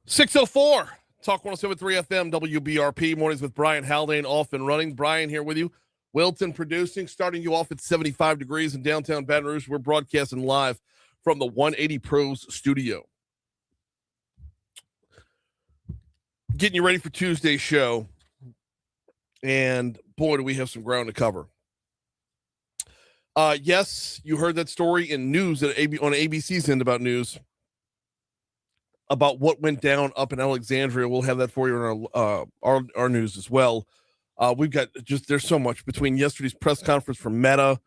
6:04, Talk 107.3 FM, WBRP, mornings with Brian Haldane off and running. Brian here with you. Wilton producing, starting you off at 75 degrees in downtown Baton Rouge. We're broadcasting live from the 180 Pros studio. Getting you ready for Tuesday's show. And boy, do we have some ground to cover. Yes, you heard that story in news on ABC's end about news about what went down up in Alexandria. We'll have that for you in our news as well. We've got there's so much between yesterday's press conference from Meta,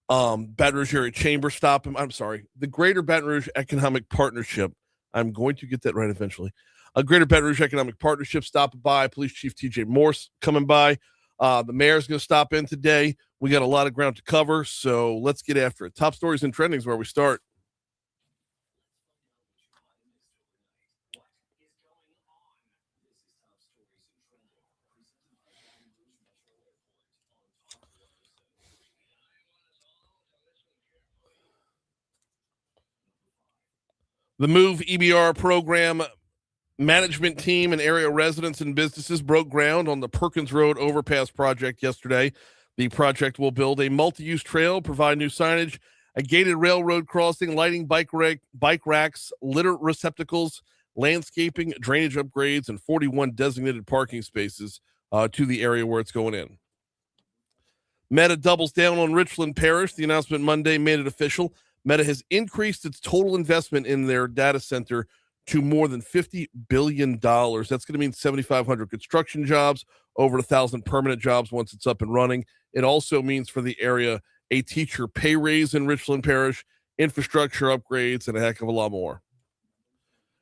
Baton Rouge Area Chamber the Greater Baton Rouge Economic Partnership. I'm going to get that right eventually. A Greater Baton Rouge Economic Partnership stopping by. Police Chief TJ Morse coming by. The mayor's going to stop in today. We got a lot of ground to cover, so let's get after it. Top stories and trending is where we start. The MOVE EBR program management team and area residents and businesses broke ground on the Perkins Road overpass project yesterday. The project will build a multi-use trail, provide new signage, a gated railroad crossing, lighting, bike racks, litter receptacles, landscaping, drainage upgrades, and 41 designated parking spaces to the area where it's going in. Meta doubles down on Richland Parish. The announcement Monday made it official. Meta has increased its total investment in their data center to more than $50 billion. That's going to mean 7,500 construction jobs, over 1,000 permanent jobs once it's up and running. It also means for the area a teacher pay raise in Richland Parish, infrastructure upgrades, and a heck of a lot more.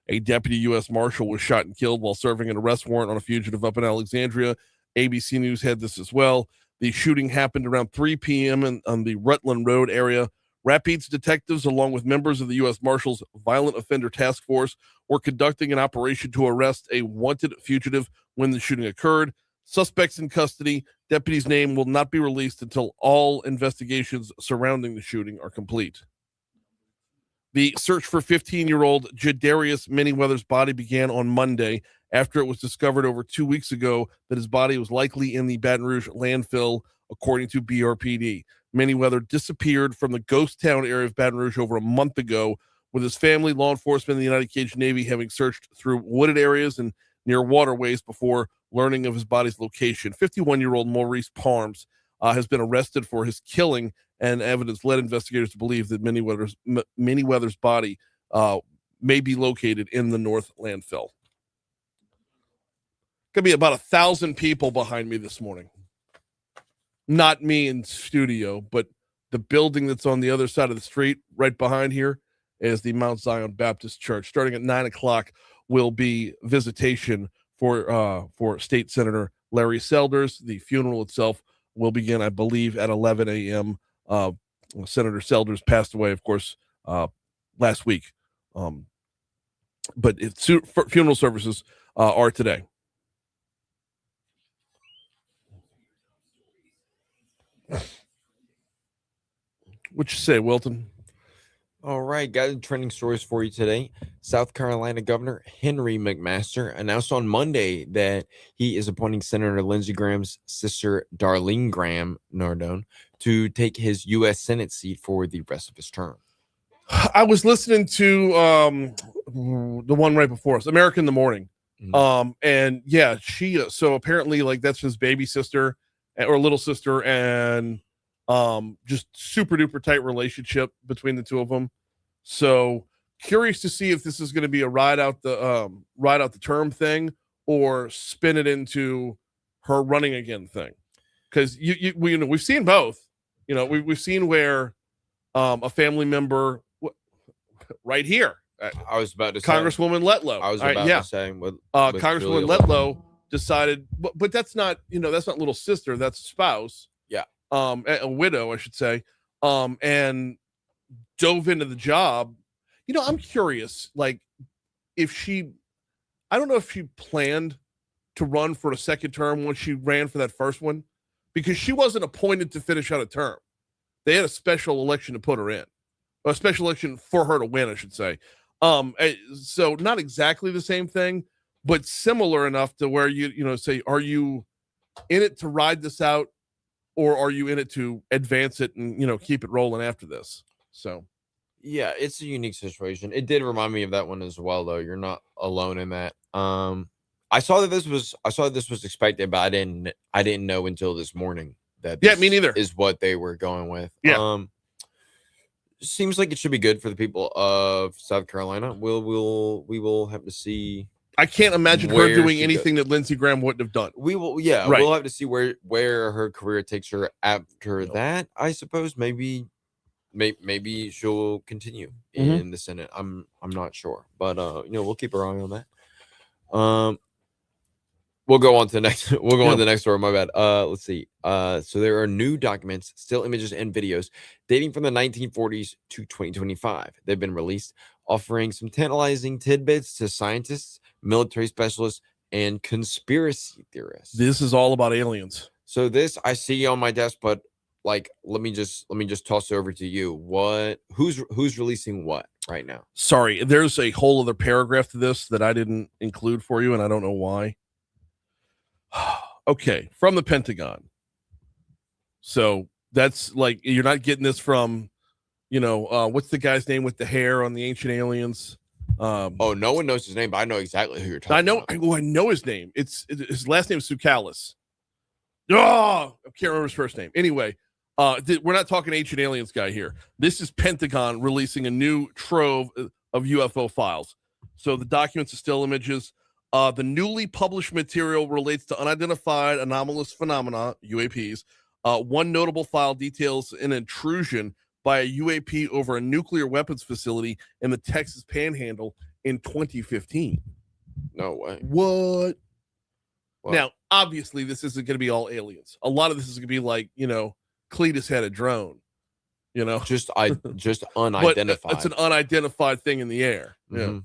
A deputy U.S. Marshal was shot and killed while serving an arrest warrant on a fugitive up in Alexandria. ABC News had this as well. The shooting happened around 3 p.m. on the Rutland Road area. Rapides detectives, along with members of the U.S. Marshals Violent Offender Task Force, were conducting an operation to arrest a wanted fugitive when the shooting occurred. Suspects in custody. Deputy's name will not be released until all investigations surrounding the shooting are complete. The search for 15-year-old Jadarius Manyweather's body began on Monday after it was discovered over 2 weeks ago that his body was likely in the Baton Rouge landfill, according to BRPD. Manyweather disappeared from the ghost town area of Baton Rouge over a month ago, with his family, law enforcement, and the United Cage Navy having searched through wooded areas and near waterways before learning of his body's location. 51-year-old Maurice Parms has been arrested for his killing, and evidence led investigators to believe that Manyweather's body may be located in the North landfill. Going to be about 1,000 people behind me this morning. Not me in studio, but the building that's on the other side of the street right behind here is the Mount Zion Baptist Church. Starting at 9 o'clock will be visitation for State Senator Larry Selders. The funeral itself will begin, I believe, at 11 a.m. Senator Selders passed away, of course, last week. But funeral services are today. What you say, Wilton? All right, got trending stories for you today. South Carolina Governor Henry McMaster announced on Monday that he is appointing Senator Lindsey Graham's sister, Darlene Graham Nardone, to take his U.S. Senate seat for the rest of his term. I was listening to the one right before us, America in the Morning. Mm-hmm. And yeah, so apparently like that's his baby sister or little sister, and just super duper tight relationship between the two of them. So curious to see if this is going to be a ride out the term thing or spin it into her running again thing. Because we've seen both. We've seen where a family member right here. I was about to say Congresswoman Letlow. I was about to say with Congresswoman Letlow decided, but that's not that's not little sister. That's spouse. Yeah. A widow, I should say, and dove into the job. I'm curious, like, I don't know if she planned to run for a second term when she ran for that first one, because she wasn't appointed to finish out a term. They had a special election to put her in, a special election for her to win, I should say. So not exactly the same thing, but similar enough to where you say, are you in it to ride this out, or are you in it to advance it and keep it rolling after this? So yeah, it's a unique situation. It did remind me of that one as well, though. You're not alone in that. I saw that this was expected, but I didn't know until this morning that yeah, me neither. is what they were going with. Yeah. Seems like it should be good for the people of South Carolina. We will have to see. I can't imagine her where doing she anything that Lindsey Graham wouldn't have done. We will, yeah, Right. we'll have to see where her career takes her after Yep. that. I suppose maybe she'll continue in the Senate. I'm not sure, but we'll keep our eye on that. We'll go on to the next. We'll go on to the next story. My bad. Let's see. So there are new documents, still images and videos dating from the 1940s to 2025. They've been released, offering some tantalizing tidbits to scientists, military specialists, and conspiracy theorists. This is all about aliens. So this I see on my desk, but like, let me just toss it over to you. Who's releasing what right now? Sorry, there's a whole other paragraph to this that I didn't include for you, and I don't know why. Okay, from the Pentagon. So that's like, you're not getting this from, what's the guy's name with the hair on the Ancient Aliens? No one knows his name, but I know exactly who you're talking about. I know his name. His last name is Tsoukalis. Oh, I can't remember his first name. Anyway, we're not talking Ancient Aliens guy here. This is Pentagon releasing a new trove of UFO files. So the documents are still images. The newly published material relates to unidentified anomalous phenomena, UAPs. One notable file details an intrusion by a UAP over a nuclear weapons facility in the Texas Panhandle in 2015. No way. What? Now, obviously, this isn't going to be all aliens. A lot of this is going to be like, Cletus had a drone. Just unidentified. But it's an unidentified thing in the air. Yeah.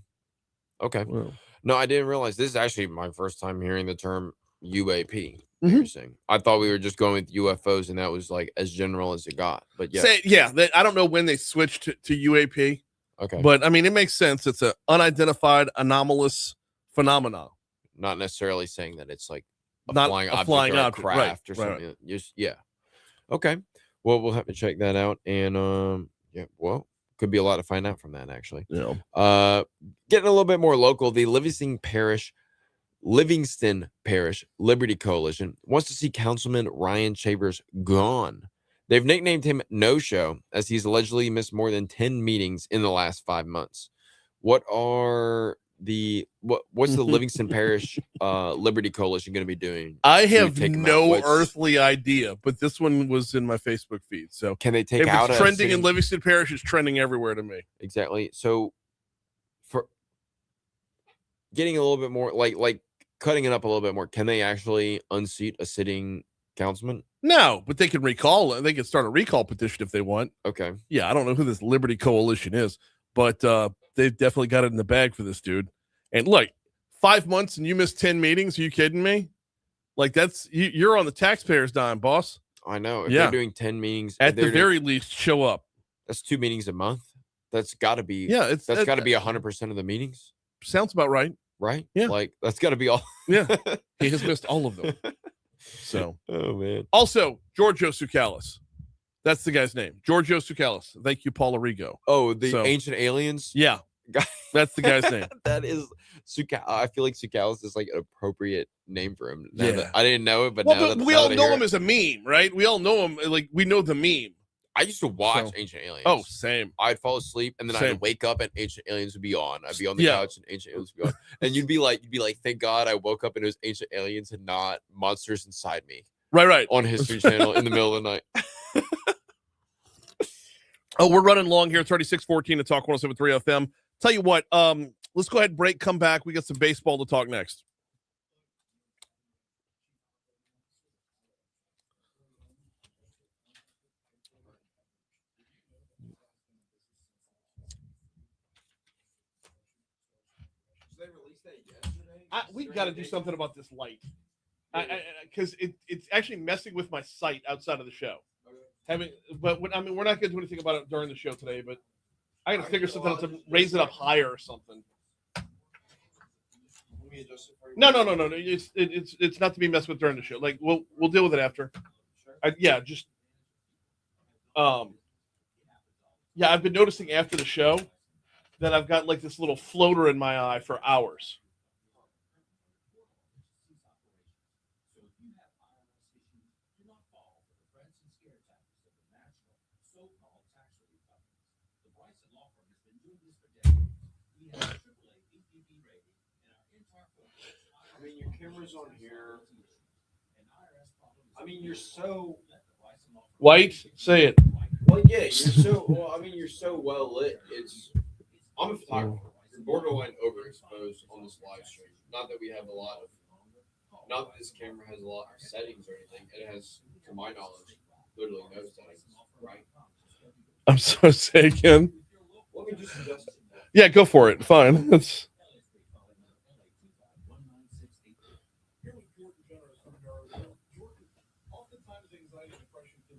Okay. Wow. No, I didn't realize. This is actually my first time hearing the term UAP. Interesting. I thought we were just going with UFOs, and that was like as general as it got. But yeah, I don't know when they switched to UAP. Okay, but I mean, it makes sense. It's an unidentified anomalous phenomenon. Not necessarily saying that it's like a Not flying a object flying or a object, craft right, or something. Just Okay. Well, we'll have to check that out, and well, could be a lot to find out from that actually. Yeah. Getting a little bit more local, the Livingston Parish Liberty Coalition wants to see Councilman Ryan Chambers gone. They've nicknamed him No Show, as he's allegedly missed more than 10 meetings in the last 5 months. What's the Livingston Parish Liberty Coalition going to be doing? I have no earthly idea, but this one was in my Facebook feed. So can they take if out it's trending in Livingston Parish? It's trending everywhere to me. Exactly. So for getting a little bit more like cutting it up a little bit more, can they actually unseat a sitting councilman? No, but they can recall it. They can start a recall petition if they want. Okay. Yeah, I don't know who this Liberty Coalition is, but they've definitely got it in the bag for this dude. And look, 5 months and you missed 10 meetings. Are you kidding me? Like, you're on the taxpayers' dime, boss. I know. If they're doing 10 meetings, at the very least, show up. That's 2 meetings a month. That's got to be. Yeah, that's got to be 100% of the meetings. Sounds about right. Right? Yeah. Like, that's got to be all. Yeah. He has missed all of them. So. Oh, man. Also, Giorgio Tsoukalis. That's the guy's name. Giorgio Tsoukalis. Thank you, Paul Arrigo. Oh, the Ancient Aliens? Yeah. That's the guy's name. That is I feel like Tsoukalis is like an appropriate name for him. I didn't know it, but we all know him as a meme, right? We all know him. Like, we know the meme. I used to watch Ancient Aliens. Oh, same. I'd fall asleep and then I'd wake up and Ancient Aliens would be on. I'd be on the couch and Ancient Aliens would be on. And you'd be like, thank God I woke up and it was Ancient Aliens and not Monsters Inside Me. Right. On History Channel in the middle of the night. Oh, we're running long here. 3614 to Talk 107.3 FM. Tell you what, let's go ahead and break, come back. We got some baseball to talk next. We've got to do something about this light. Because it's actually messing with my sight outside of the show. But we're not going to do anything about it during the show today, but I got to figure something out to raise it up higher or something. No. It's not to be messed with during the show. Like we'll deal with it after. Yeah, I've been noticing after the show that I've got like this little floater in my eye for hours. I mean, your camera's on here. I mean, you're so White. Say it. well. Yeah, you're so well. I mean, you're so well lit. I'm a photographer. You're borderline overexposed on this live stream. Not that we have a lot of. Not that this camera has a lot of settings or anything. It has, to my knowledge, literally no settings. Right. I'm so say again. Let me just adjust it. Yeah, go for it. Fine. That's.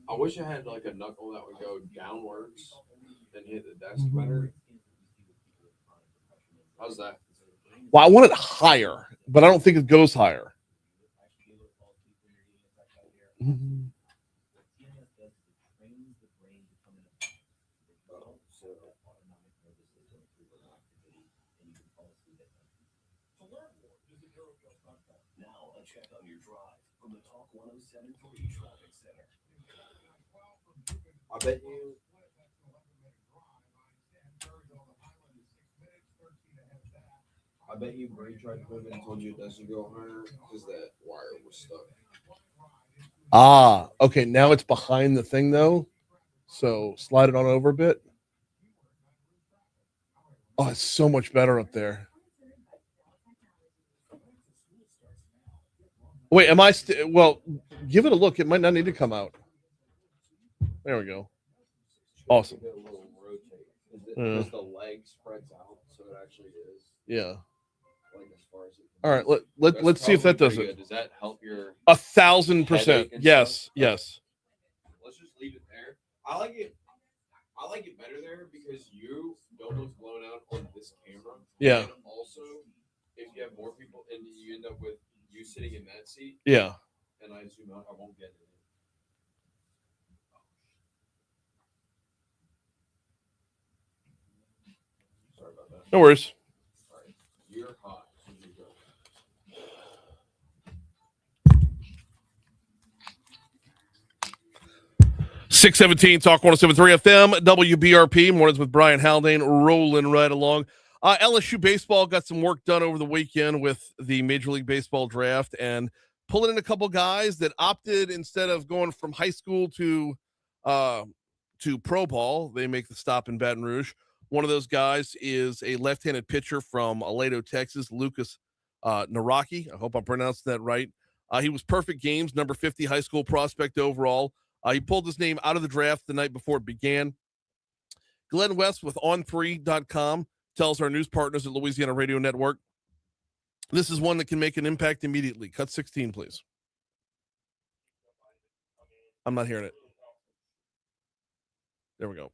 I wish I had like a knuckle that would go downwards and hit the desk better. How's that? Well, I want it higher, but I don't think it goes higher. I bet you. I bet you Bray tried to move it and told you it doesn't go higher because that wire was stuck. Okay. Now it's behind the thing though, so slide it on over a bit. Oh, it's so much better up there. Wait, am I well, give it a look. It might not need to come out. There we go. Awesome. Because the leg spreads out, so it actually is. Yeah. Like as far as all right, let's see if that does it. Does that help your 1,000%? Yes. Yes. Let's just leave it there. I like it better there because you don't look blown out on this camera. Yeah. And also, if you have more people and you end up with you sitting in that seat. Yeah. And I zoom out, I won't get it. Sorry about that. No worries. All right. You're hot. 617 Talk 107.3 FM, WBRP, mornings with Brian Haldane, rolling right along. LSU baseball got some work done over the weekend with the Major League Baseball draft and pulling in a couple guys that opted instead of going from high school to pro ball. They make the stop in Baton Rouge. One of those guys is a left-handed pitcher from Aledo, Texas, Lucas Naraki. I hope I'm pronouncing that right. He was perfect games, number 50 high school prospect overall. He pulled his name out of the draft the night before it began. Glenn West with On3.com tells our news partners at Louisiana Radio Network, this is one that can make an impact immediately. Cut 16, please. I'm not hearing it. There we go.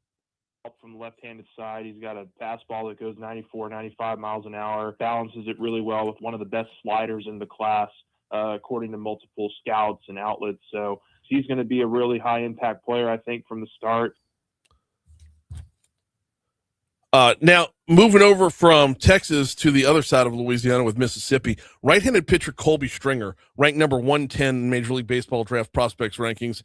From the left-handed side, he's got a fastball that goes 94, 95 miles an hour, balances it really well with one of the best sliders in the class, according to multiple scouts and outlets. So he's going to be a really high-impact player, I think, from the start. Now, moving over from Texas to the other side of Louisiana with Mississippi, right-handed pitcher Colby Stringer, ranked number 110 in Major League Baseball draft prospects rankings.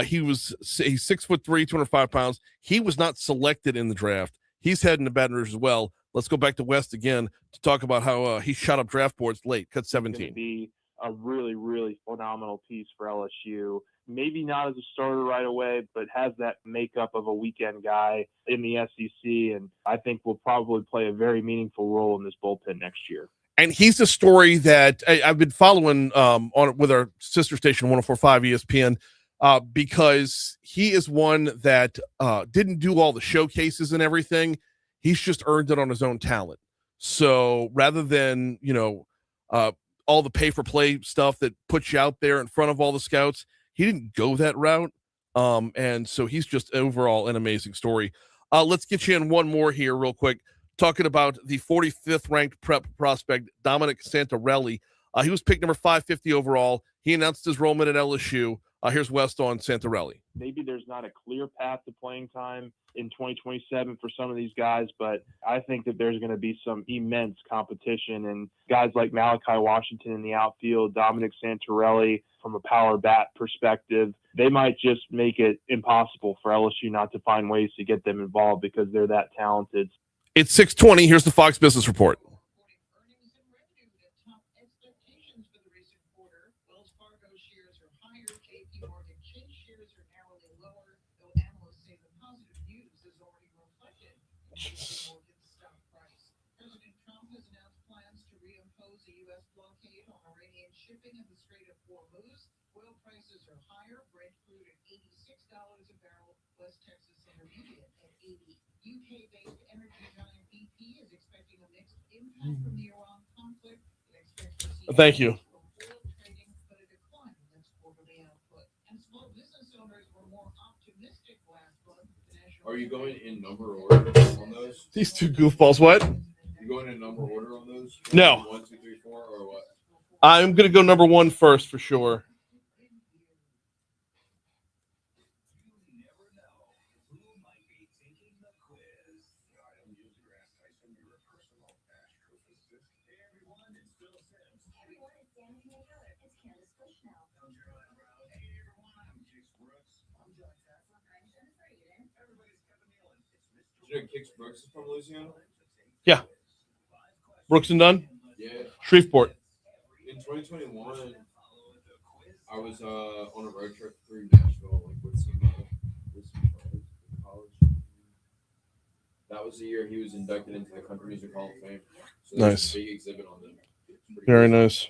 He's 6'3", 205 pounds. He was not selected in the draft. He's heading to Baton Rouge as well. Let's go back to West again to talk about how he shot up draft boards late. Cut 17. Be a really, really phenomenal piece for LSU. Maybe not as a starter right away, but has that makeup of a weekend guy in the SEC, and I think will probably play a very meaningful role in this bullpen next year. And he's a story that I've been following on with our sister station 104.5 ESPN because he is one that didn't do all the showcases and everything. He's just earned it on his own talent. So rather than all the pay-for-play stuff that puts you out there in front of all the scouts, he didn't go that route. And so he's just overall an amazing story. Let's get you in one more here real quick. Talking about the 45th ranked prep prospect, Dominic Santarelli. He was picked number 550 overall. He announced his enrollment at LSU. Here's West on Santarelli. Maybe there's not a clear path to playing time in 2027 for some of these guys, but I think that there's going to be some immense competition, and guys like Malachi Washington in the outfield, Dominic Santarelli from a power bat perspective, they might just make it impossible for LSU not to find ways to get them involved because they're that talented. It's 6:20. Here's the Fox Business Report. Thank you. Are you going in number order on those? These two goofballs. What? You going in number order on those? No. 1, 2, 3, 4, or what? I'm going to go number one first for sure. You know Kix Brooks is from Louisiana? Yeah. Brooks and Dunn? Yeah. Shreveport. In 2021, I was on a road trip through Nashville, like with some college. That was the year he was inducted into the Country Music Hall of Fame. So nice. A big exhibit on them. Very nice.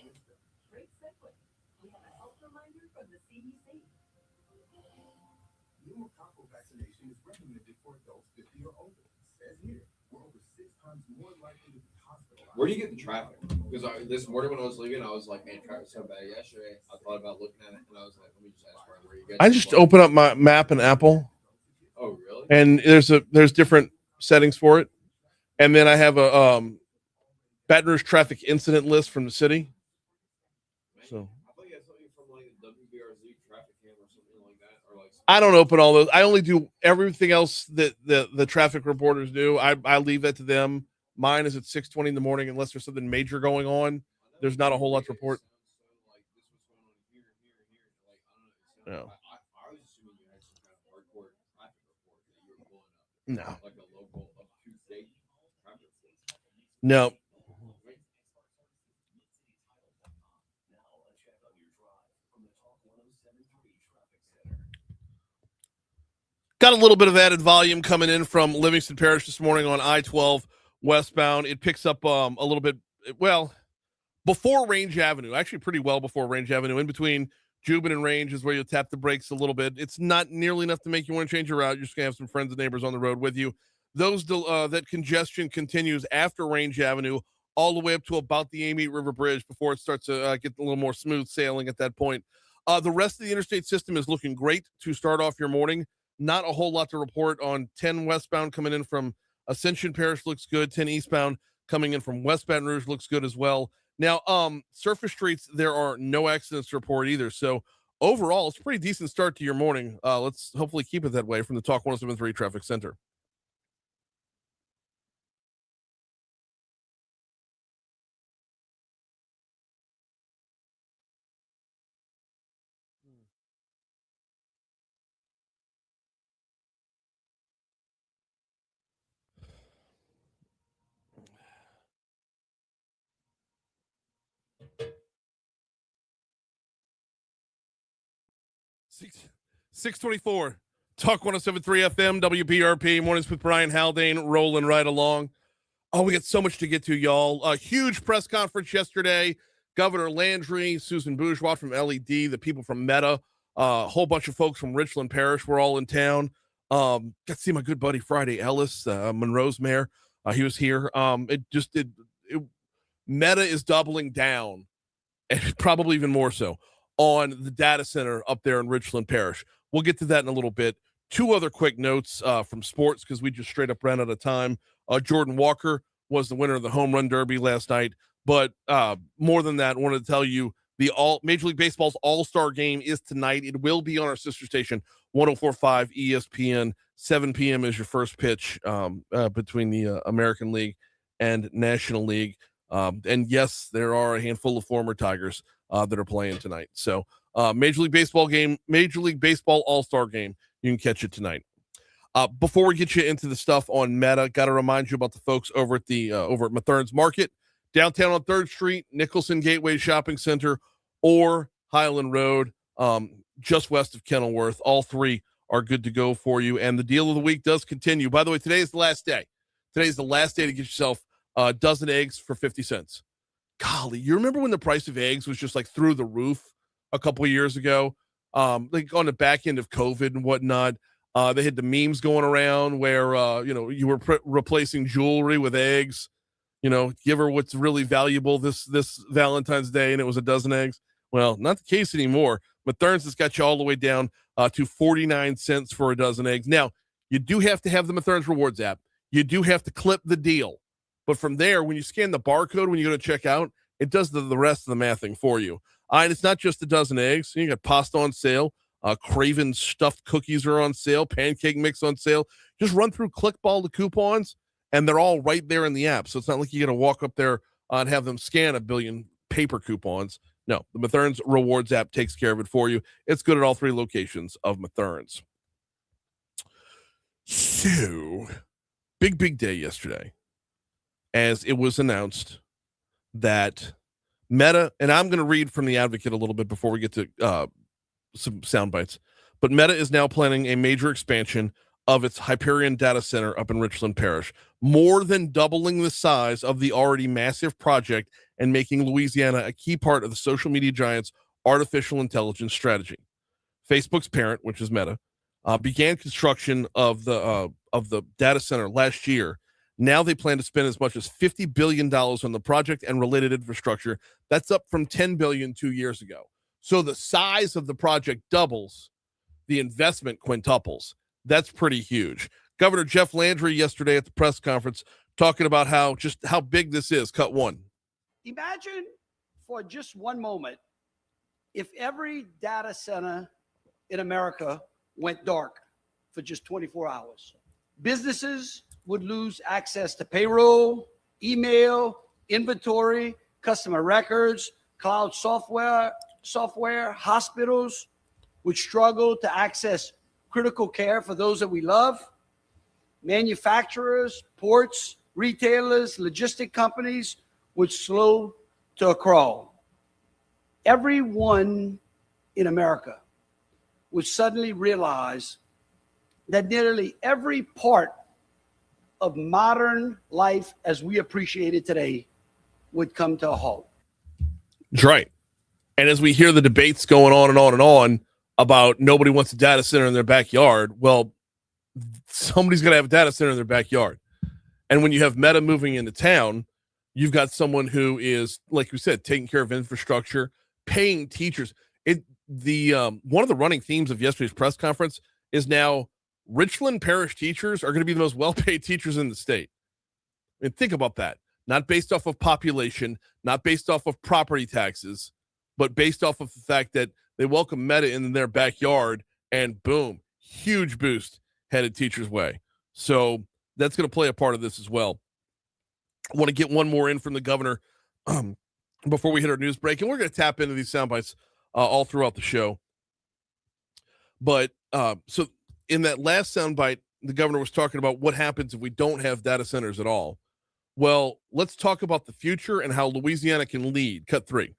Where do you get the traffic? Because this morning when I was leaving, I was like, man, traffic's so bad yesterday. I thought about looking at it, and I was like, let me just ask where you get. I just open up my map in Apple. Oh, really? And there's different settings for it. And then I have a Baton Rouge traffic incident list from the city. So I thought you had something from like the WBRZ traffic cam or something like that, or like. I don't open all those. I only do everything else that the traffic reporters do. I leave that to them. Mine is at 6:20 in the morning, unless there's something major going on. There's not a whole lot to report. No. I was assuming you had some kind of hardcore traffic report that you were pulling up. No. Like a local up-to-date traffic report. No. Got a little bit of added volume coming in from Livingston Parish this morning on I-12 westbound. It picks up a little bit, well, before Range Avenue, actually pretty well before Range Avenue. In between Jubin and Range is where you'll tap the brakes a little bit. It's not nearly enough to make you want to change your route. You're just going to have some friends and neighbors on the road with you. That congestion continues after Range Avenue all the way up to about the Amite River Bridge before it starts to get a little more smooth sailing at that point. The rest of the interstate system is looking great to start off your morning. Not a whole lot to report on 10 westbound coming in from Ascension Parish looks good. 10 eastbound coming in from West Baton Rouge looks good as well. Now, surface streets, there are no accidents to report either. So overall, it's a pretty decent start to your morning. Let's hopefully keep it that way from the Talk 107.3 Traffic Center. Six 6:24. Talk 107.3 FM, WBRP, Mornings with Brian Haldane, rolling right along. Oh, we got so much to get to, y'all. A huge press conference yesterday. Governor Landry, Susan Bourgeois from LED, the people from Meta, a whole bunch of folks from Richland Parish were all in town. Got to see my good buddy Friday Ellis, Monroe's mayor. He was here. Meta is doubling down, and probably even more so, on the data center up there in Richland Parish. We'll get to that in a little bit. Two other quick notes from sports, because we just straight up ran out of time. Jordan Walker was the winner of the home run derby last night. But more than that, I wanted to tell you the Major League Baseball's All-Star Game is tonight. It will be on our sister station, 104.5 ESPN. 7 p.m. is your first pitch between the American League and National League. And yes, there are a handful of former Tigers that are playing tonight. So Major League Baseball All-Star Game. You can catch it tonight. Before we get you into the stuff on Meta, got to remind you about the folks over at Mathern's Market, downtown on 3rd Street, Nicholson Gateway Shopping Center, or Highland Road, just west of Kenilworth. All three are good to go for you. And the deal of the week does continue. By the way, today is the last day. Today's the last day to get yourself a dozen eggs for 50 cents. Golly, you remember when the price of eggs was just like through the roof a couple of years ago? Like on the back end of COVID and whatnot. They had the memes going around where, you were replacing jewelry with eggs, give her what's really valuable this Valentine's Day, and it was a dozen eggs. Well, not the case anymore. Mathern's has got you all the way down to 49 cents for a dozen eggs. Now, you do have to have the Mathern's Rewards app. You do have to clip the deal. But from there, when you scan the barcode, when you go to checkout, it does the rest of the mathing for you. And it's not just a dozen eggs. You got pasta on sale. Craven stuffed cookies are on sale. Pancake mix on sale. Just run through ClickBall the coupons, and they're all right there in the app. So it's not like you got to walk up there and have them scan a billion paper coupons. No, the Mathern's Rewards app takes care of it for you. It's good at all three locations of Mathern's. So, big day yesterday, as it was announced that Meta, and I'm going to read from the Advocate a little bit before we get to some sound bites, but Meta is now planning a major expansion of its Hyperion data center up in Richland Parish, more than doubling the size of the already massive project and making Louisiana a key part of the social media giant's artificial intelligence strategy. Facebook's parent, which is Meta, began construction of the data center last year. Now they plan to spend as much as $50 billion on the project and related infrastructure. That's up from $10 billion 2 years ago. So the size of the project doubles, the investment quintuples. That's pretty huge. Governor Jeff Landry yesterday at the press conference talking about how big this is. Cut one. Imagine for just one moment if every data center in America went dark for just 24 hours. Businesses would lose access to payroll, email, inventory, customer records, cloud software. Hospitals would struggle to access critical care for those that we love. Manufacturers, ports, retailers, logistic companies would slow to a crawl. Everyone in America would suddenly realize that nearly every part of modern life as we appreciate it today would come to a halt. That's right. And as we hear the debates going on and on and on about nobody wants a data center in their backyard, well, somebody's going to have a data center in their backyard. And when you have Meta moving into town, you've got someone who is, like we said, taking care of infrastructure, paying teachers. One of the running themes of yesterday's press conference is now Richland Parish teachers are going to be the most well-paid teachers in the state. I mean, think about that. Not based off of population, not based off of property taxes, but based off of the fact that they welcome Meta in their backyard, and boom, huge boost headed teachers' way. So that's going to play a part of this as well. I want to get one more in from the governor before we hit our news break, and we're going to tap into these sound bites all throughout the show. But so in that last sound bite, the governor was talking about what happens if we don't have data centers at all. Well, let's talk about the future and how Louisiana can lead. Cut 3.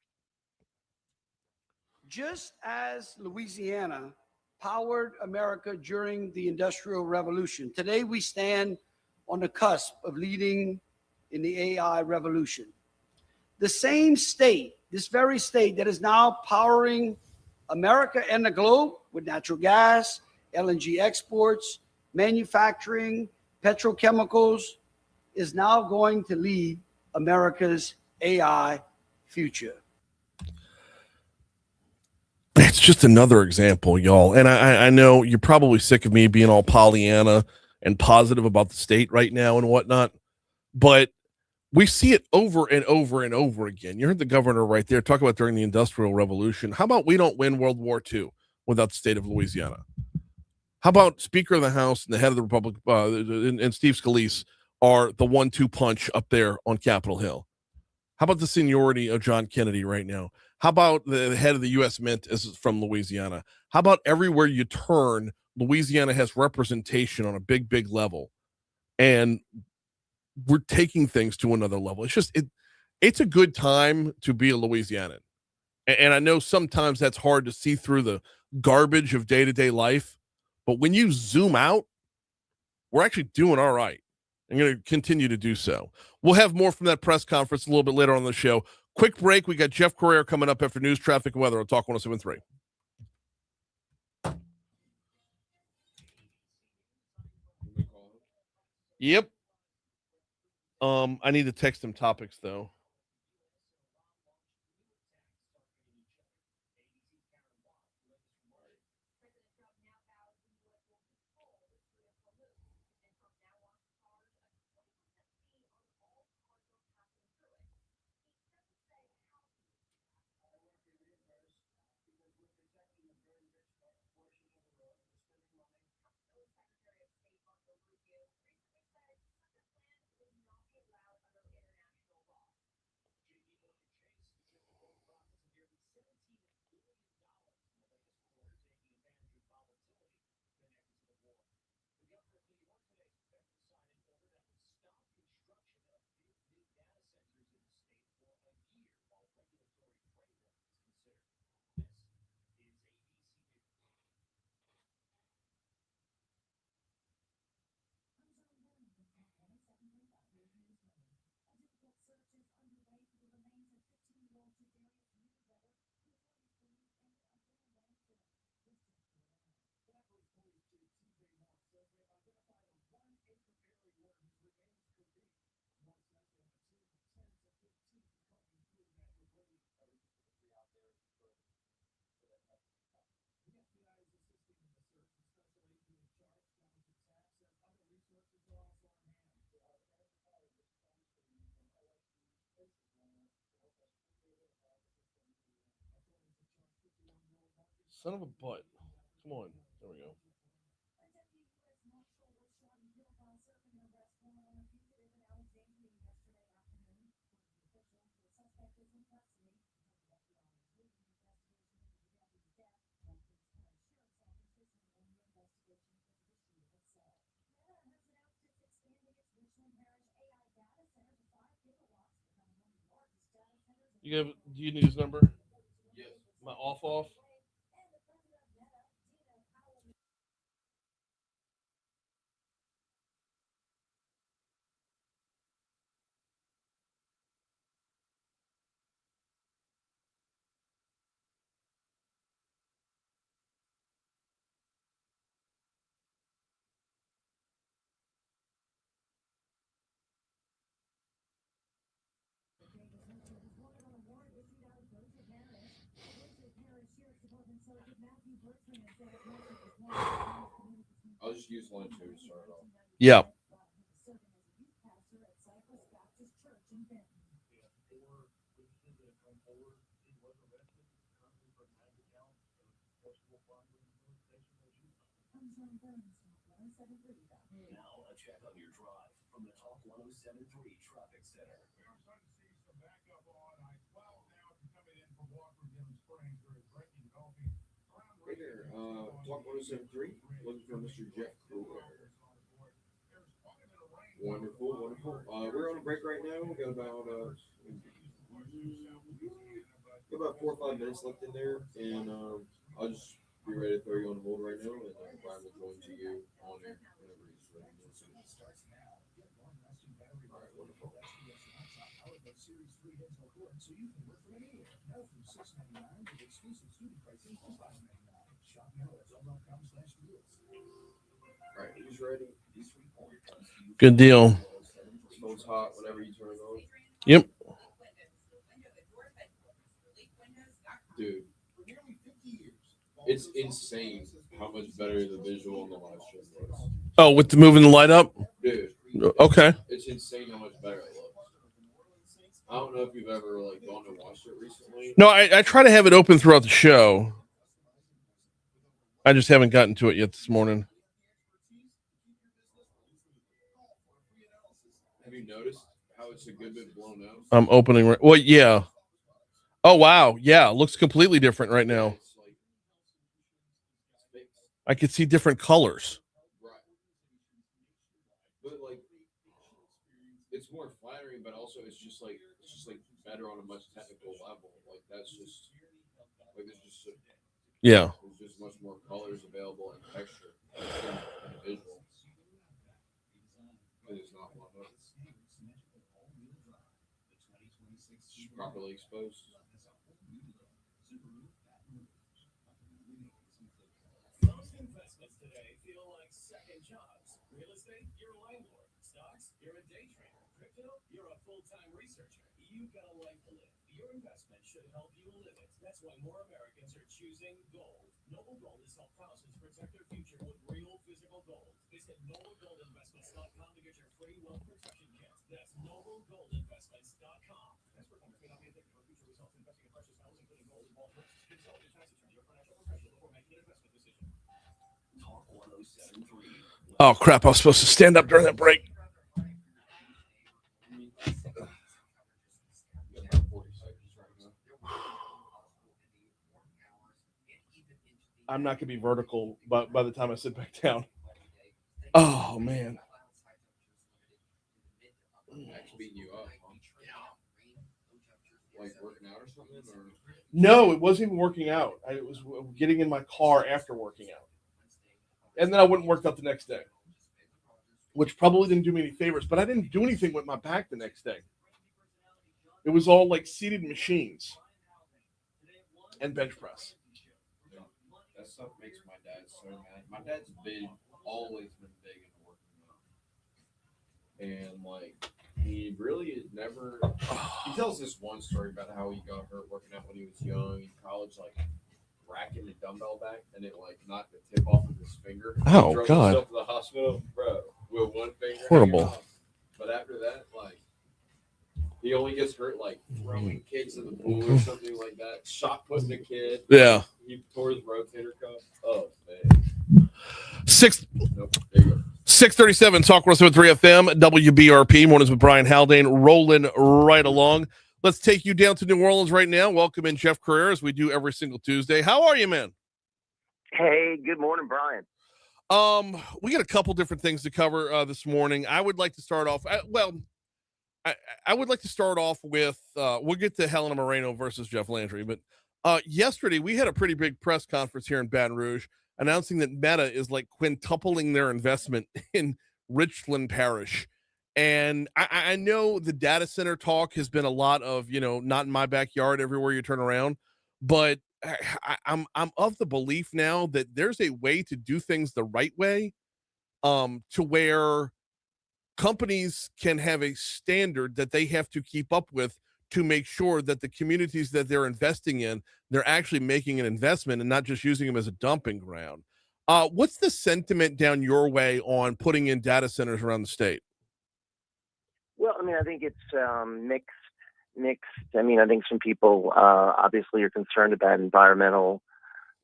Just as Louisiana powered America during the Industrial Revolution, today we stand on the cusp of leading in the AI revolution. The same state, this very state that is now powering America and the globe with natural gas, LNG exports, manufacturing, petrochemicals, is now going to lead America's AI future. it's just another example, y'all. And I know you're probably sick of me being all Pollyanna and positive about the state right now and whatnot, but we see it over and over and over again. You heard the governor right there talk about during the Industrial Revolution. How about we don't win World War II without the state of Louisiana? How about Speaker of the House and the head of the Republic and Steve Scalise are the 1-2 punch up there on Capitol Hill? How about the seniority of John Kennedy right now? How about the head of the U.S. Mint is from Louisiana? How about everywhere you turn, Louisiana has representation on a big, big level, and we're taking things to another level. It's just it's a good time to be a Louisianan, and I know sometimes that's hard to see through the garbage of day-to-day life, but when you zoom out, we're actually doing all right. I'm going to continue to do so. We'll have more from that press conference a little bit later on the show. Quick break. We got Jeff Crouere coming up after news, traffic, and weather on Talk 107.3. Yep. I need to text him topics though. Son of a butt. Come on. There we go. Do you need his number? Yes. My off? I'll just use line 2 to start off. Yeah. Now a check on your drive from the Talk 107.3 Traffic Center. Hey there, Talk 107.3, looking for Mr. Jeff Crouere. Wonderful. We're on a break right now. We got about 4 or 5 minutes left in there, and I'll just be ready to throw you on hold right now, and Brian will join to you on air whenever he's ready. All right, wonderful. All right, he's ready. Good deal. Phone's hot whenever you turn it on. Yep. Dude, It's insane how much better the visual in the live stream was. Oh, with the moving the light up? Dude. Okay. It's insane how much better it looks. I don't know if you've ever like gone and watched it recently. No, I try to have it open throughout the show. I just haven't gotten to it yet this morning. Have you noticed how it's a good bit blown out? I'm opening. Well, yeah. Oh, wow. Yeah. It looks completely different right now. I could see different colors. Right. But like, it's more flattering, but also it's just like better on a much technical level. Like that's just like there's just Yeah. there's just much more colors available and texture and visual. It's not one of those. Properly exposed. Most investments today feel like second jobs. Real estate, you're a landlord. Stocks, you're a day trader. Crypto, you're a full-time researcher. You've got a life to live. Your investment should help you live it. That's why more Americans are choosing gold. Noble Gold has helped thousands protect their future with real physical gold. Visit NobleGoldInvestments.com to get your free wealth protection kit. That's NobleGoldInvestments.com. That's where Congress may not be thinking for future results investing in precious metals, including gold and ball goods. Consult your tax attorney or financial professional before making an investment decision. Talk 107.3. Oh, crap. I was supposed to stand up during that break. I'm not going to be vertical by the time I sit back down. Oh, man. Actually beating you up, huh? Like working out or something? Or? No, it wasn't even working out. I was getting in my car after working out. And then I went and worked out the next day, which probably didn't do me any favors, but I didn't do anything with my back the next day. It was all like seated machines and bench press. That stuff makes my dad so mad. My dad's always been big into working out. And like, he really is never, he tells this one story about how he got hurt working out when he was young in college, like racking the dumbbell back and it like knocked the tip off of his finger. Oh, he drove God. himself to the hospital, bro, with one finger. Horrible. hanging off. But after that, like, he only gets hurt like throwing kids in the pool or something like that. Shot putting a kid. Yeah. He tore his rotator cuff. Oh, man. Nope. There you go. 637 Talk 107.3 FM, WBRP, mornings with Brian Haldane, rolling right along. Let's take you down to New Orleans right now. Welcome in Jeff Crouere, as we do every single Tuesday. How are you, man? Hey, good morning, Brian. We got a couple different things to cover this morning. I would like to start off. I would like to start off with. We'll get to Helena Moreno versus Jeff Landry, but yesterday we had a pretty big press conference here in Baton Rouge announcing that Meta is like quintupling their investment in Richland Parish. And I know the data center talk has been a lot of, not in my backyard everywhere you turn around, but I'm of the belief now that there's a way to do things the right way, to where companies can have a standard that they have to keep up with to make sure that the communities that they're investing in, they're actually making an investment and not just using them as a dumping ground. What's the sentiment down your way on putting in data centers around the state? Well, I mean, I think it's mixed. I mean, I think some people obviously are concerned about environmental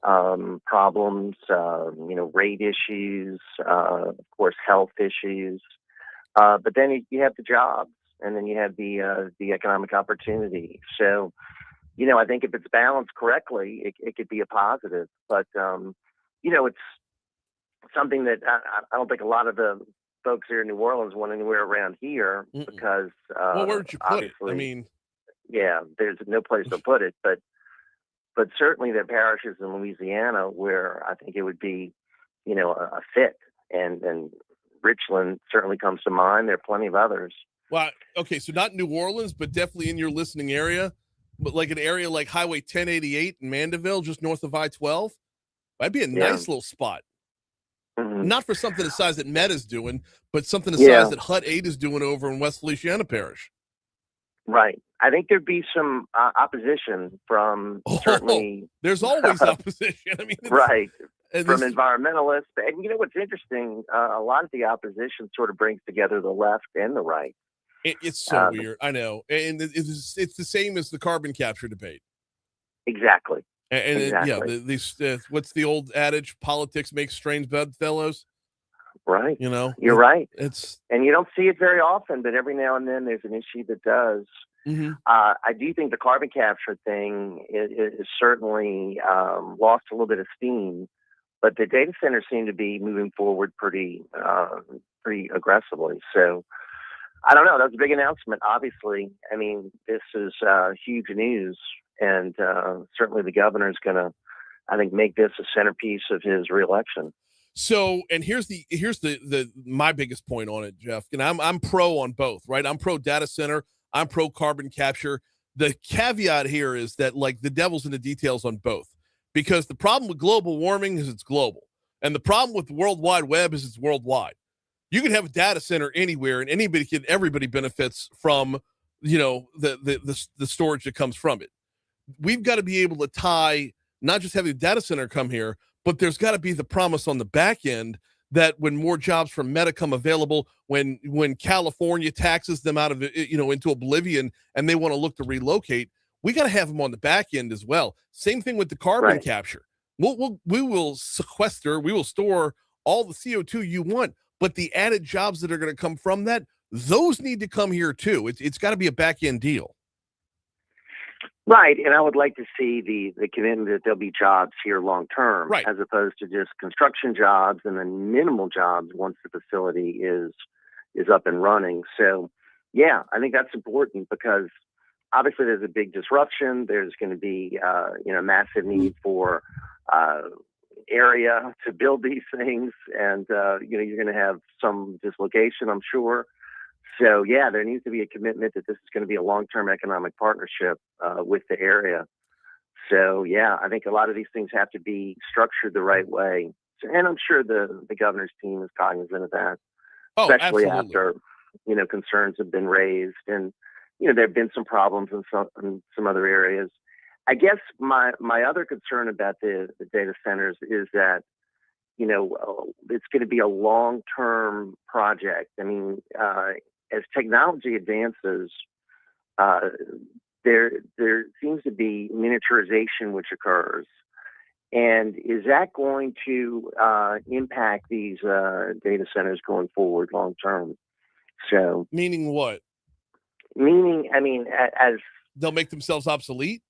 problems, rate issues, of course, health issues. But then you have the jobs, and then you have the economic opportunity. So, I think if it's balanced correctly, it could be a positive. But it's something that I don't think a lot of the folks here in New Orleans want anywhere around here. Mm-mm. Because Well, where would you put it? I obviously, mean, yeah, there's no place to put it. But certainly there are parishes in Louisiana where I think it would be, a fit. And Richland certainly comes to mind. There are plenty of others. well, okay, so not New Orleans, but definitely in your listening area, but like an area like Highway 1088 in Mandeville, just north of I-12. That'd be a nice little spot. Mm-hmm. Not for something the size that Meta's doing, but something the Yeah. size that Hut 8 is doing over in West Feliciana Parish. Right. I think there'd be some opposition from certainly. There's always opposition. I mean, right. And From environmentalists. And you know what's interesting? A lot of the opposition sort of brings together the left and the right. It's so weird. I know. And it's the same as the carbon capture debate. Exactly. And exactly. What's the old adage? Politics makes strange bedfellows. Right. You know, you're right. And you don't see it very often, but every now and then there's an issue that does. Mm-hmm. I do think the carbon capture thing is certainly lost a little bit of steam, but the data centers seem to be moving forward pretty aggressively. So I don't know. That was a big announcement. Obviously, I mean, this is huge news, and certainly the governor is going to, I think, make this a centerpiece of his reelection. So, and here's my biggest point on it, Jeff. And I'm pro on both, right? I'm pro data center. I'm pro carbon capture. The caveat here is that, like, the devil's in the details on both, because the problem with global warming is it's global, and the problem with the World Wide Web is it's worldwide. You can have a data center anywhere, and everybody benefits from, you know, the storage that comes from it. We've got to be able to tie, not just having a data center come here, but there's got to be the promise on the back end that when more jobs from Meta come available, when California taxes them out of, you know, into oblivion, and they want to look to relocate, we got to have them on the back end as well. Same thing with the carbon capture. We will sequester, we will store all the CO2 you want, but the added jobs that are going to come from that, those need to come here too. It's got to be a back end deal. Right, and I would like to see the commitment that there'll be jobs here long term, as opposed to just construction jobs and then minimal jobs once the facility is up and running. So, yeah, I think that's important, because obviously there's a big disruption. There's going to be massive need for area to build these things, and you're going to have some dislocation, I'm sure. So, yeah, there needs to be a commitment that this is going to be a long-term economic partnership with the area. So, yeah, I think a lot of these things have to be structured the right way. And I'm sure the governor's team is cognizant of that, especially after, concerns have been raised. And, there have been some problems in some other areas. I guess my other concern about the data centers is that, it's going to be a long-term project. I mean, as technology advances, there seems to be miniaturization which occurs. And is that going to impact these data centers going forward long term? So, meaning what? Meaning, I mean, as they'll make themselves obsolete.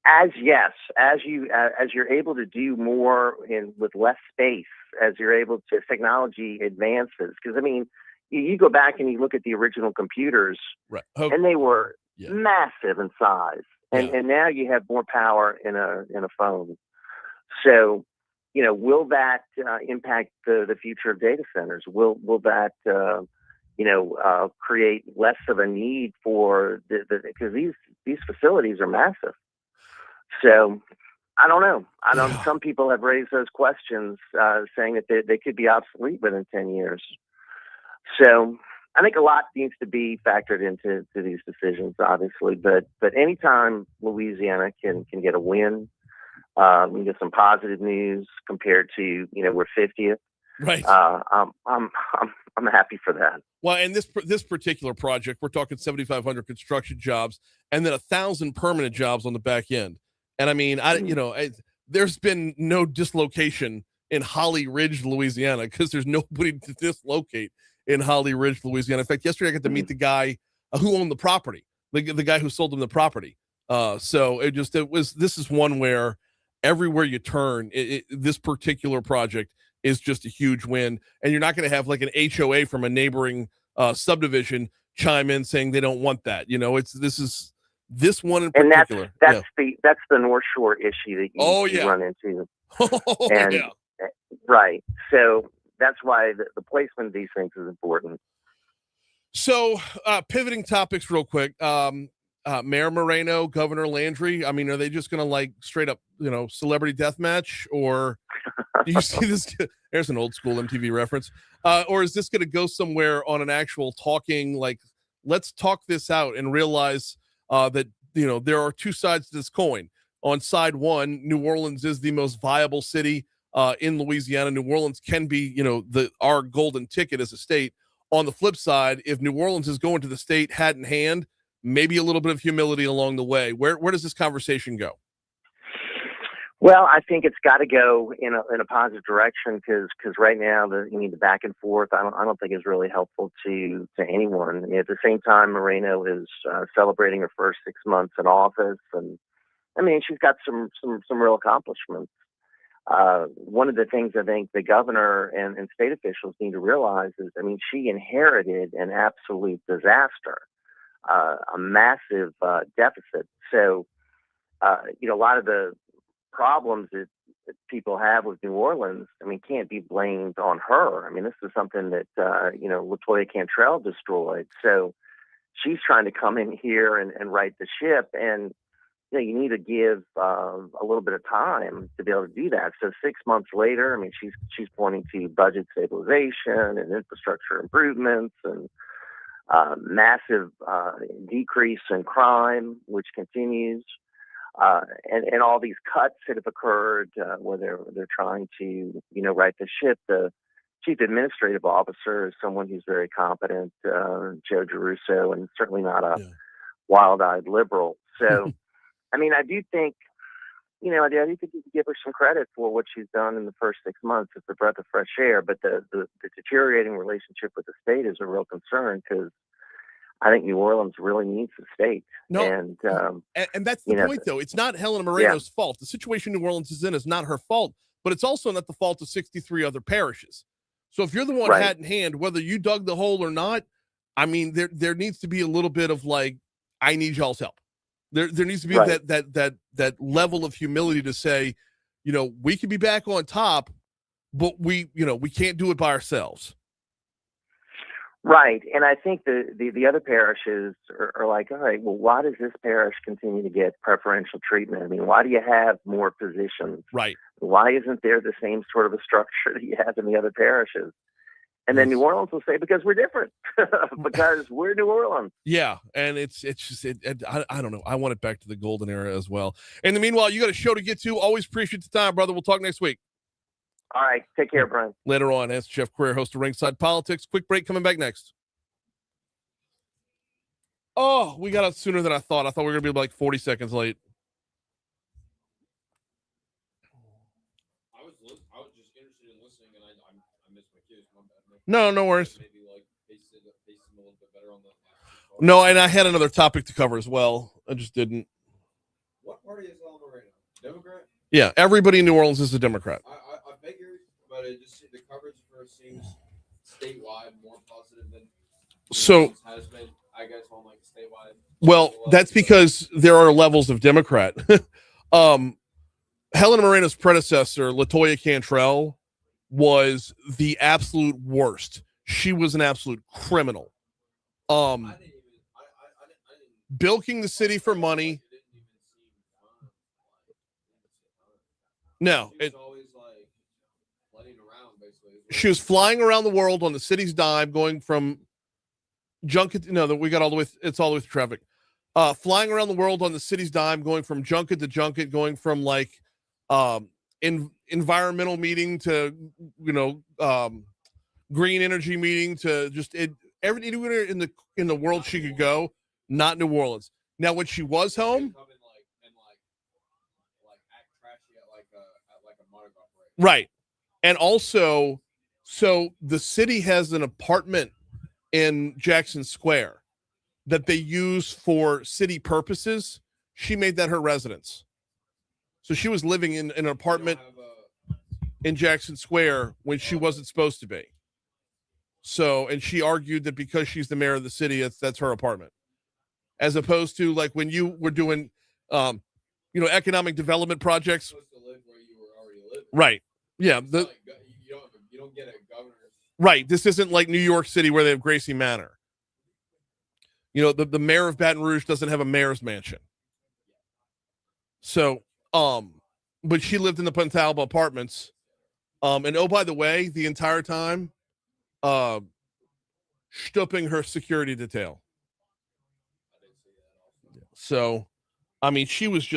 As you're able to do more with less space, as technology advances. Because I mean, you go back and you look at the original computers, and they were massive in size, and now you have more power in a phone. So, will that impact the future of data centers? Will that create less of a need for because these facilities are massive. So I don't know. Some people have raised those questions, saying that they could be obsolete within 10 years. So I think a lot needs to be factored into these decisions, obviously. But anytime Louisiana can get a win, we get some positive news compared to we're 50th. Right. I'm happy for that. Well, and this particular project, we're talking 7,500 construction jobs and then 1,000 permanent jobs on the back end. And I mean, there's been no dislocation in Holly Ridge, Louisiana, because there's nobody to dislocate in Holly Ridge, Louisiana. In fact, yesterday I got to meet the guy who owned the property, the guy who sold them the property. So this is one where everywhere you turn, this particular project is just a huge win. And you're not going to have like an HOA from a neighboring subdivision chime in saying they don't want that. This one in particular. And that's the North Shore issue that you run into. Right. So that's why the placement of these things is important. So pivoting topics real quick. Mayor Moreno, Governor Landry. I mean, are they just going to like straight up, celebrity death match, or do you see this? There's an old school MTV reference. Or is this going to go somewhere on an actual talking, like, let's talk this out and realize that, there are two sides to this coin. On side one, New Orleans is the most viable city in Louisiana. New Orleans can be, our golden ticket as a state. On the flip side, if New Orleans is going to the state hat in hand, maybe a little bit of humility along the way. Where does this conversation go? Well, I think it's got to go in a positive direction because right now the back and forth I don't think is really helpful to anyone. At the same time, Moreno is celebrating her first 6 months in office, and I mean she's got some real accomplishments. One of the things I think the governor and state officials need to realize is, I mean, she inherited an absolute disaster, a massive deficit. So, a lot of the problems that people have with New Orleans, I mean, can't be blamed on her. I mean, this is something that, Latoya Cantrell destroyed. So she's trying to come in here and right the ship. And, you need to give a little bit of time to be able to do that. So 6 months later, I mean, she's pointing to budget stabilization and infrastructure improvements and massive decrease in crime, which continues. And all these cuts that have occurred where they're trying to, right the ship. The chief administrative officer is someone who's very competent, Joe Giarrusso, and certainly not a wild-eyed liberal. So, I mean, I do think, I do think you can give her some credit for what she's done in the first 6 months. It's a breath of fresh air, but the deteriorating relationship with the state is a real concern because I think New Orleans really needs the state. No, and that's the point, though. It's not Helena Moreno's fault. The situation New Orleans is in is not her fault, but it's also not the fault of 63 other parishes. So if you're the one hat in hand, whether you dug the hole or not, I mean, there needs to be a little bit of like, I need y'all's help. There needs to be that level of humility to say, we can be back on top, but we can't do it by ourselves. Right. And I think the other parishes are like, all right, well, why does this parish continue to get preferential treatment? I mean, why do you have more positions? Right. Why isn't there the same sort of a structure that you have in the other parishes? And then New Orleans will say, because we're different, because we're New Orleans. Yeah, and it's just, I don't know. I want it back to the golden era as well. In the meanwhile, you got a show to get to. Always appreciate the time, brother. We'll talk next week. All right. Take care, Brian. Later on, that's Jeff Crouere, host of Ringside Politics. Quick break coming back next. Oh, we got out sooner than I thought. I thought we were going to be like 40 seconds late. I was just interested in listening, and I missed my cues. No worries. Maybe like pace them a little bit better on the. No, and I had another topic to cover as well. I just didn't. What party is Haldane right now? Democrat? Yeah, everybody in New Orleans is a Democrat. I figured, but it just the coverage for it seems statewide more positive than so has been. I guess on like statewide. Well, that's because there are levels of Democrat. Helena Moreno's predecessor, Latoya Cantrell, was the absolute worst. She was an absolute criminal. Bilking the city for money. No, she was flying around the world on the city's dime, going from junket. No, that we got all the way. It's all the way through traffic. Flying around the world on the city's dime, going from junket to junket, going from like environmental meeting to green energy meeting to just everything in the world she could go. Not New Orleans. Now, when she was home, right, and also, so the city has an apartment in Jackson Square that they use for city purposes. She made that her residence. So she was living in an apartment in Jackson Square when she wasn't supposed to be. So, and she argued that because she's the mayor of the city, that's her apartment. As opposed to like when you were doing, economic development projects. Right. Yeah. You don't get a governor. Right. This isn't like New York City where they have Gracie Manor. The mayor of Baton Rouge doesn't have a mayor's mansion. So, but she lived in the Pentalba apartments. And oh, by the way, the entire time, stooping her security detail. So, I mean, she was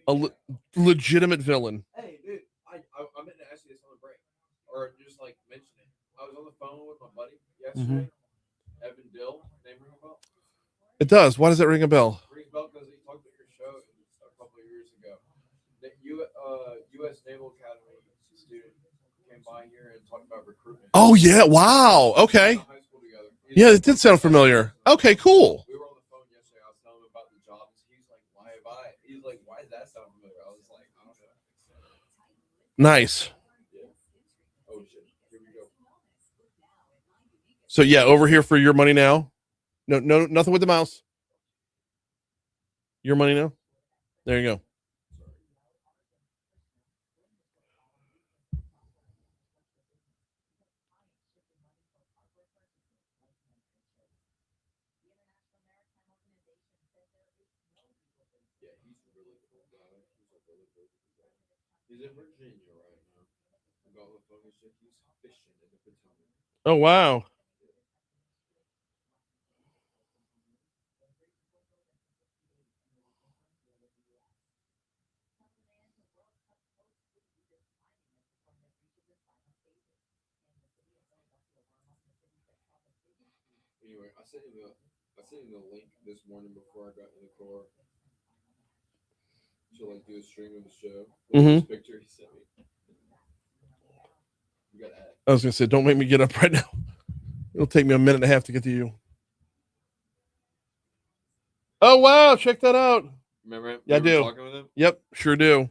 a legitimate villain. Hey, dude, I meant to ask you this on the break, or just like mention it. I was on the phone with my buddy yesterday, Evan Dill. Name ring a bell? It does. Why does that ring a bell? Rings a bell because he talked about your show a couple of years ago. The U.S. Naval Academy student came by here and talked about recruitment. Oh yeah! Wow. Okay. High school together. Yeah, it did sound familiar. Okay, cool. We were on the phone yesterday. I was telling him about the jobs. He's like, He's like, why does that sound familiar? I was like, I don't know. Nice. Yeah. Oh shit! Here we go. So yeah, over here for your money now. No, nothing with the mouse. Your money now. There you go. Yeah, he's a really cool guy. He's in Virginia right now. I got the phone. He's fishing in the Potomac. Oh wow. Anyway, I sent him the link this morning before I got in the car to like do a stream of the show. This picture he sent me. You got that. I was gonna say, don't make me get up right now. It'll take me a minute and a half to get to you. Oh wow, check that out. Remember I do. talking with him? Yep, sure do.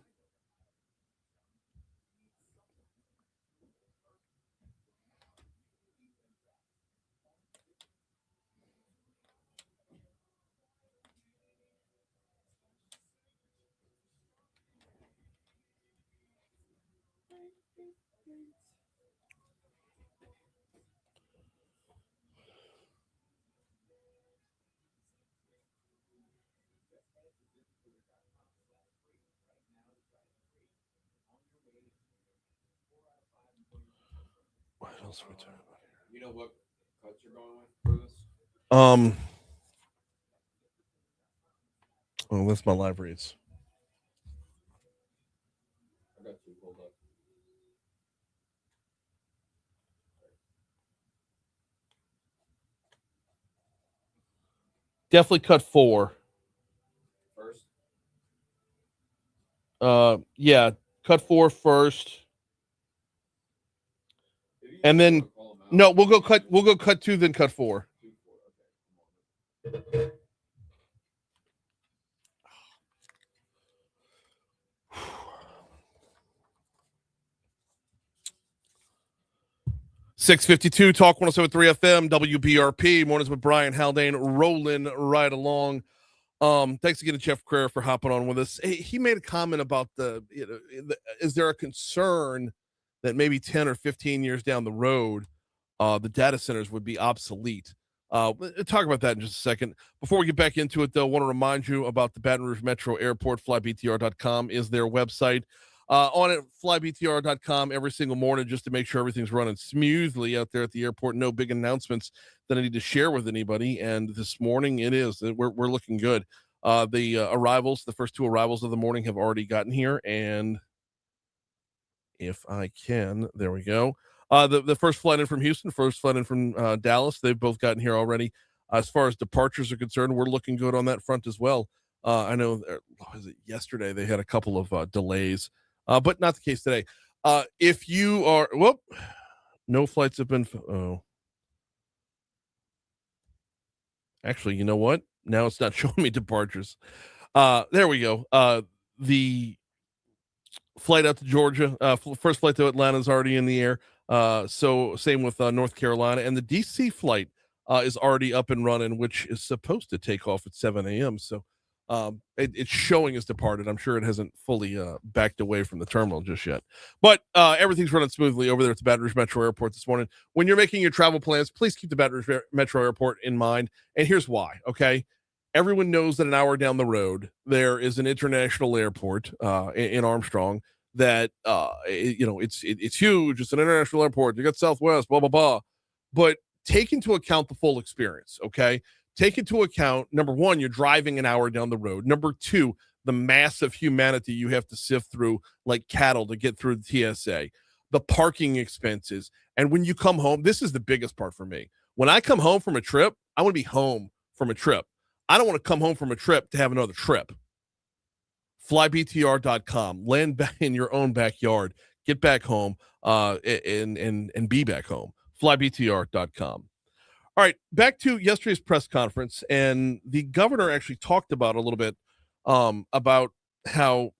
What else are we talking about here? You know what cuts you're going with for this? Oh, that's my live reads. I got two pulled up. Definitely cut 4. First? Yeah, cut 4 first. And then no, we'll go cut 2, then cut 4. Okay. 652 Talk 107.3 FM WBRP. Mornings with Brian Haldane rolling right along. Thanks again to Jeff Crouere for hopping on with us. Hey, he made a comment about is there a concern that maybe 10 or 15 years down the road, the data centers would be obsolete? We'll talk about that in just a second. Before we get back into it, though, I want to remind you about the Baton Rouge Metro Airport. FlyBTR.com is their website. On it, flybtr.com every single morning just to make sure everything's running smoothly out there at the airport. No big announcements that I need to share with anybody. And this morning it is. We're looking good. The first 2 arrivals of the morning have already gotten here. And if I can, there we go. The first flight in from Houston, first flight in from Dallas, they've both gotten here already. As far as departures are concerned, we're looking good on that front as well. I know yesterday they had a couple of delays. But not the case today. If you are, no flights have been. Actually, you know what? Now it's not showing me departures. There we go. The flight out to Georgia, first flight to Atlanta is already in the air. So same with North Carolina, and the DC flight is already up and running, which is supposed to take off at 7 a.m. So. It's showing as departed. I'm sure it hasn't fully backed away from the terminal just yet, but everything's running smoothly over there at the Baton Rouge Metro Airport this morning. When you're making your travel plans, please keep the Baton Rouge Metro Airport in mind. And here's why. Okay. Everyone knows that an hour down the road, there is an international airport in Armstrong that, it's huge. It's an international airport. You got Southwest, blah, blah, blah. But take into account the full experience. Okay. take into account, number one, you're driving an hour down the road. Number two, the mass of humanity you have to sift through like cattle to get through the TSA, the parking expenses. And when you come home, this is the biggest part for me. When I come home from a trip, I want to be home from a trip. I don't want to come home from a trip to have another trip. FlyBTR.com. Land back in your own backyard. Get back home and be back home. FlyBTR.com. All right, back to yesterday's press conference, and the governor actually talked about a little bit about how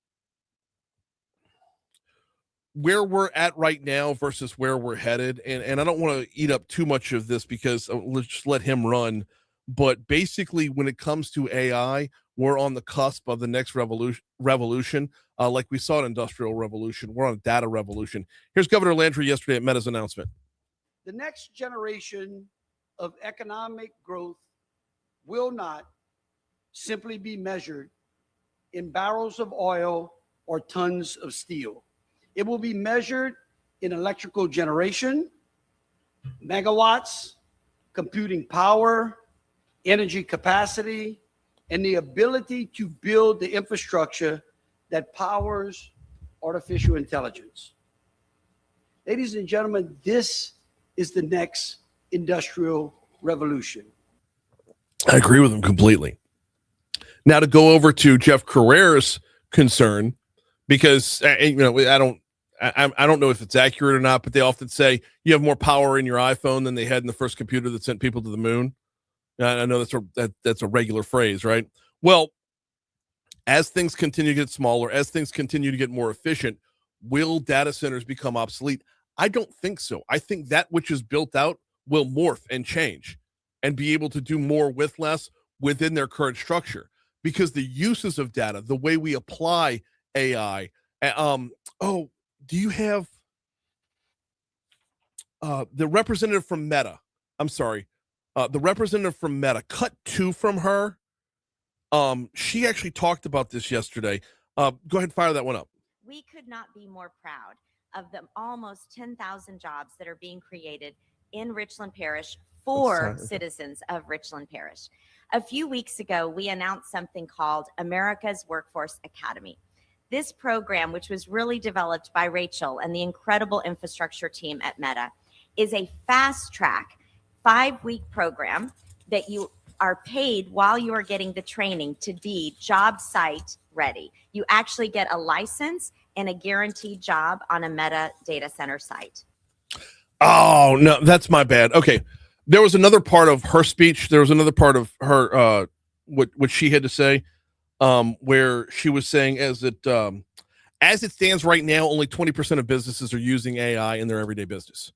where we're at right now versus where we're headed. And I don't want to eat up too much of this because let's just let him run. But basically, when it comes to AI, we're on the cusp of the next revolution. Like we saw an industrial revolution. We're on a data revolution. Here's Governor Landry yesterday at Meta's announcement. The next generation of economic growth will not simply be measured in barrels of oil or tons of steel. It will be measured in electrical generation, megawatts, computing power, energy capacity, and the ability to build the infrastructure that powers artificial intelligence. Ladies and gentlemen, this is the next industrial revolution. I agree with him completely. Now to go over to Jeff Crouere's concern, because I don't know if it's accurate or not, but they often say you have more power in your iPhone than they had in the first computer that sent people to the moon. I know that's a regular phrase, right? Well, as things continue to get smaller, as things continue to get more efficient, will data centers become obsolete? I don't think so. I think that which is built out will morph and change and be able to do more with less within their current structure, because the uses of data, the way we apply AI. Do you have the representative from Meta? I'm sorry. The representative from Meta, cut 2 from her. She actually talked about this yesterday. Go ahead, fire that one up. We could not be more proud of the almost 10,000 jobs that are being created in Richland Parish for citizens of Richland Parish. A few weeks ago, we announced something called America's Workforce Academy. This program, which was really developed by Rachel and the incredible infrastructure team at Meta, is a fast track 5-week program that you are paid while you are getting the training to be job site ready. You actually get a license and a guaranteed job on a Meta data center site. Oh, no, that's my bad. Okay. There was another part of her speech. There was another part of her, what she had to say, where she was saying as it stands right now, only 20% of businesses are using AI in their everyday business.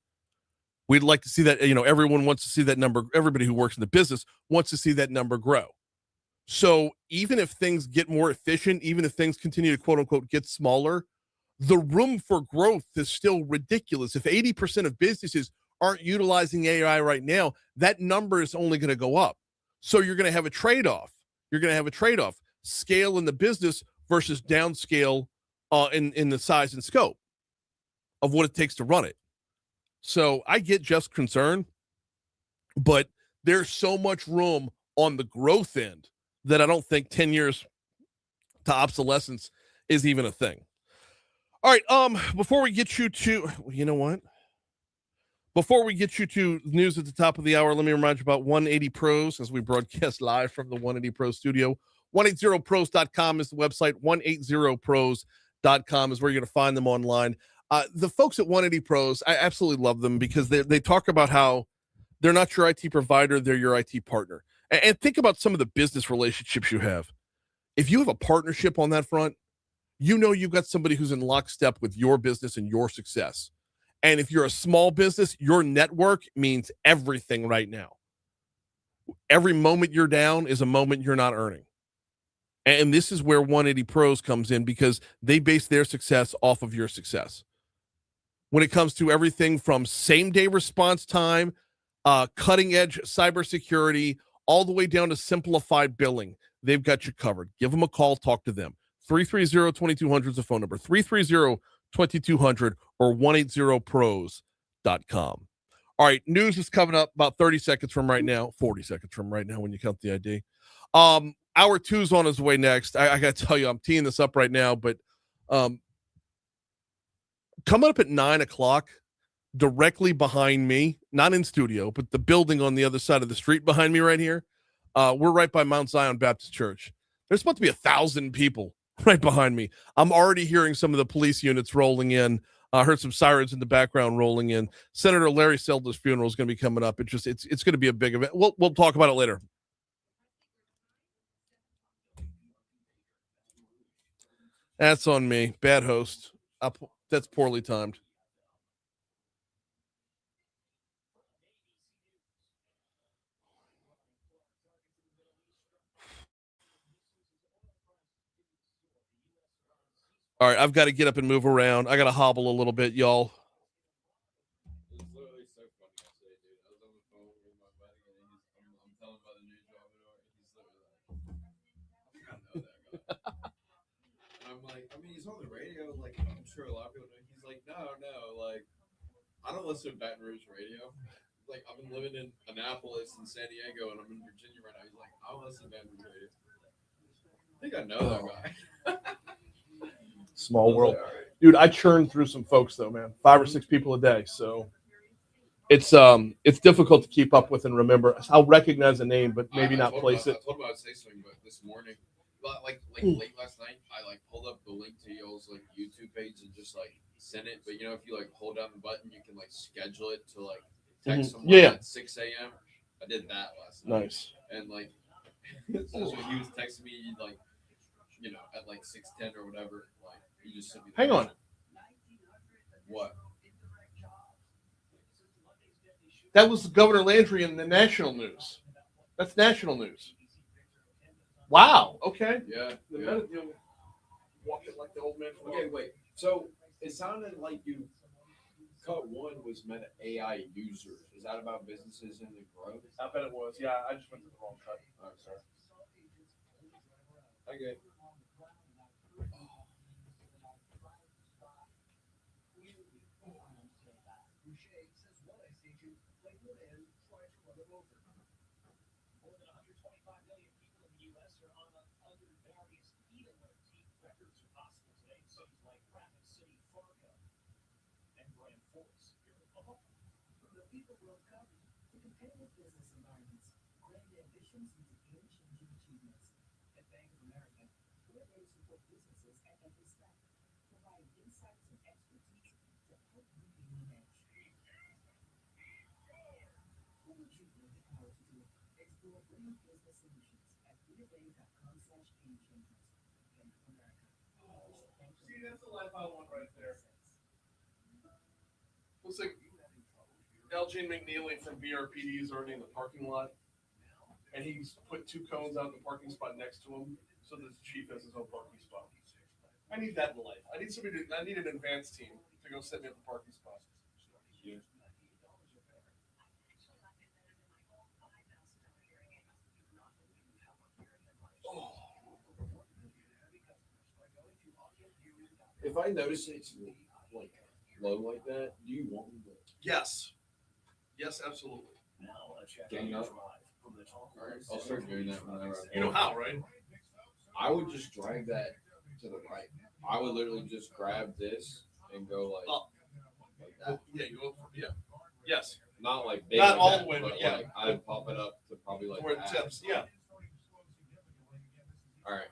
We'd like to see that, everyone wants to see that number. Everybody who works in the business wants to see that number grow. So even if things get more efficient, even if things continue to quote unquote get smaller, the room for growth is still ridiculous. If 80% of businesses aren't utilizing AI right now, that number is only going to go up. So you're going to have a trade-off. Scale in the business versus downscale in the size and scope of what it takes to run it. So I get Jeff's concern, but there's so much room on the growth end that I don't think 10 years to obsolescence is even a thing. All right, before we get you to, before we get you to news at the top of the hour, let me remind you about 180 Pros as we broadcast live from the 180 Pro studio. 180pros.com is the website. 180pros.com is where you're going to find them online. The folks at 180 Pros, I absolutely love them because they talk about how they're not your IT provider, they're your IT partner. And think about some of the business relationships you have. If you have a partnership on that front, you've got somebody who's in lockstep with your business and your success. And if you're a small business, your network means everything right now. Every moment you're down is a moment you're not earning. And this is where 180 Pros comes in because they base their success off of your success. When it comes to everything from same-day response time, cutting-edge cybersecurity, all the way down to simplified billing, they've got you covered. Give them a call. Talk to them. 330-2200 is the phone number. 330-2200 or 180pros.com. All All right, news is coming up about 30 seconds from right now, 40 seconds from right now when you count the ID. Hour 2's on his way next. I got to tell you, I'm teeing this up right now, but coming up at 9 o'clock, directly behind me, not in studio, but the building on the other side of the street behind me right here, we're right by Mount Zion Baptist Church. There's supposed to be 1,000 people right behind me. I'm already hearing some of the police units rolling in. I heard some sirens in the background rolling in. Senator Larry Selder's funeral is going to be coming up. It's going to be a big event. We'll talk about it later. That's on me. Bad host. That's poorly timed. All right, I've got to get up and move around. I got to hobble a little bit, y'all. It's literally so funny yesterday, dude. I was on the phone with my buddy, and I'm telling him about the new job, and he's literally like, I think I know that guy. And I'm like, I mean, he's on the radio, like, I'm sure a lot of people know. He's like, no, like, I don't listen to Baton Rouge radio. Like, I've been living in Annapolis and San Diego, and I'm in Virginia right now. He's like, I don't listen to Baton Rouge radio. I think I know that guy. Small world. Dude, I churn through some folks though, man. 5 or 6 people a day. So it's difficult to keep up with and remember. I'll recognize a name, but maybe not place it. I told him I would say something, but this morning, like late last night, I like pulled up the link to y'all's like YouTube page and just like sent it. But you know, if you like hold down the button, you can like schedule it to like text someone at 6 a.m. I did that last night. Nice. And like, so he was texting me like, you know, at like 6:10 or whatever. Like, he just sent me. Hang on. What? That was Governor Landry in the national news. That's national news. Wow. Okay. Yeah. Walking like the old man. Okay, wait. So it sounded like you cut one was meant AI users. Is that about businesses and the growth? I bet it was. Yeah, I just went to the wrong cut. All right, sorry. Okay. See, that's the life I want right there. Looks like Elgin McNeely from BRPD is already in the parking lot, and he's put 2 cones out in the parking spot next to him, so the chief has his own parking spot. I need that in life. I need an advanced team to go set me up a parking spot. Yeah. If I notice it's like low like that, do you want me to? Yes. Yes, absolutely. Gang up. All right, I'll start doing that whenever. You know how, right? I would just drag that to the right. I would literally just grab this and go like, like that. Yeah, you go. Yeah. Yes. Not like big. Not like all that, the way, but but yeah. Like, I'd pop it up to probably like Where it that. tips. Yeah. All right.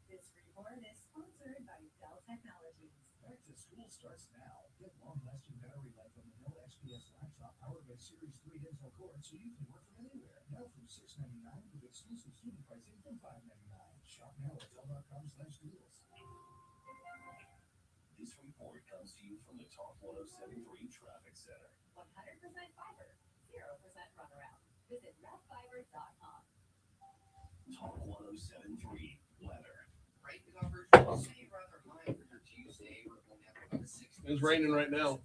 This report is sponsored by Dell Technologies. Back to school starts now. Get long-lasting battery life on the Dell XPS laptop powered by Series 3 Intel Core, so you can work from anywhere. Now from $699 with exclusive student pricing from $599. Shop now at Dell.com/deals. This report comes to you from the Talk 1073 Traffic Center. 100% fiber, 0% runaround. Visit rapfiber.com. Talk 1073 weather. Rain coverage will stay rather light for your Tuesday. We're going to have about a 60. It's raining right now.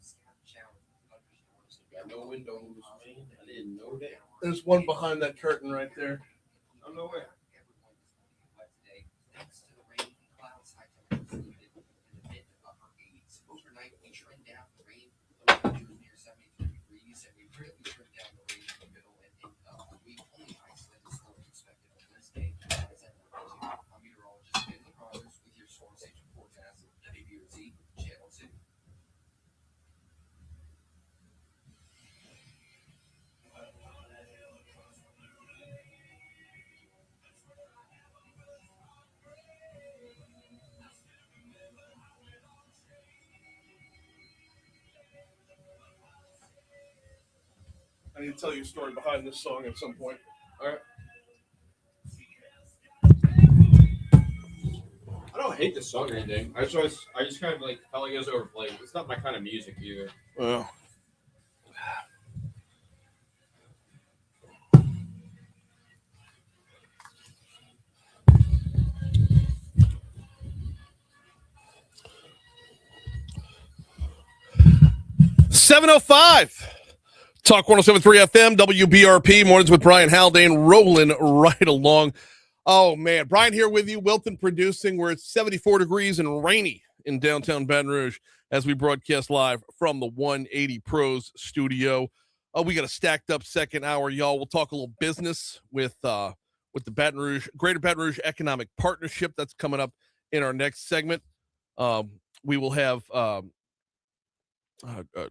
Got no windows. I didn't know that. There's one behind that curtain right there. I'm nowhere. Thanks to the rain and clouds, high temperatures in the mid to upper 80s. Overnight, down the rain. It was near 73 degrees, and we really trimmed down the rain in the middle. And we only isolated storms expected on Wednesday. As I referred to, I'm meteorologist Nick Rogers with your storm station forecast, WBRZ, Channel 2. I need to tell you a story behind this song at some point. All right. I don't hate this song or anything. I just kind of like felt like it was overplayed. It's not my kind of music either. Well. $7:05. Talk 107.3 FM, WBRP, mornings with Brian Haldane, rolling right along. Oh, man. Brian here with you, Wilton producing. We're at 74 degrees and rainy in downtown Baton Rouge as we broadcast live from the 180 Pros studio. We got a stacked up second hour, y'all. We'll talk a little business with the Greater Baton Rouge Economic Partnership. That's coming up in our next segment. We will have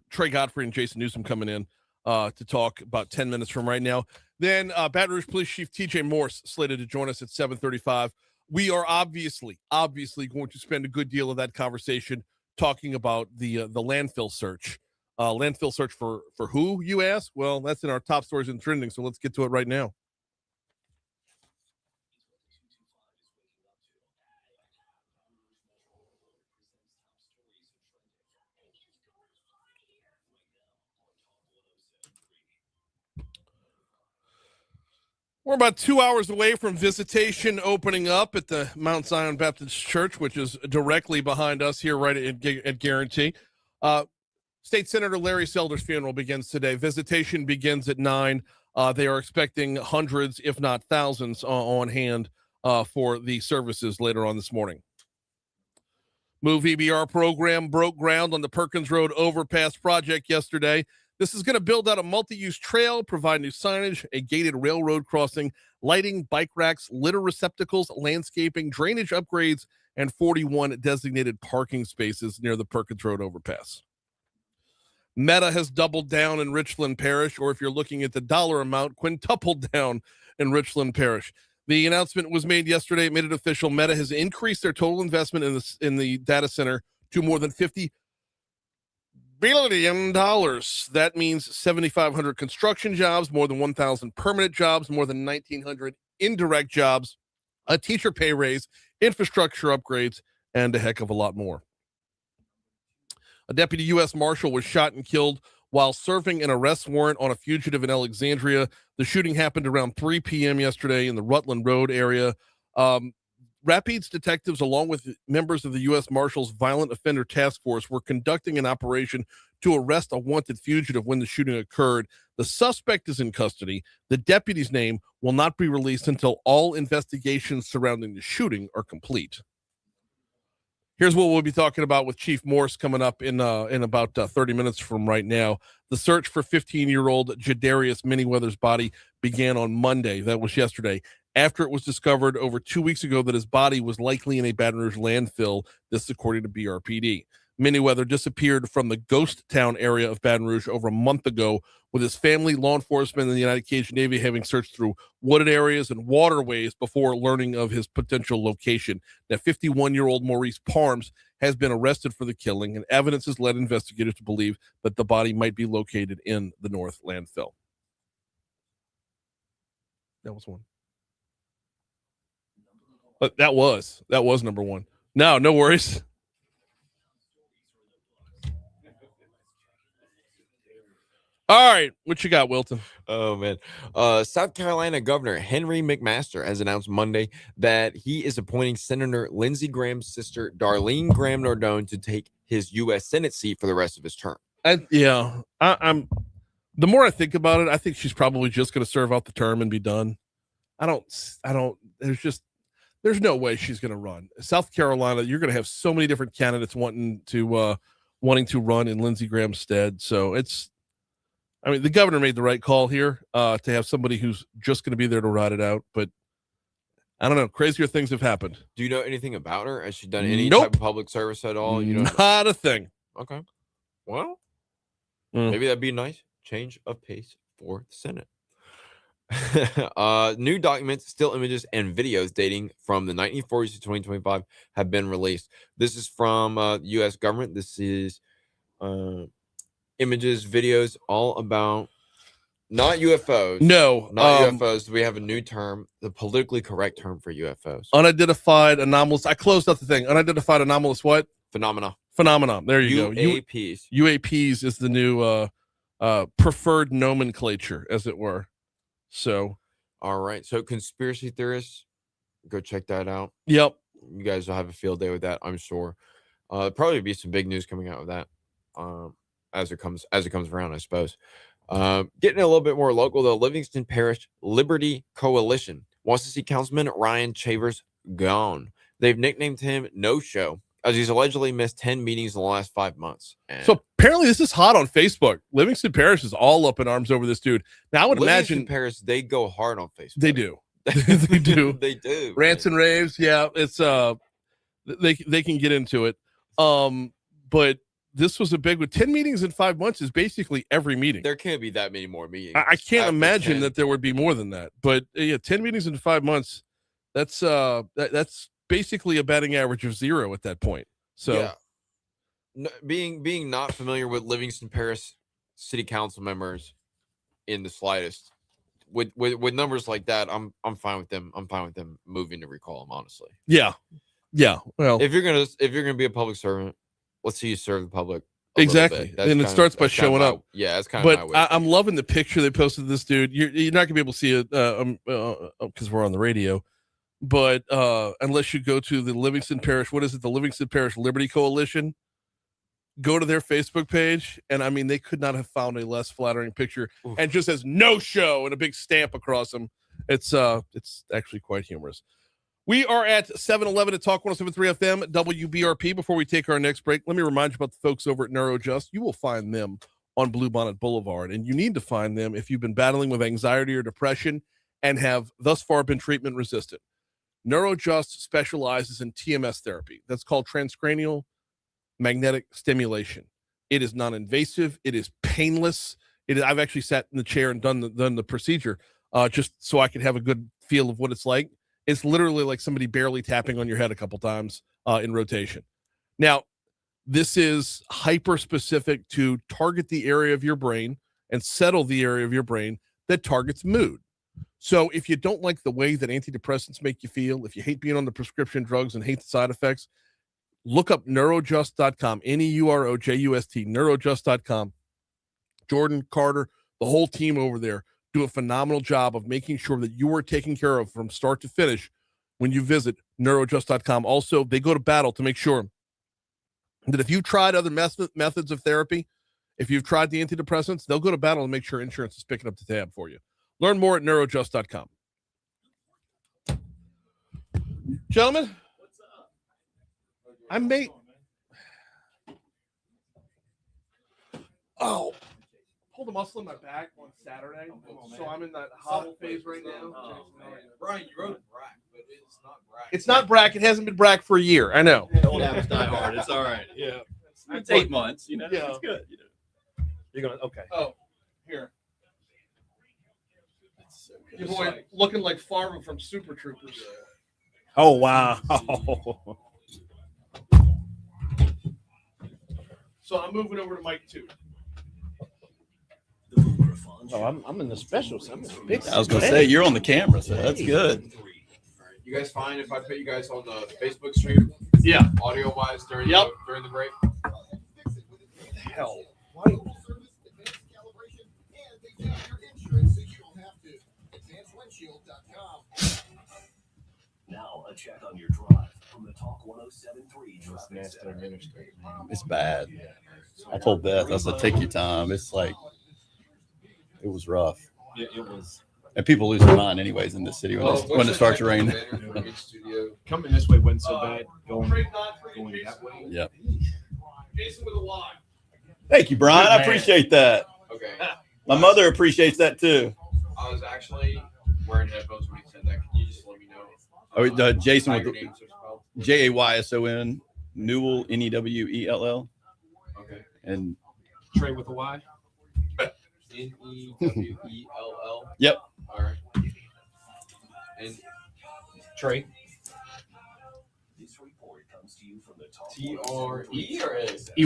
Trey Godfrey and Jason Newsom coming in to talk about 10 minutes from right now. Then Baton Rouge Police Chief TJ Morse slated to join us at 7:35. We are obviously going to spend a good deal of that conversation talking about the landfill search. Landfill search for who, you ask? Well, that's in our top stories and trending, so let's get to it right now. We're about 2 hours away from visitation opening up at the Mount Zion Baptist Church, which is directly behind us here right at Guarantee. State Senator Larry Selder's funeral begins today. Visitation begins at 9. They are expecting hundreds, if not thousands, on hand for the services later on this morning. Move EBR program broke ground on the Perkins Road overpass project yesterday. This is going to build out a multi-use trail, provide new signage, a gated railroad crossing, lighting, bike racks, litter receptacles, landscaping, drainage upgrades, and 41 designated parking spaces near the Perkins Road overpass. Meta has doubled down in Richland Parish, or if you're looking at the dollar amount, quintupled down in Richland Parish. The announcement was made yesterday. It made it official. Meta has increased their total investment in the data center to more than $50 billion. That means 7,500 construction jobs, more than 1,000 permanent jobs, more than 1,900 indirect jobs, a teacher pay raise, infrastructure upgrades, and a heck of a lot more. A deputy U.S. Marshal was shot and killed while serving an arrest warrant on a fugitive in Alexandria. The shooting happened around 3 p.m. yesterday in the Rutland Road area. Rapides detectives, along with members of the U.S. Marshals Violent Offender Task Force, were conducting an operation to arrest a wanted fugitive when the shooting occurred. The suspect is in custody. The deputy's name will not be released until all investigations surrounding the shooting are complete. Here's what we'll be talking about with Chief Morse coming up in about 30 minutes from right now. The search for 15-year-old Jadarius Manyweather's body began on Monday. That was yesterday. After it was discovered over 2 weeks ago that his body was likely in a Baton Rouge landfill, this according to BRPD. Manyweather disappeared from the ghost town area of Baton Rouge over a month ago, with his family, law enforcement, and the United Cajun Navy having searched through wooded areas and waterways before learning of his potential location. Now, 51-year-old Maurice Parms has been arrested for the killing, and evidence has led investigators to believe that the body might be located in the North landfill. That was one. That was number one. No worries. All right, what you got, Wilton? Oh, man. South Carolina Governor Henry McMaster has announced Monday that he is appointing Senator Lindsey Graham's sister, Darlene Graham Nardone, to take his U.S. Senate seat for the rest of his term. I'm the more I think about it, I think she's probably just going to serve out the term and be done. There's no way she's going to run. South Carolina, you're going to have so many different candidates wanting to wanting to run in Lindsey Graham's stead. So the governor made the right call here to have somebody who's just going to be there to ride it out. But I don't know. Crazier things have happened. Do you know anything about her? Has she done any Nope. type of public service at all? You don't Not a thing. Okay. Well, Mm. maybe that'd be a nice change of pace for the Senate. New documents, still images, and videos dating from the 1940s to 2025 have been released. This is from U.S. government. This is images, videos, all about not UFOs. No, not UFOs. We have a new term, the politically correct term for UFOs. Unidentified anomalous. I closed out the thing. Unidentified anomalous what? Phenomenon. There you go. UAPs. UAPs is the new preferred nomenclature, as it were. So, all right. So, conspiracy theorists, go check that out. Yep. You guys will have a field day with that, I'm sure. Probably be some big news coming out of that as it comes around, I suppose. Getting a little bit more local, the Livingston Parish Liberty Coalition wants to see Councilman Ryan Chavers gone. They've nicknamed him No Show, as he's allegedly missed 10 meetings in the last 5 months. And so apparently this is hot on Facebook. Livingston Parish is all up in arms over this dude. Now I would Livingston imagine Parish, they go hard on Facebook. They do. They do. They do. Rants and raves. Yeah, it's they can get into it. But this was a big one. 10 meetings in 5 months is basically every meeting. There can't be that many more meetings. I can't after imagine 10. that there would be more than that. But yeah, 10 meetings in 5 months. That's basically a batting average of 0 at that point. So yeah. No, being not familiar with Livingston Parish city council members in the slightest, with numbers like that, I'm fine with them. I'm fine with them moving to recall them, honestly. Yeah. Well, if you're gonna be a public servant, let's see you serve the public. Exactly. And it starts by showing up. Yeah, that's kind of my way. But I'm loving the picture they posted of this dude. You're not gonna be able to see it because we're on the radio. But unless you go to the Livingston Parish, what is it? The Livingston Parish Liberty Coalition. Go to their Facebook page, and I mean, they could not have found a less flattering picture. Oof. And just says "No Show" and a big stamp across them. It's actually quite humorous. We are at 7-Eleven at Talk 107.3 FM WBRP. Before we take our next break, let me remind you about the folks over at NeuroJust. You will find them on Bluebonnet Boulevard, and you need to find them if you've been battling with anxiety or depression and have thus far been treatment resistant. NeuroJust specializes in TMS therapy. That's called transcranial magnetic stimulation. It is non-invasive. It is painless. I've actually sat in the chair and done the procedure just so I could have a good feel of what it's like. It's literally like somebody barely tapping on your head a couple times in rotation. Now, this is hyper-specific to target the area of your brain and settle the area of your brain that targets mood. So if you don't like the way that antidepressants make you feel, if you hate being on the prescription drugs and hate the side effects, look up neurojust.com, NEUROJUST, neurojust.com. Jordan, Carter, the whole team over there do a phenomenal job of making sure that you are taken care of from start to finish when you visit neurojust.com. Also, they go to battle to make sure that if you've tried other methods of therapy, if you've tried the antidepressants, they'll go to battle and make sure insurance is picking up the tab for you. Learn more at neurojust.com. Gentlemen, I may. Oh, pulled a muscle in my back on Saturday, so I'm in that hobble phase right now. Oh, Brian, you wrote BRAC, but it's not BRAC. It's not BRAC. It hasn't been BRAC for a year. I know. Old habits die hard. It's all right. Yeah, it's 8 months. You know, yeah. It's good. You know, you're gonna okay. Oh, here. Your boy looking like Farmer from Super Troopers. Oh wow. So I'm moving over to Mike 2. Oh, I'm in the specials. I'm in the big. I was gonna say you're on the camera, so that's good. You guys fine if I put you guys on the Facebook stream? Yeah. Audio wise during the break. Hell. Why? Now a check on your drive from the Talk 107.3 traffic center. It's bad. I told Beth, I said, take your time. It's like, it was rough. It was. And people lose their mind anyways in this city when it starts raining. Coming this way wasn't so bad. Going that way. Yep. Jason with a Y. Thank you, Brian. Good I man. appreciate that. Okay. My mother appreciates that too. I was actually wearing headphones when he said that. Can you just let me know? Oh, Jason how with your the names are spelled? Jayson, Newell, Newell, Okay. and Trey with a Y. Newell. yep. All right. And Trey. This report comes to you from the top. TRE or is EY.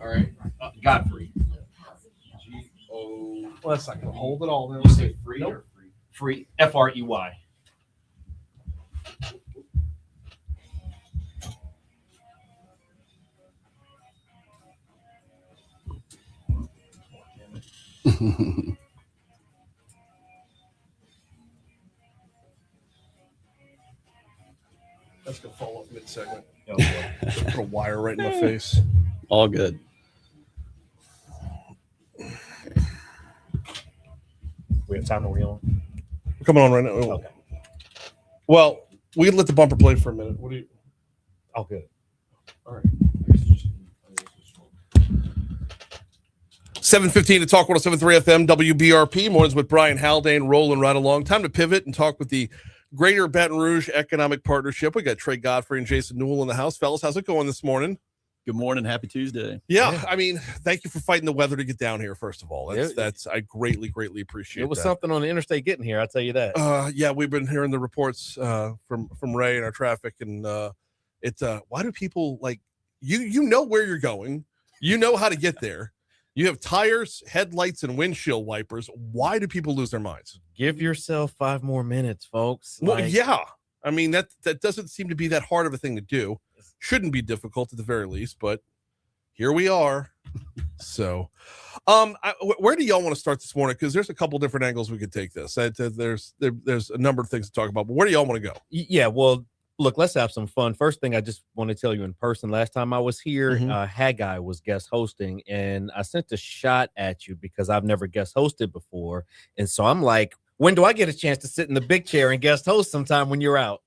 all right. Godfrey. GO. Well, that's not gonna hold it all. Then You say free Nope. or free? Free. FREY. That's gonna fall off mid-segment. Oh, boy. Just put a wire right in my face. All good. We have time to reel on. We're coming on right now. Okay. Well, we can let the bumper play for a minute. What do you? All good. All right. 7:15 to Talk 107.3 FM WBRP. Mornings with Brian Haldane rolling right along. Time to pivot and talk with the Greater Baton Rouge Economic Partnership. We got Trey Godfrey and Jason Newell in the house. Fellas, how's it going this morning? Good morning. Happy Tuesday. Yeah, I mean, thank you for fighting the weather to get down here, first of all. Yeah. That's I greatly appreciate It was that. something on the interstate getting here. I'll tell you that. Yeah, we've been hearing the reports from Ray and our traffic, and it's why do people like you know where you're going, you know how to get there, you have tires, headlights, and windshield wipers. Why do people lose their minds? Give yourself 5 more minutes, folks. Well, Like, yeah, I mean that doesn't seem to be that hard of a thing to do. Shouldn't be difficult at the very least, but here we are. So, where do y'all want to start this morning? Because there's a couple different angles we could take this. There's a number of things to talk about, but where do y'all want to go? Yeah, well, look, let's have some fun. First thing I just want to tell you in person, last time I was here, Haggai was guest hosting, and I sent a shot at you because I've never guest hosted before. And so I'm like, when do I get a chance to sit in the big chair and guest host sometime when you're out?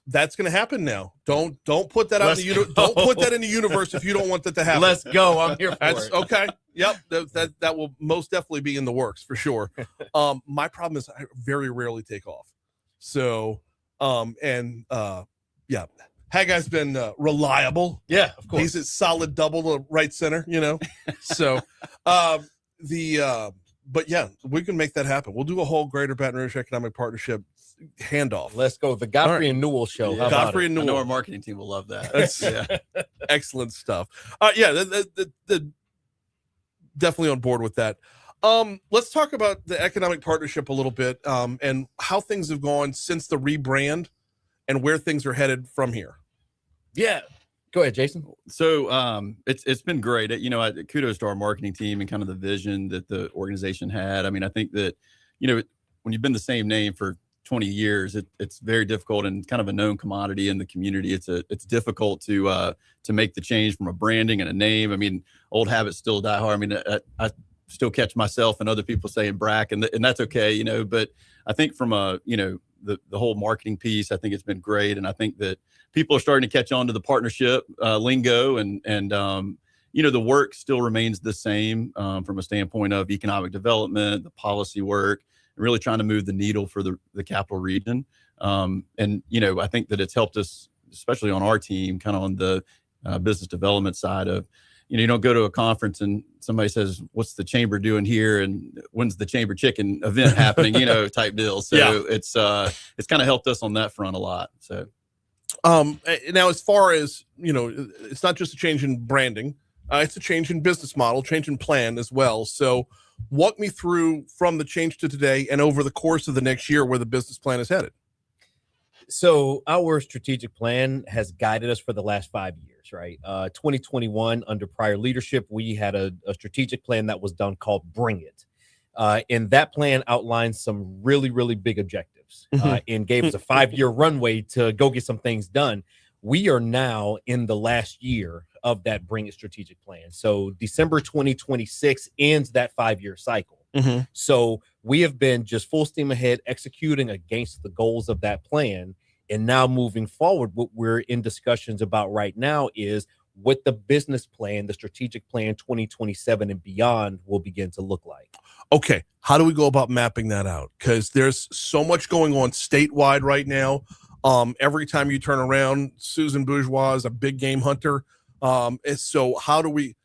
That's going to happen now. Don't put that out in the don't put that in the universe if you don't want that to happen. Let's go. I'm here for That's it. okay. Yep. That will most definitely be in the works for sure. My problem is I very rarely take off. So, yeah, Haggai's been reliable. Yeah, of course. He's a solid double to right center, you know. So, but yeah, we can make that happen. We'll do a whole Greater Baton Rouge Economic Partnership handoff. Let's go. The Godfrey All right. and Newell show. Yeah. How about Godfrey it? and I know Newell. our marketing team will love that. That's Yeah. excellent stuff. Yeah, the definitely on board with that. Let's talk about the economic partnership a little bit, and how things have gone since the rebrand and where things are headed from here. Yeah. Go ahead, Jason. So it's been great. Kudos to our marketing team and kind of the vision that the organization had. I mean, I think that, when you've been the same name for 20 years, it's very difficult and kind of a known commodity in the community. It's difficult to make the change from a branding and a name. I mean, old habits still die hard. I mean, I still catch myself and other people saying BRAC, and that's okay, but I think from the whole marketing piece, I think it's been great. And I think that people are starting to catch on to the partnership lingo, and the work still remains the same from a standpoint of economic development, the policy work, and really trying to move the needle for the capital region. I think that it's helped us, especially on our team, kind of on the business development side of, you don't go to a conference and somebody says, what's the chamber doing here? And when's the chamber chicken event happening, type deal. So Yeah. it's kind of helped us on that front a lot. So, Now, as far as, it's not just a change in branding, it's a change in business model, change in plan as well. So walk me through from the change to today and over the course of the next year where the business plan is headed. So our strategic plan has guided us for the last 5 years, right? 2021, under prior leadership, we had a strategic plan that was done called Bring It. And that plan outlined some really, really big objectives and gave us a 5-year runway to go get some things done. We are now in the last year of that Bring It strategic plan. So December 2026 ends that 5-year cycle. So we have been just full steam ahead executing against the goals of that plan. And now moving forward, what we're in discussions about right now is what the business plan, the strategic plan 2027 and beyond will begin to look like. Okay, how do we go about mapping that out? Because there's so much going on statewide right now. Every time you turn around, Susan Bourgeois is a big game hunter. So how are we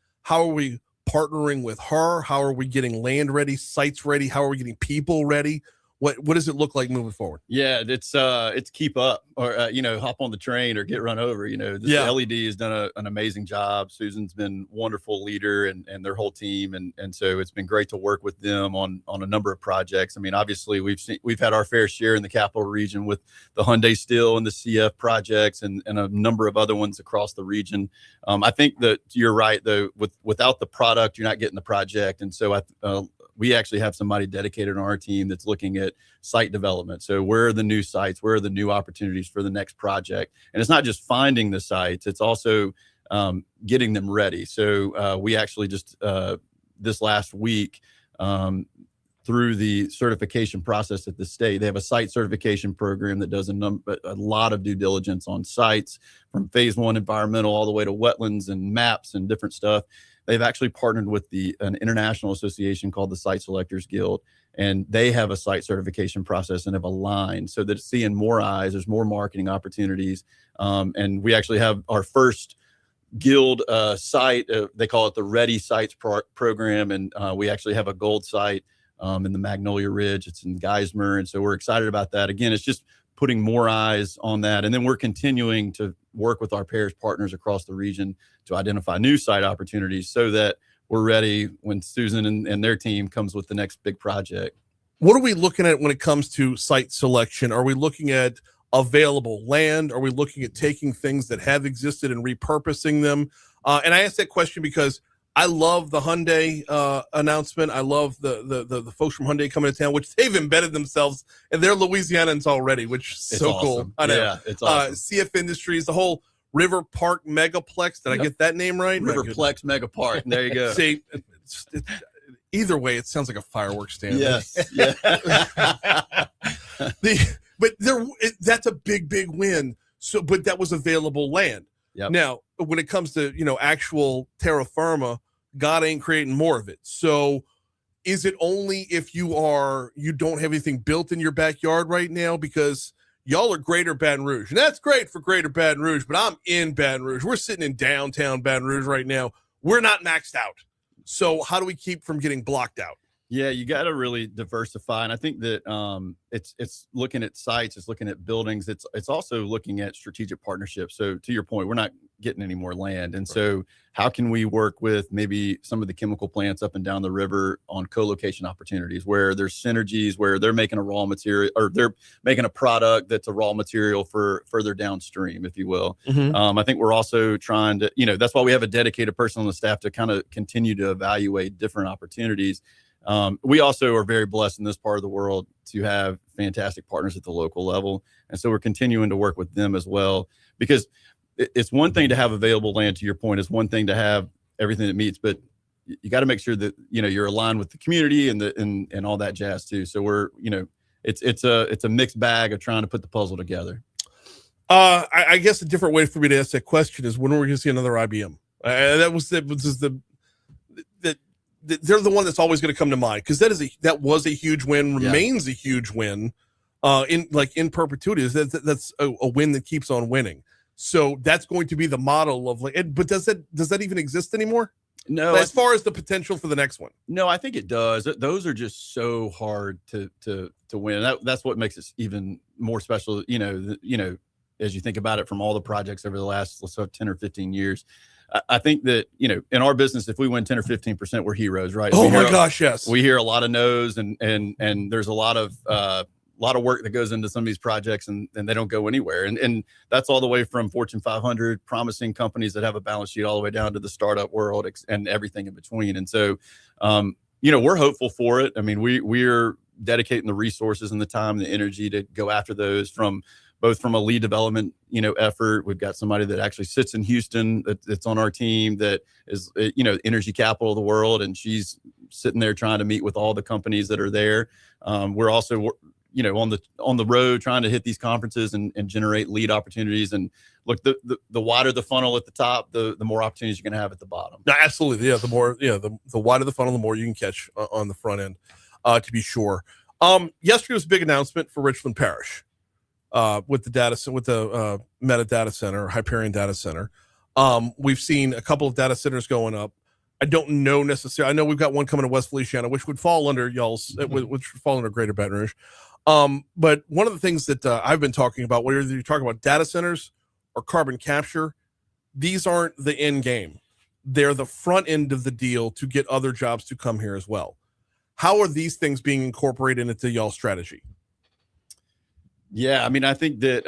partnering with her? How are we getting land ready, sites ready? How are we getting people ready? What does it look like moving forward? Yeah, it's keep up or hop on the train or get run over. This LED has done an amazing job. Susan's been wonderful leader and their whole team, and so it's been great to work with them on a number of projects. I mean, obviously we've had our fair share in the capital region with the Hyundai Steel and the CF projects and a number of other ones across the region. I think that you're right though. Without the product, you're not getting the project, and so we actually have somebody dedicated on our team that's looking at site development. So where are the new sites? Where are the new opportunities for the next project? And it's not just finding the sites, it's also getting them ready. So we actually just this last week, through the certification process at the state, they have a site certification program that does a lot of due diligence on sites, from phase 1 environmental all the way to wetlands and maps and different stuff. They've actually partnered with an international association called the Site Selectors Guild, and they have a site certification process and have aligned so that it's seeing more eyes, there's more marketing opportunities. And we actually have our first guild site, they call it the Ready Sites program. And we actually have a gold site in the Magnolia Ridge. It's in Geismar. And so we're excited about that. Again, it's just putting more eyes on that. And then we're continuing to work with our parish partners across the region to identify new site opportunities so that we're ready when Susan and their team comes with the next big project. What are we looking at when it comes to site selection? Are we looking at available land? Are we looking at taking things that have existed and repurposing them? And I ask that question because I love the Hyundai announcement. I love the folks from Hyundai coming to town, which they've embedded themselves, and they're Louisianans already, which is so awesome. Cool. I know. Yeah, it's awesome. CF Industries, the whole River Park Megaplex. Did I get that name right? Riverplex Megapark. There you go. See, either way, it sounds like a fireworks stand. Yes. Yeah. That's a big win. So, but that was available land. Yep. Now, when it comes to actual terra firma, God ain't creating more of it. So, is it only if you don't have anything built in your backyard right now? Because y'all are Greater Baton Rouge, and that's great for Greater Baton Rouge. But I'm in Baton Rouge. We're sitting in downtown Baton Rouge right now. We're not maxed out. So, how do we keep from getting blocked out? Yeah, you got to really diversify, and I think that it's looking at sites, it's looking at buildings, it's also looking at strategic partnerships. So to your point, we're not getting any more land, and so how can we work with maybe some of the chemical plants up and down the river on co-location opportunities where there's synergies, where they're making a raw material or they're making a product that's a raw material for further downstream, if you will. Mm-hmm. I think we're also trying to, that's why we have a dedicated person on the staff to kind of continue to evaluate different opportunities. We also are very blessed in this part of the world to have fantastic partners at the local level. And so we're continuing to work with them as well, because it's one thing to have available land, to your point. It's one thing to have everything that meets, but you got to make sure that, you're aligned with the community and all that jazz too. So we're, it's a mixed bag of trying to put the puzzle together. I guess a different way for me to ask that question is, when are we going to see another IBM? They're the one that's always going to come to mind, because that was a huge win, remains a huge win, in perpetuity. That's a win that keeps on winning. So that's going to be the model of but does that even exist anymore? No, as far as the potential for the next one. No, I think it does. Those are just so hard to win. That's what makes it even more special. As you think about it, from all the projects over the last, let's say, 10 or 15 years. I think that, in our business, if we win 10 or 15%, we're heroes, right? Oh my gosh, yes. We hear a lot of no's, and there's a lot of work that goes into some of these projects, and they don't go anywhere. And that's all the way from Fortune 500 promising companies that have a balance sheet all the way down to the startup world and everything in between. And so, we're hopeful for it. I mean, we're dedicating the resources and the time and the energy to go after those, both from a lead development, effort. We've got somebody that actually sits in Houston that's on our team that is, energy capital of the world. And she's sitting there trying to meet with all the companies that are there. We're also, on the road trying to hit these conferences and generate lead opportunities. And look, the wider the funnel at the top, the more opportunities you're going to have at the bottom. No, absolutely. Yeah. The more, the wider the funnel, the more you can catch on the front end, to be sure. Yesterday was a big announcement for Richland Parish, with the Meta data center, Hyperion data center. We've seen a couple of data centers going up. I don't know necessarily. I know we've got one coming to West Feliciana, which would fall under y'all's, which would fall under Greater Baton Rouge. But one of the things that I've been talking about, whether you're talking about data centers or carbon capture, these aren't the end game. They're the front end of the deal to get other jobs to come here as well. How are these things being incorporated into y'all's strategy? Yeah, I mean, I think that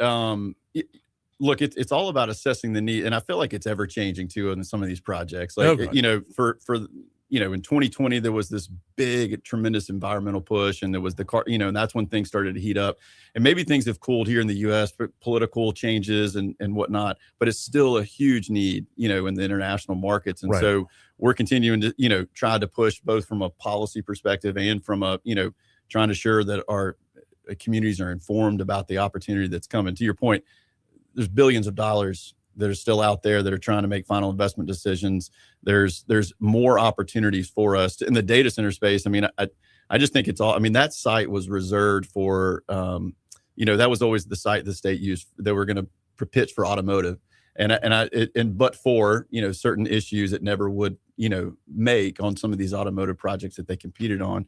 look, it's all about assessing the need, and I feel like it's ever changing too in some of these projects. Like for in 2020 there was this big, tremendous environmental push, and there was and that's when things started to heat up. And maybe things have cooled here in the U.S. for political changes and whatnot, but it's still a huge need, in the international markets. And so we're continuing to try to push both from a policy perspective and from a trying to ensure that our communities are informed about the opportunity that's coming. To your point, there's billions of dollars that are still out there that are trying to make final investment decisions. There's more opportunities for us in the data center space. I mean, I just think it's all, I mean, that site was reserved for, that was always the site the state used that we're going to pitch for automotive. But for, certain issues it never would, make on some of these automotive projects that they competed on.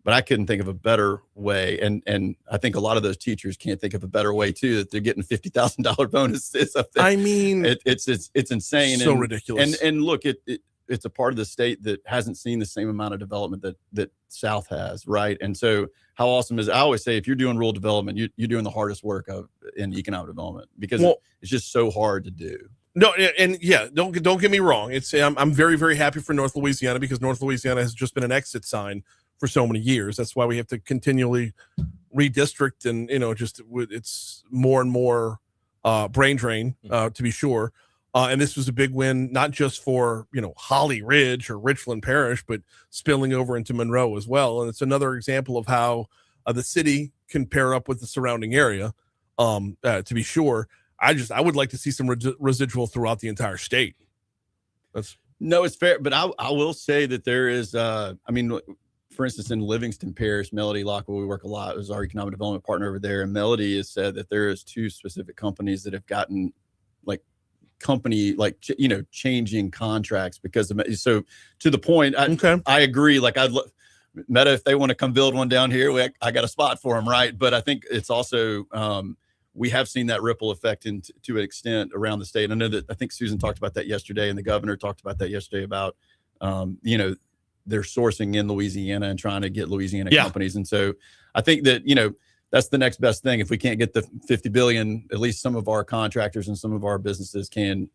But I couldn't think of a better way, and I think a lot of those teachers can't think of a better way too. That they're getting $50,000 bonuses up there. I mean, it's insane, so ridiculous. And look, it's a part of the state that hasn't seen the same amount of development that South has, right? And so, how awesome is it? I always say, if you're doing rural development, you're doing the hardest work in economic development because it's just so hard to do. No, and yeah, don't get me wrong. I'm very, very happy for North Louisiana because North Louisiana has just been an exit sign for so many years. That's why we have to continually redistrict, and it's more and more brain drain, to be sure. And this was a big win, not just for Holly Ridge or Richland Parish, but spilling over into Monroe as well. And it's another example of how the city can pair up with the surrounding area. To be sure, I would like to see some residual throughout the entire state. No, it's fair, but I will say that there is. For instance, in Livingston Parish, Melody Lock, where we work a lot, is our economic development partner over there. And Melody has said that there is 2 specific companies that have gotten changing contracts because of it. So to the point, I agree. Like Meta, if they want to come build one down here, I got a spot for them, right? But I think it's also we have seen that ripple effect to an extent around the state. I think Susan talked about that yesterday, and the governor talked about that yesterday about they're sourcing in Louisiana and trying to get Louisiana companies. And so I think that, that's the next best thing. If we can't get the $50 billion, at least some of our contractors and some of our businesses can,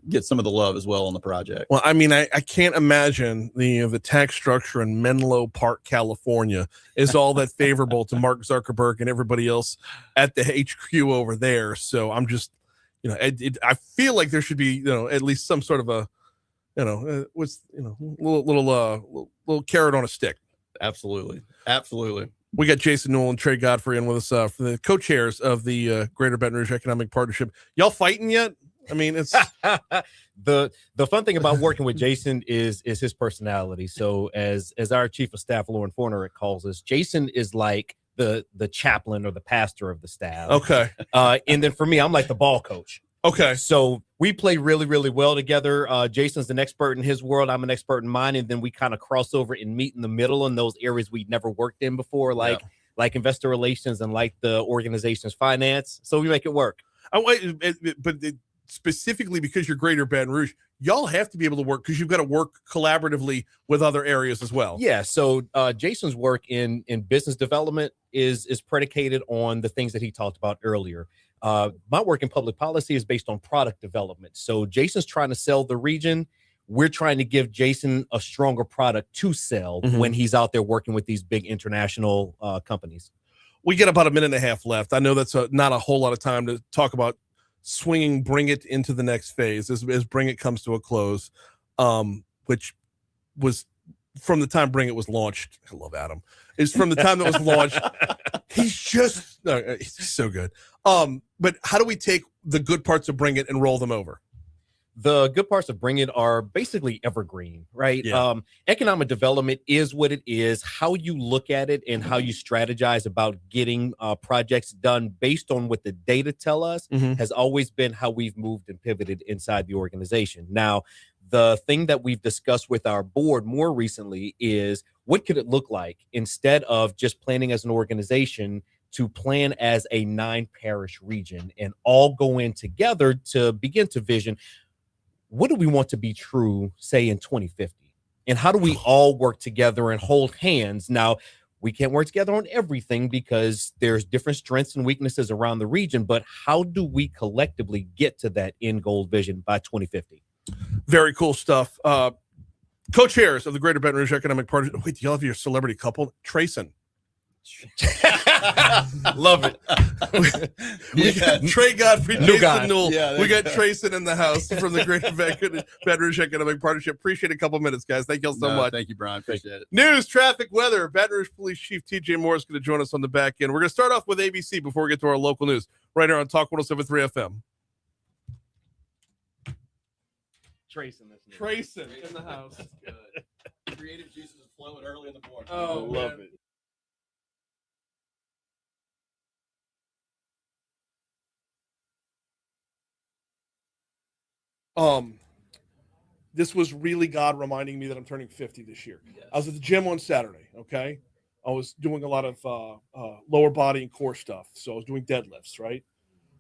get some of the love as well on the project. Well, I mean, I can't imagine the tax structure in Menlo Park, California is all that favorable to Mark Zuckerberg and everybody else at the HQ over there. So I'm just, I feel like there should be, at least some sort of a, little carrot on a stick. Absolutely. We got Jason Newell and Trey Godfrey in with us for the co-chairs of the Greater Baton Rouge Economic Partnership. Y'all fighting yet? I mean, it's the fun thing about working with Jason is his personality. So as our chief of staff, Lauren Forner, calls us, Jason is like the chaplain or the pastor of the staff. Okay. And then for me, I'm like the ball coach. Okay. So we play really, really well together. Jason's an expert in his world. I'm an expert in mine. And then we kind of cross over and meet in the middle in those areas we'd never worked in before, like investor relations and like the organization's finance. So we make it work. Specifically because you're Greater Baton Rouge, y'all have to be able to work because you've got to work collaboratively with other areas as well. Yeah. So Jason's work in business development is predicated on the things that he talked about earlier. My work in public policy is based on product development. So Jason's trying to sell the region. We're trying to give Jason a stronger product to sell when he's out there working with these big international companies. We get about a minute and a half left. I know that's not a whole lot of time to talk about swinging Bring It into the next phase as Bring It comes to a close, which was from the time Bring It was launched. I love Adam. It's from the time that was launched. He's just he's so good. But how do we take the good parts of Bring It and roll them over? The good parts of Bring It are basically evergreen, right? Yeah. Economic development is what it is. How you look at it and how you strategize about getting projects done based on what the data tell us has always been how we've moved and pivoted inside the organization. Now, the thing that we've discussed with our board more recently is what could it look like instead of just planning as an organization to plan as a 9-parish region and all go in together to begin to vision what do we want to be true, say, in 2050? And how do we all work together and hold hands? Now, we can't work together on everything because there's different strengths and weaknesses around the region, but how do we collectively get to that end goal vision by 2050? Very cool stuff. Co-chairs of the Greater Baton Rouge Economic Partnership. Wait, do y'all have your celebrity couple? Trayson. Love it. We got Trey Godfrey, Jason Newell. Yeah, we got Trayson in the house from the Greater Baton Rouge Economic Partnership. Appreciate a couple minutes, guys. Thank y'all so much. Thank you, Brian. Appreciate it. News, traffic, weather. Baton Rouge Police Chief TJ Moore is going to join us on the back end. We're going to start off with ABC before we get to our local news right here on Talk 107.3 FM. Trayson in the house. That's good. Creative juices flowing early in the morning. Oh, love man. it. This was really God reminding me that I'm turning 50 this year. Yes. I was at the gym on Saturday. Okay. I was doing a lot of lower body and core stuff. So I was doing deadlifts, right?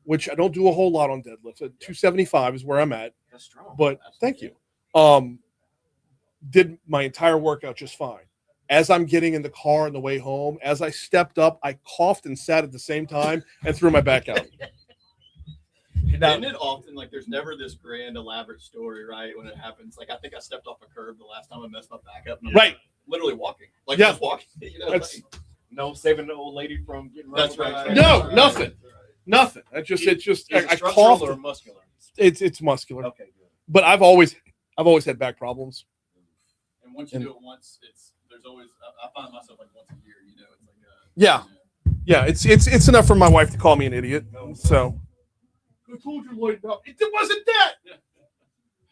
Which I don't do a whole lot on deadlifts. 275 is where I'm at. That's strong. But thank you. Did my entire workout just fine. As I'm getting in the car on the way home, as I stepped up, I coughed and sat at the same time and threw my back out. Isn't it often like there's never this grand elaborate story, right? When it happens, like I think I stepped off a curb the last time I messed my back up. And I'm right, literally walking, like yeah. just walking. You know, like, no saving the old lady from getting. That's right. No, nothing, nothing. It's just I coughed. Or muscular? It's muscular. Okay, good. But I've always had back problems. And once you do it once, there's always I find myself like once a year. You know, it's like yeah. It's enough for my wife to call me an idiot. So. I told you, Lloyd, no, it wasn't that.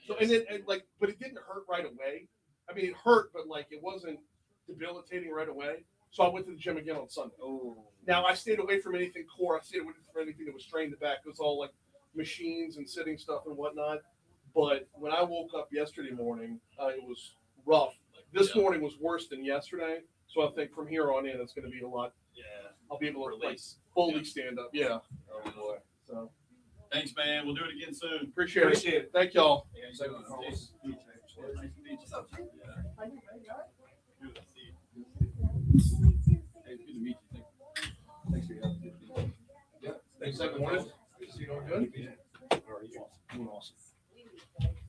So but it didn't hurt right away. I mean, it hurt, but like it wasn't debilitating right away. So I went to the gym again on Sunday. Oh. Now I stayed away from anything core. I stayed away from anything that was strained the back. It was all like machines and sitting stuff and whatnot. But when I woke up yesterday morning, it was rough. This morning was worse than yesterday. So I think from here on in, it's going to be a lot. Yeah. I'll be able to fully stand up. Yeah. Oh boy. So. Thanks, man. We'll do it again soon. Appreciate it. Thank y'all. Thanks, everyone.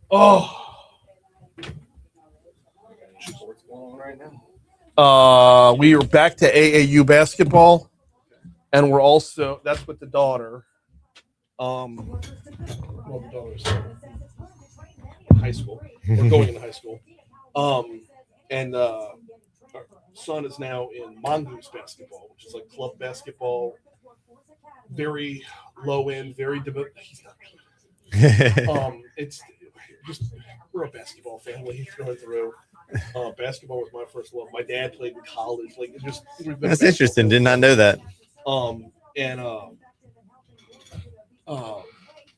Oh. What's going on right now? We are back to AAU basketball, and we're also that's with the daughter. Well, the daughter's in high school. We're going into high school. And our son is now in Mongoose basketball, which is like club basketball, very low end, very he's not it's just we're a basketball family through and through. Basketball was my first love. My dad played in college. Like it just that's interesting. Did not know that.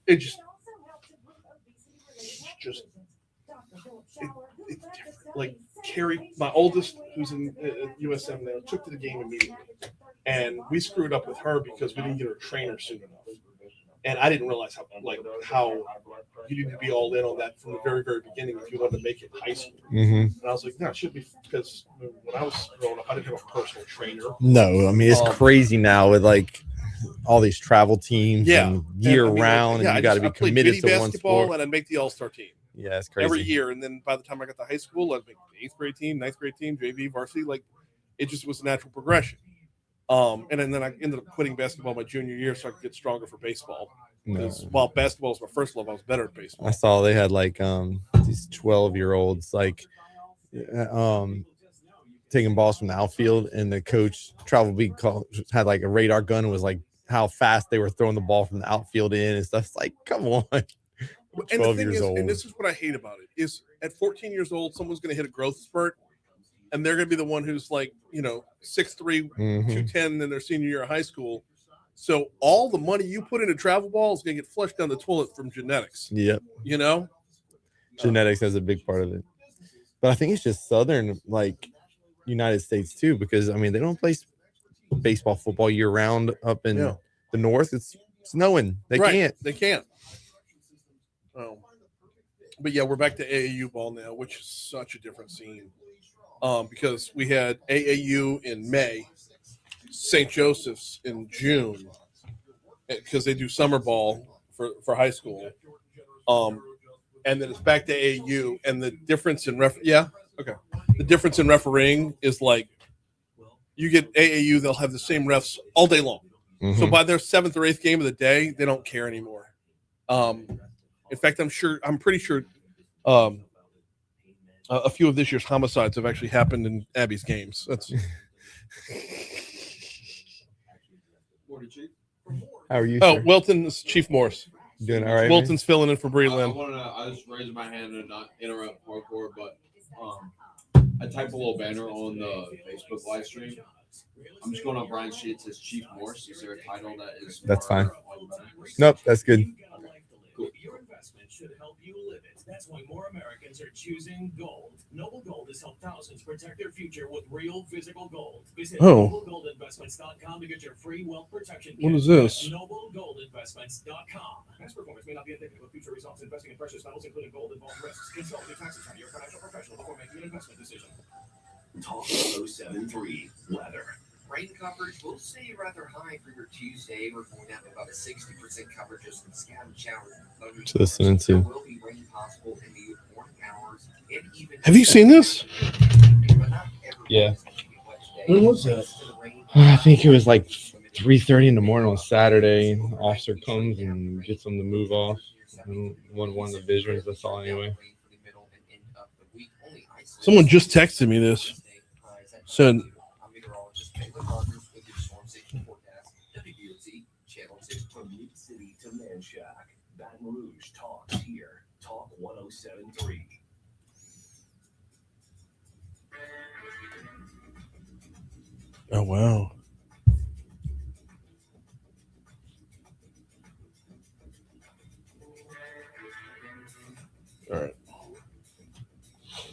It just it's different. Like Carrie, my oldest, who's in USM now, took to the game immediately, and we screwed up with her because we didn't get her trainer soon enough. And I didn't realize how you need to be all in on that from the very, very beginning if you want to make it high school. Mm-hmm. And I was like, no, it should be because when I was growing up, I didn't have a personal trainer. No, I mean it's crazy now with like all these travel teams and year round, and you got to be committed to one sport. And I'd make the all-star team. Yeah, it's crazy. Every year, and then by the time I got to high school, I'd make the 8th grade team, 9th grade team, JV, varsity. Like it just was a natural progression. And then I ended up quitting basketball my junior year so I could get stronger for baseball. Because while basketball was my first love, I was better at baseball. I saw they had like these 12-year-olds like taking balls from the outfield, and the coach travel beat had like a radar gun and was like how fast they were throwing the ball from the outfield in and stuff. It's like, come on. And 12 years old. And this is what I hate about it, is at 14 years old, someone's going to hit a growth spurt, and they're going to be the one who's like, 6'3", 210 in their senior year of high school. So all the money you put into travel ball is going to get flushed down the toilet from genetics. Yep. Genetics has a big part of it. But I think it's just Southern, like United States too, because, I mean, they don't play baseball, football year round up in the north. It's snowing. They can't. They can't. But yeah, we're back to AAU ball now, which is such a different scene. Because we had AAU in May, St. Joseph's in June, because they do summer ball for high school. And then it's back to AAU, and the difference in the difference in refereeing is like, you get AAU, they'll have the same refs all day long. So by their 7th or 8th game of the day, they don't care anymore. In fact, I'm pretty sure a few of this year's homicides have actually happened in Abby's games. That's How are you? Oh, sir? Wilton's Chief Morse. Doing all right. Wilton's filling in for Breland. I just raised my hand and not interrupt parkour, but I typed a little banner on the Facebook live stream. I'm just going on Brian's sheet. It says Chief Morse. Is there a title that is? That's fine. Nope, that's good. Cool. Your investment should help you live it. That's why more Americans are choosing gold. Noble Gold has helped thousands protect their future with real physical gold. Visit NobleGoldInvestments.com to get your free wealth protection kit. What is this? NobleGoldInvestments.com. Past performance may not be indicative of future results. Investing in precious metals, including gold, involves risks. Consult your tax attorney or financial professional before making an investment decision. Talk 1073 weather. Rain coverage will stay rather high for your Tuesday. We're going down to about a 60% coverage of some scattered showers. Just listening to. There will be rain possible in the morning hours and even. Have you seen this? Yeah. When was that? I think it was like 3:30 in the morning on Saturday. Officer comes and gets them to move off. One of the visuals I saw anyway. Someone just texted me this. Said, From Lead City to Manchac, Baton Rouge talks here. Talk 1073. oh, wow. All right.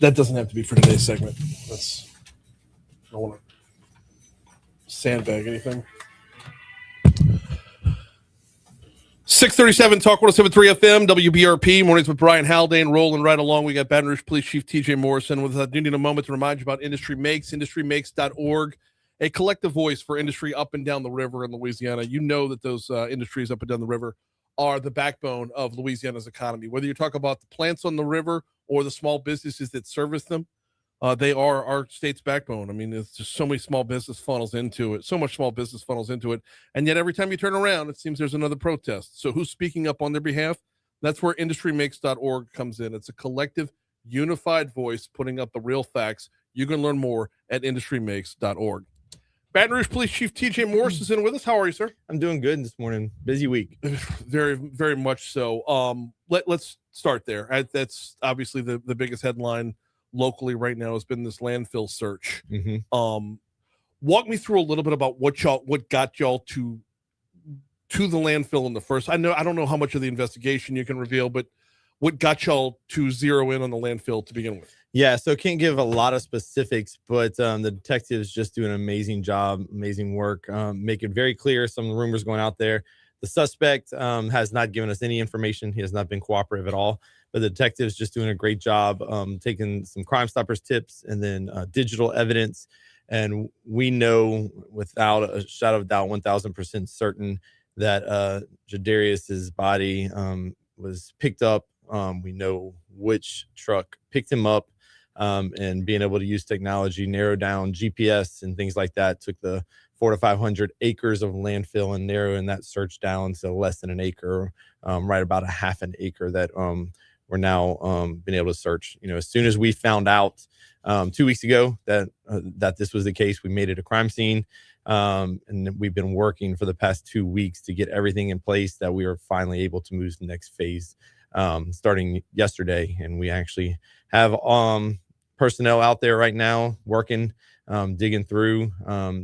That doesn't have to be for today's segment. I don't want to sandbag anything. 637 Talk 107.3 FM, WBRP, mornings with Brian Haldane, rolling right along. We got Baton Rouge Police Chief TJ Morrison with us. Needing a moment to remind you about Industry Makes, industrymakes.org, a collective voice for industry up and down the river in Louisiana. You know that those industries up and down the river are the backbone of Louisiana's economy. Whether you talk about the plants on the river or the small businesses that service them, they are our state's backbone. I mean, there's just so many small business funnels into it, so much small business funnels into it. And yet every time you turn around, it seems there's another protest. So who's speaking up on their behalf? That's where industrymakes.org comes in. It's a collective, unified voice putting up the real facts. You can learn more at industrymakes.org. Baton Rouge Police Chief TJ Morse is in with us. How are you, sir? I'm doing good this morning. Busy week. Very, very much so. Let's start there. That's obviously the biggest headline locally right now has been this landfill search. Walk me through a little bit about what got y'all to the landfill in the first. I don't know how much of the investigation you can reveal, but what got y'all to zero in on the landfill to begin with? Yeah, so can't give a lot of specifics, but the detectives just do an amazing job, amazing work, make it very clear some of the rumors going out there. The suspect has not given us any information. He has not been cooperative at all, but the detectives just doing a great job taking some Crime Stoppers tips and then digital evidence. And we know without a shadow of doubt, 1,000% certain that Jadarius's body was picked up. We know which truck picked him up, and being able to use technology, narrow down GPS and things like that, took the 400 to 500 acres of landfill and narrowing that search down to less than an acre, right about a half an acre that we're now been able to search. You know, as soon as we found out 2 weeks ago that this was the case. We made it a crime scene. And we've been working for the past 2 weeks to get everything in place that we are finally able to move to the next phase, starting yesterday. And we actually have personnel out there right now working, digging through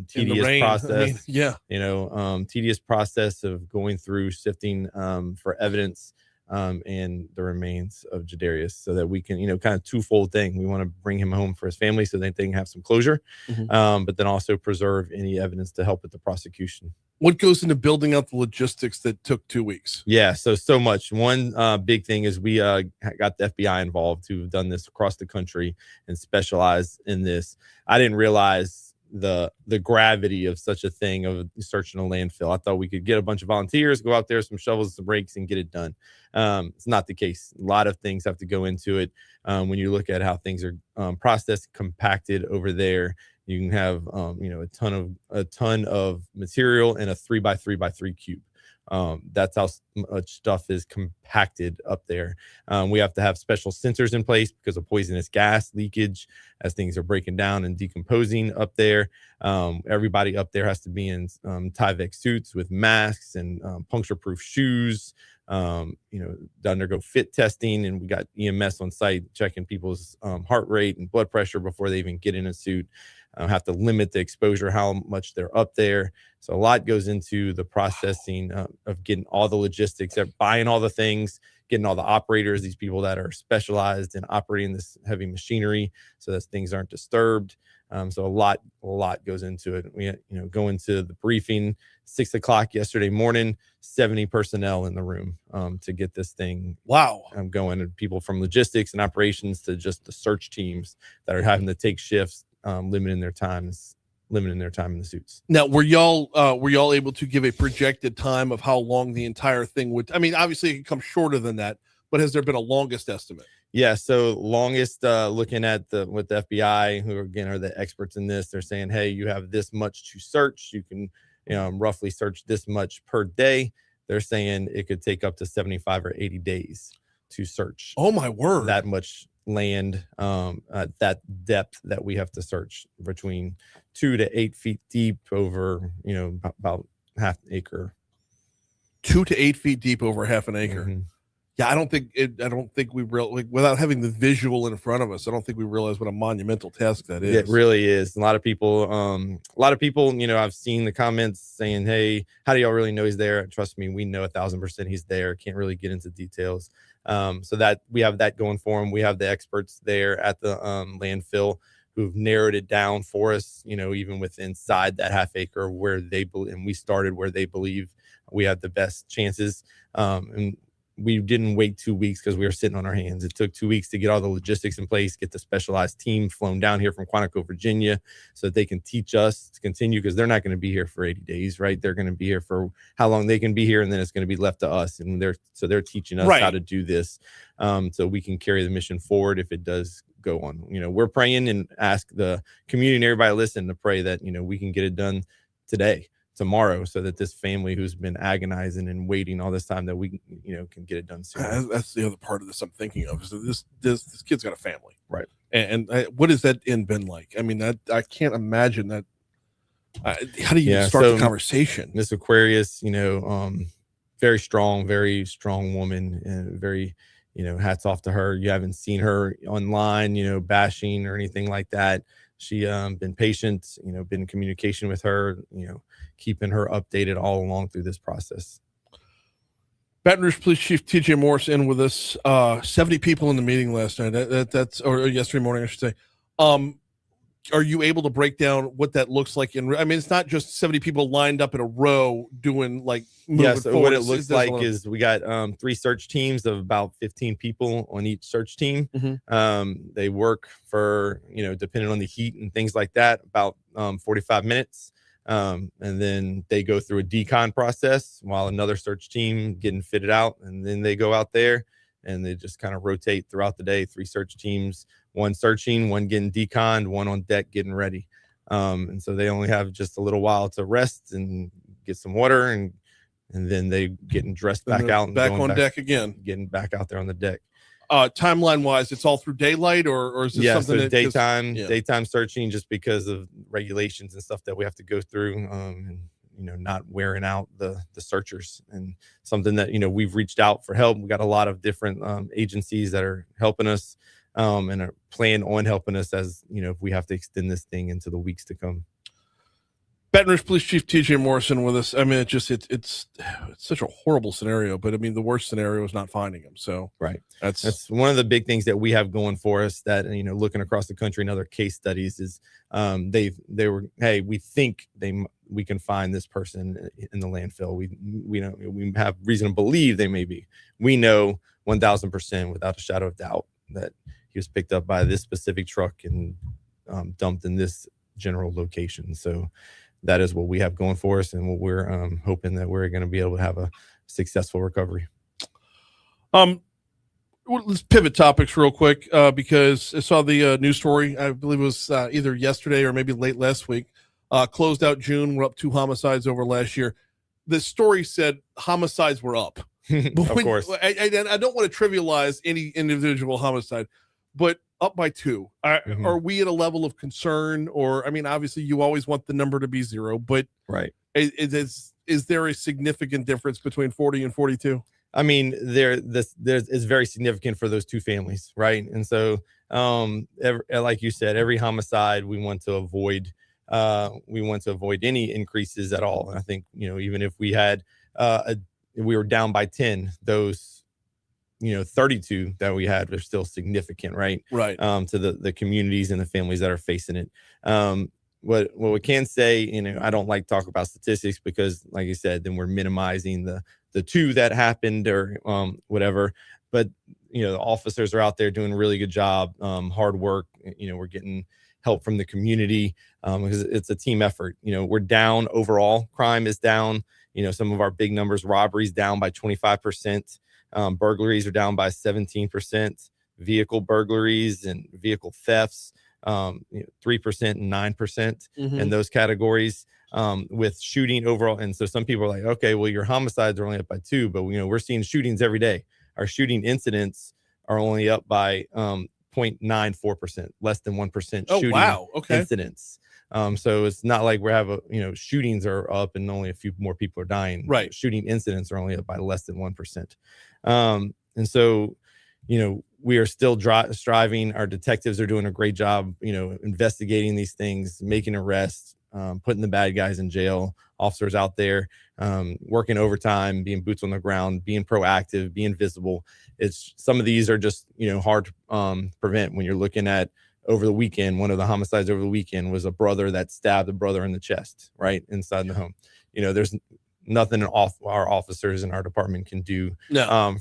tedious process. Tedious process of going through sifting for evidence and the remains of Jadarius, so that we can, kind of twofold thing. We want to bring him home for his family so that they can have some closure, but then also preserve any evidence to help with the prosecution. What goes into building out the logistics that took 2 weeks? Yeah, so much. One big thing is we got the FBI involved, who've done this across the country and specialize in this. I didn't realize the gravity of such a thing, of searching a landfill. I thought we could get a bunch of volunteers, go out there, some shovels, some rakes, and get it done. It's not the case. A lot of things have to go into it. When you look at how things are processed, compacted over there, you can have a ton of material in a 3x3x3 cube. That's how much stuff is compacted up there. We have to have special sensors in place because of poisonous gas leakage as things are breaking down and decomposing up there. Everybody up there has to be in Tyvek suits with masks and puncture-proof shoes, to undergo fit testing. And we got EMS on site checking people's heart rate and blood pressure before they even get in a suit. Have to limit the exposure, how much they're up there. So a lot goes into the processing of getting all the logistics, buying all the things, getting all the operators, these people that are specialized in operating this heavy machinery so that things aren't disturbed. So a lot goes into it. We, go into the briefing 6 o'clock yesterday morning, 70 personnel in the room to get this thing. Wow. Going, and people from logistics and operations to just the search teams that are having to take shifts, limiting their time in the suits. Now, were y'all able to give a projected time of how long the entire thing would? I mean, obviously it could come shorter than that, but has there been a longest estimate? Yeah, so longest, looking at with the FBI, who again are the experts in this, they're saying, hey, you have this much to search. You can, roughly search this much per day. They're saying it could take up to 75 or 80 days to search. Oh my word! That much land, at that depth that we have to search, between 2 to 8 feet deep over, about half an acre. 2 to 8 feet deep over half an acre. Mm-hmm. Yeah, I don't think we really, without having the visual in front of us, I don't think we realize what a monumental task that is. It really is. A lot of people, I've seen the comments saying, hey, how do y'all really know he's there? Trust me, we know 1,000% he's there. Can't really get into details. So that we have that going for him. We have the experts there at the landfill who've narrowed it down for us, even with inside that half acre where they believe, and we started where they believe we have the best chances. And we didn't wait 2 weeks because we were sitting on our hands. It took 2 weeks to get all the logistics in place, get the specialized team flown down here from Quantico, Virginia, so that they can teach us to continue, because they're not going to be here for 80 days, right? They're going to be here for how long they can be here, and then it's going to be left to us. And they're teaching us how to do this, so we can carry the mission forward if it does go on. We're praying and ask the community and everybody listen to pray that, we can get it done today, tomorrow, so that this family who's been agonizing and waiting all this time, that we can get it done soon. That's the other part of this I'm thinking of, is that this kid's got a family, right? And what has that end been like? I mean, I can't imagine that. How do you start the conversation? Miss Aquarius, very strong woman, and very, hats off to her. You haven't seen her online, bashing or anything like that. She been patient, been in communication with her, keeping her updated all along through this process. Baton Rouge Police Chief TJ Morse in with us. 70 people in the meeting last night. Or yesterday morning, I should say. Are you able to break down what that looks like? It's not just 70 people lined up in a row doing moving so forward. What it looks like is we got 3 search teams of about 15 people on each search team. Mm-hmm. They work for, depending on the heat and things like that, about 45 minutes. And then they go through a decon process while another search team getting fitted out. And then they go out there and they just kind of rotate throughout the day. 3 search teams, 1 searching, 1 getting deconned, 1 on deck getting ready. And so they only have just a little while to rest and get some water, and then they getting dressed back out and back on deck again, getting back out there on the deck. timeline wise, it's all through daylight, or is this something so that daytime searching, just because of regulations and stuff that we have to go through, and not wearing out the searchers, and something that we've reached out for help. We got a lot of different agencies that are helping us, and are planning on helping us as if we have to extend this thing into the weeks to come. Baton Rouge Police Chief TJ Morrison with us. I mean, it's such a horrible scenario, but I mean, the worst scenario is not finding him. So right, that's one of the big things that we have going for us. That looking across the country and other case studies is, they were, hey, we think we can find this person in the landfill. We have reason to believe they may be. We know 1,000% without a shadow of doubt that he was picked up by this specific truck and dumped in this general location. So that is what we have going for us, and what we're hoping that we're going to be able to have a successful recovery. Let's pivot topics real quick, because I saw the news story. I believe it was either yesterday or maybe late last week. Closed out June. We're up 2 homicides over last year. The story said homicides were up. Of course. I don't want to trivialize any individual homicide, but up by 2. Are we at a level of concern? Or, I mean, obviously you always want the number to be 0, but right. Is there a significant difference between 40 and 42? I mean, this is very significant for those 2 families, right? And so, like you said, every homicide we want to avoid. We want to avoid any increases at all. And I think even if we had we were down by 10, those 32 that we had are still significant, right? To the communities and the families that are facing it. What we can say, I don't like to talk about statistics, because like you said, then we're minimizing the 2 that happened, or whatever. But the officers are out there doing a really good job, hard work. We're getting help from the community, because it's a team effort. We're down overall. Crime is down. Some of our big numbers: robberies down by 25%. Burglaries are down by 17%. Vehicle burglaries and vehicle thefts, 3% and 9% in those categories. With shooting overall, and so some people are like, okay, well, your homicides are only up by 2, but we're seeing shootings every day. Our shooting incidents are only up by 0.94%, less than 1% shooting incidents. So it's not like we have shootings are up and only a few more people are dying. Right. Shooting incidents are only up by less than 1%. And so, we are still striving. Our detectives are doing a great job, investigating these things, making arrests, putting the bad guys in jail. Officers out there working overtime, being boots on the ground, being proactive, being visible. It's some of these are just hard to prevent. When you're looking at over the weekend, one of the homicides over the weekend was a brother that stabbed a brother in the chest right inside the home. There's nothing our officers in our department can do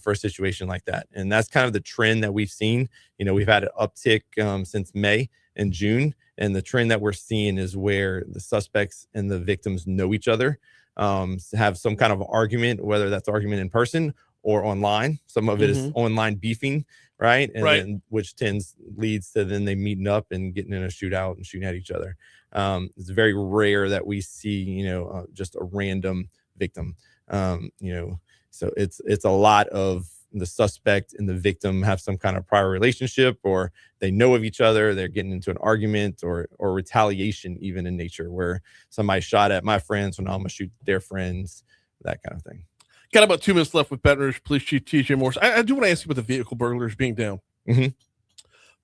for a situation like that. And that's kind of the trend that we've seen. We've had an uptick since May and June. And the trend that we're seeing is where the suspects and the victims know each other, have some kind of argument, whether that's argument in person or online. Some of it is online beefing, right? And then, which leads to then they meeting up and getting in a shootout and shooting at each other. It's very rare that we see, just a random victim. So it's a lot of the suspect and the victim have some kind of prior relationship, or they know of each other. They're getting into an argument or retaliation, even in nature, where somebody shot at my friends, so now I'm gonna shoot their friends, that kind of thing. Got about 2 minutes left with Baton Rouge Police Chief TJ Morse. I do want to ask you about the vehicle burglars being down.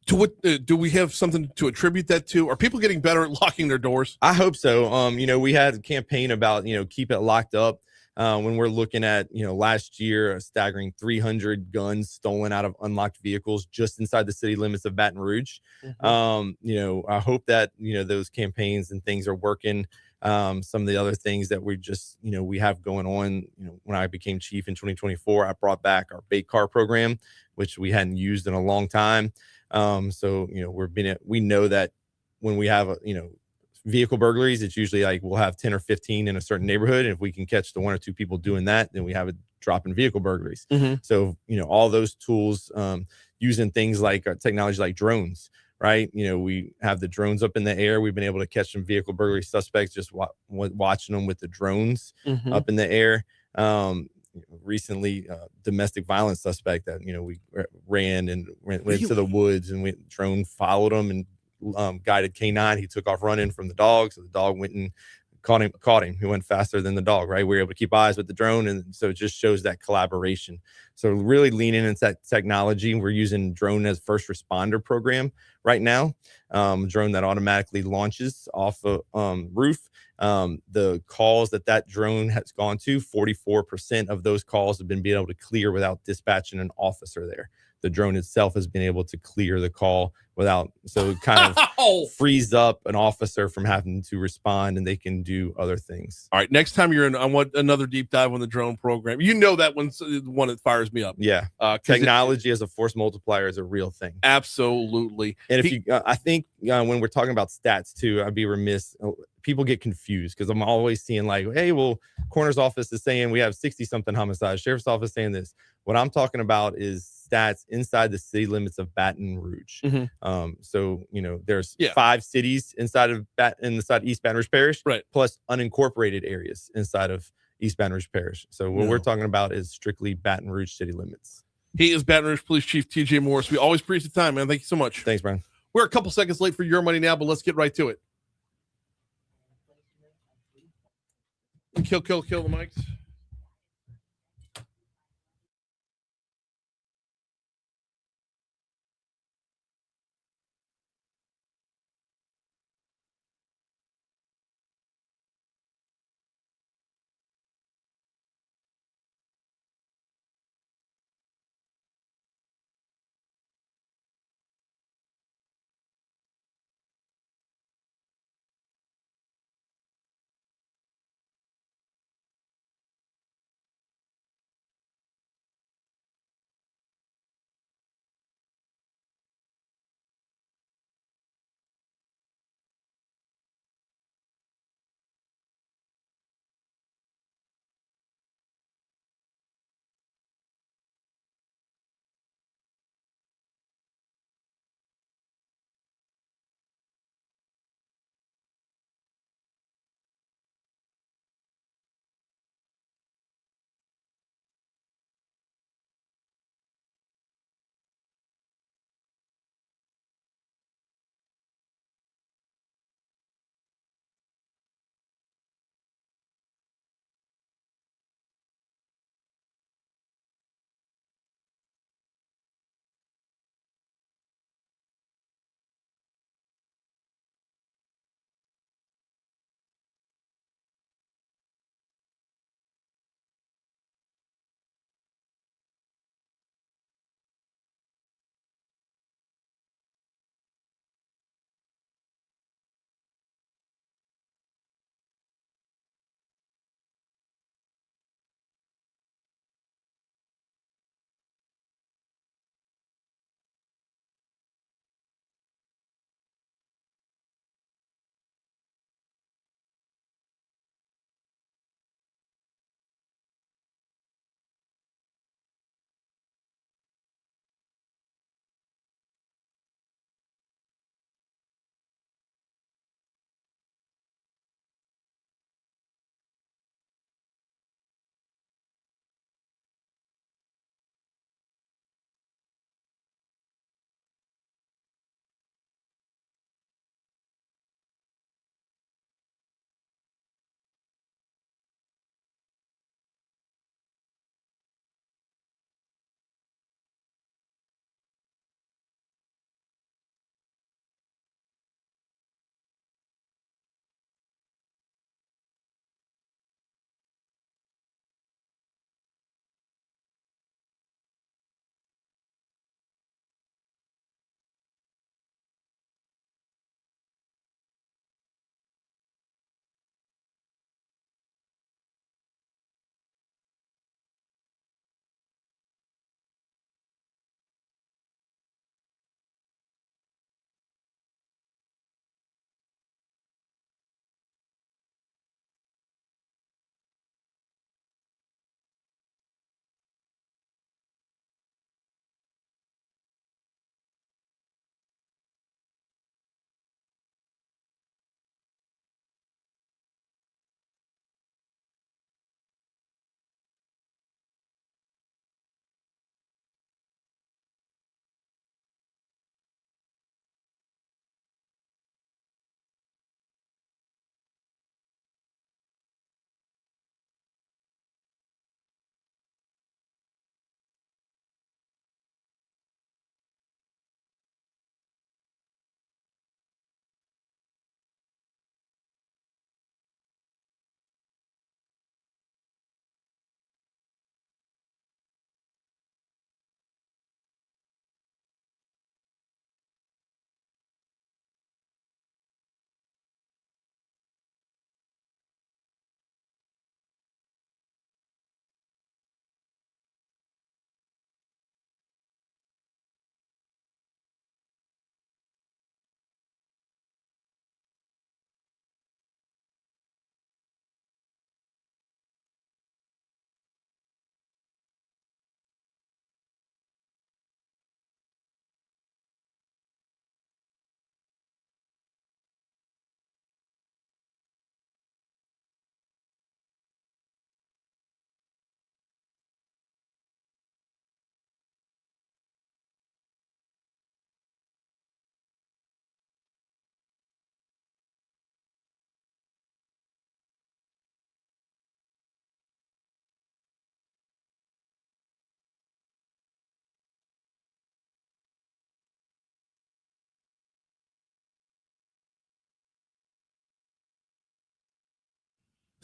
To what do we have something to attribute that to? Are people getting better at locking their doors? I hope so. We had a campaign about keep it locked up. When we're looking at last year, a staggering 300 guns stolen out of unlocked vehicles just inside the city limits of Baton Rouge. I hope that those campaigns and things are working. Some of the other things that we just we have going on. When I became chief in 2024, I brought back our bait car program, which we hadn't used in a long time. So we know that when we have vehicle burglaries, it's usually like we'll have 10 or 15 in a certain neighborhood, and if we can catch the 1 or 2 people doing that, then we have a drop in vehicle burglaries. So all those tools, using things like technology like drones, right? We have the drones up in the air. We've been able to catch some vehicle burglary suspects just watching them with the drones up in the air. recently domestic violence suspect that we ran and went into the woods, and drone followed him and guided K9. He took off running from the dog, so the dog went and caught him. He went faster than the dog, right? We were able to keep eyes with the drone, and so it just shows that collaboration. So really leaning into that technology. We're using drone as first responder program right now. Drone that automatically launches off a roof. The calls that drone has gone to, 44% of those calls have been able to clear without dispatching an officer there. The drone itself has been able to clear the call without, so it kind of frees up an officer from having to respond, and they can do other things. All right, next time you're in, I want another deep dive on the drone program. That one's the one that fires me up. Yeah, technology as a force multiplier is a real thing. Absolutely. And I think when we're talking about stats too, I'd be remiss. People get confused because I'm always seeing like, hey, well, coroner's office is saying we have 60 something homicides. Sheriff's office saying this. What I'm talking about is stats inside the city limits of Baton Rouge. So there's 5 cities inside of East Baton Rouge Parish, right? Plus unincorporated areas inside of East Baton Rouge Parish. So what we're talking about is strictly Baton Rouge city limits. He is Baton Rouge Police Chief TJ Morse. We always appreciate the time, man. Thank you so much. Thanks, Brian. We're a couple seconds late for your money now, but let's get right to it. Kill the mics.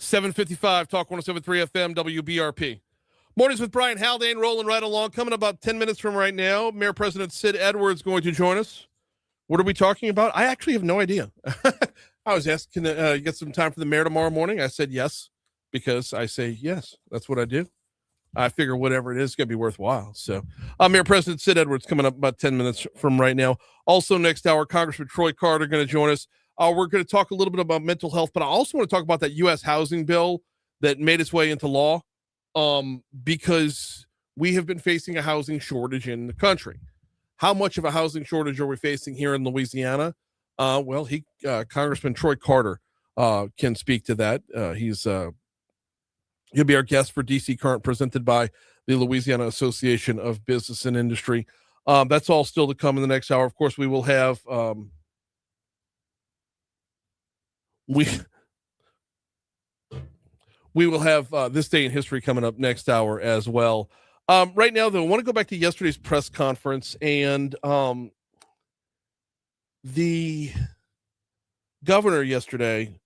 755 Talk 107.3 FM WBRP. Mornings with Brian Haldane rolling right along. Coming about 10 minutes from right now, Mayor President Sid Edwards going to join us. What are we talking about? I actually have no idea. I was asked, can you get some time for the mayor tomorrow morning? I said yes, because I say yes. That's what I do. I figure whatever it is going to be worthwhile. So Mayor President Sid Edwards coming up about 10 minutes from right now. Also next hour, Congressman Troy Carter going to join us. We're going to talk a little bit about mental health, but I also want to talk about that U.S. housing bill that made its way into law, because we have been facing a housing shortage in the country. How much of a housing shortage are we facing here in Louisiana? Congressman Troy Carter can speak to that. He'll be our guest for DC Current, presented by the Louisiana Association of Business and Industry. That's all still to come in the next hour. Of course, we will have we will have This Day in History coming up next hour as well. Right now, though, I want to go back to yesterday's press conference, and the governor yesterday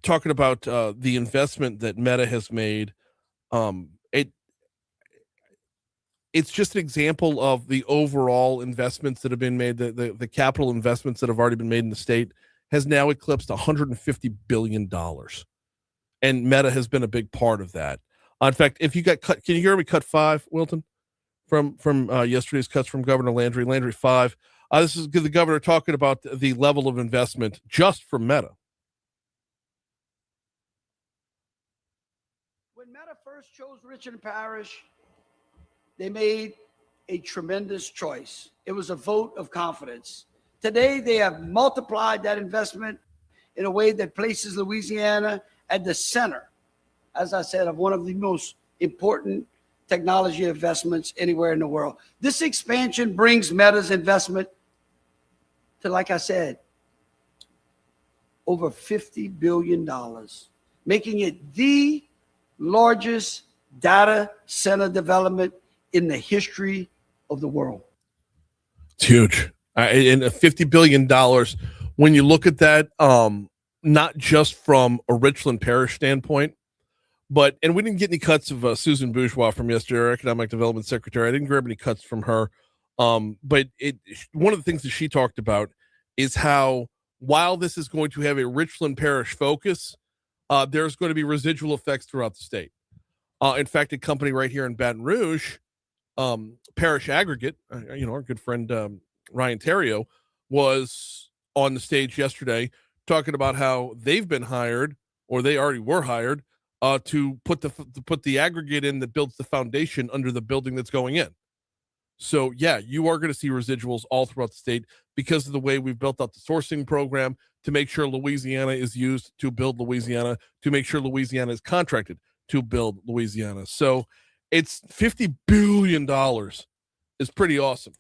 talking about the investment that Meta has made. It's just an example of the overall investments that have been made. The capital investments that have already been made in the state has now eclipsed $150 billion. And Meta has been a big part of that. In fact, if you got cut, can you hear me? Cut 5, Wilton, from yesterday's cuts from Governor Landry. Landry 5. This is the governor talking about the level of investment just from Meta. When Meta first chose Richland Parish, they made a tremendous choice. It was a vote of confidence. Today, they have multiplied that investment in a way that places Louisiana at the center, as I said, of one of the most important technology investments anywhere in the world. This expansion brings Meta's investment to, like I said, over $50 billion, making it the largest data center development in the history of the world. It's huge. And $50 billion, when you look at that, not just from a Richland Parish standpoint, and we didn't get any cuts of Susan Bourgeois from yesterday, our Economic Development Secretary. I didn't grab any cuts from her. But one of the things that she talked about is how, while this is going to have a Richland Parish focus, there's going to be residual effects throughout the state. In fact, a company right here in Baton Rouge, Parish Aggregate, our good friend Ryan Terrio, was on the stage yesterday talking about how they've been hired, or they already were hired, to put the aggregate in that builds the foundation under the building that's going in. So yeah, you are going to see residuals all throughout the state because of the way we've built out the sourcing program to make sure Louisiana is used to build Louisiana, to make sure Louisiana is contracted to build Louisiana. So it's $50 billion is pretty awesome.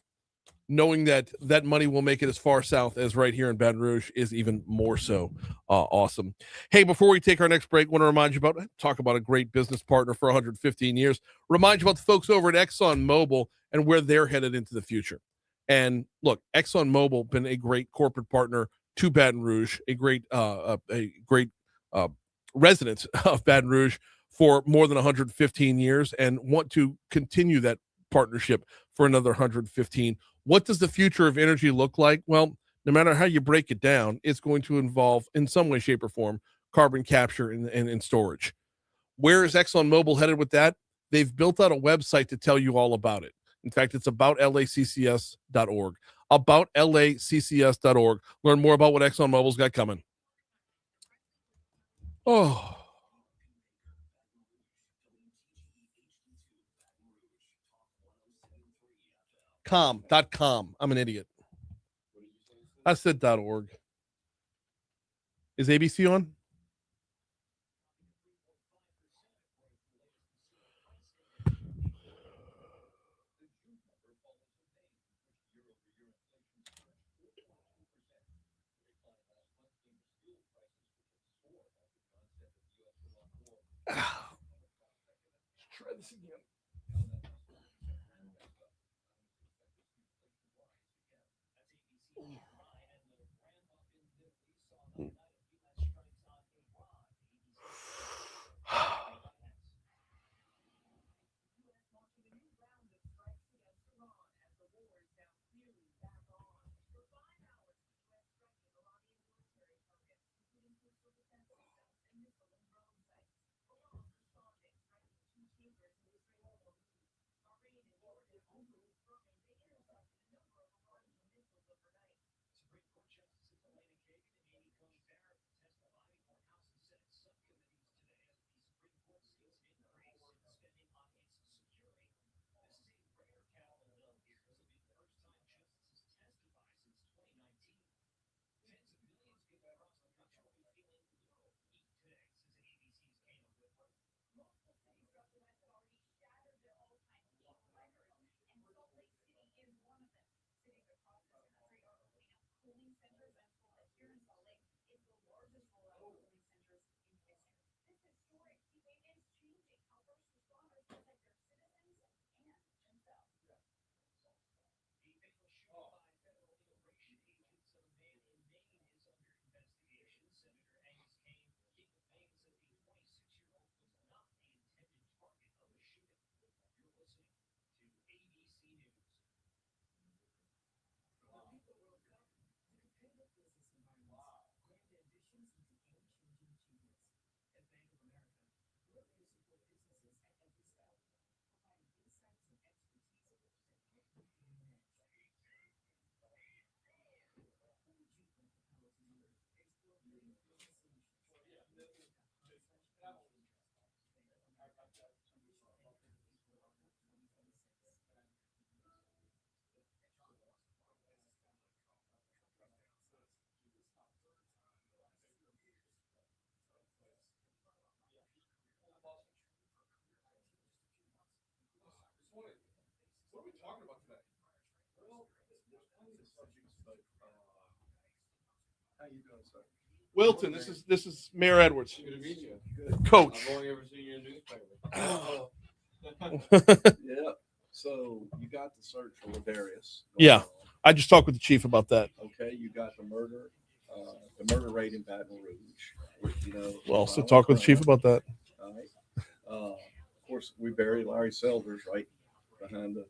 Knowing that that money will make it as far south as right here in Baton Rouge is even more so awesome. Hey, before we take our next break, I want to talk about a great business partner for 115 years. Remind you about the folks over at ExxonMobil and where they're headed into the future. And look, ExxonMobil been a great corporate partner to Baton Rouge, a great resident of Baton Rouge for more than 115 years, and want to continue that partnership for another 115. What does the future of energy look like? Well, no matter how you break it down, it's going to involve, in some way, shape, or form, carbon capture and storage. Where is ExxonMobil headed with that? They've built out a website to tell you all about it. In fact, it's aboutLACCS.org. AboutLACCS.org. Learn more about what ExxonMobil's got coming. Oh. .com. I'm an idiot. I said .org. Is ABC on? Let's try this again. here in Salt Lake is the largest rollout of police centers in history. This historic event is changing how first responders protect their citizens and themselves. The fatal shooting by federal immigration agents of a man in Maine is under investigation. Senator Angus Kane gave the bangs that the 26-year-old was not the intended target of the shooting. You're listening to ABC News. The FIFA World Cup, the competitive business environment, grand ambitions into game-changing achievements. At Bank of America, we're here to support businesses at every step, providing insights and expertise that help you gain an edge. Who would you put the power to learn? Explore creative business solutions. Make it the high-touch engagement. Bank of America, official bank of the FIFA World Cup 2026. What are we talking about today? Well, there's plenty of subjects, but how you doing, sir? Wilton, this is Mayor Edwards. Good to meet you. Good. Coach. I've only ever seen you in newspaper. Yeah. So you got the search for Ladarius. Yeah, I just talked with the chief about that. Okay, you got the murder rate in Baton Rouge. Which, you know. We'll also talk with the chief about that. All right. Of course, we buried Larry Selders right behind the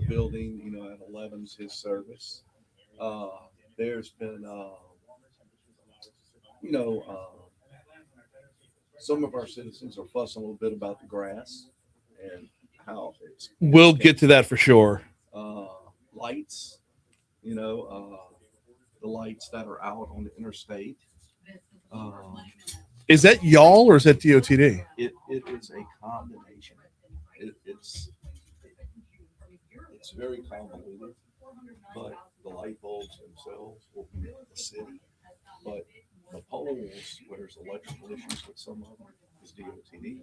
building. You know, at 11's his service. There's been some of our citizens are fussing a little bit about the grass and how it's. We'll get to that for sure. Lights, the lights that are out on the interstate. Is that y'all or is that DOTD? It is a combination. It's very convoluted, but the light bulbs themselves will be the city. But the poles, where there's electrical issues with some of them, is DOTD.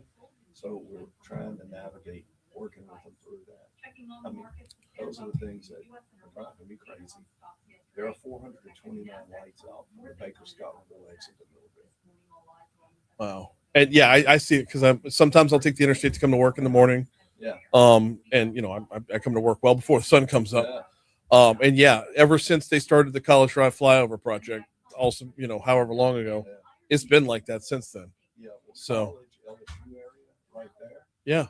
So we're trying to navigate working with them through that. I mean, those are the things that are driving me crazy. There are 429 lights out from the Baker Scotlandville exit to Millville. Wow. And yeah, I see it because sometimes I'll take the interstate to come to work in the morning. Yeah. And I come to work well before the sun comes up. And yeah, ever since they started the College Drive flyover project, also, however long ago, it's been like that since then. Yeah. So. LSU area right there. Yeah.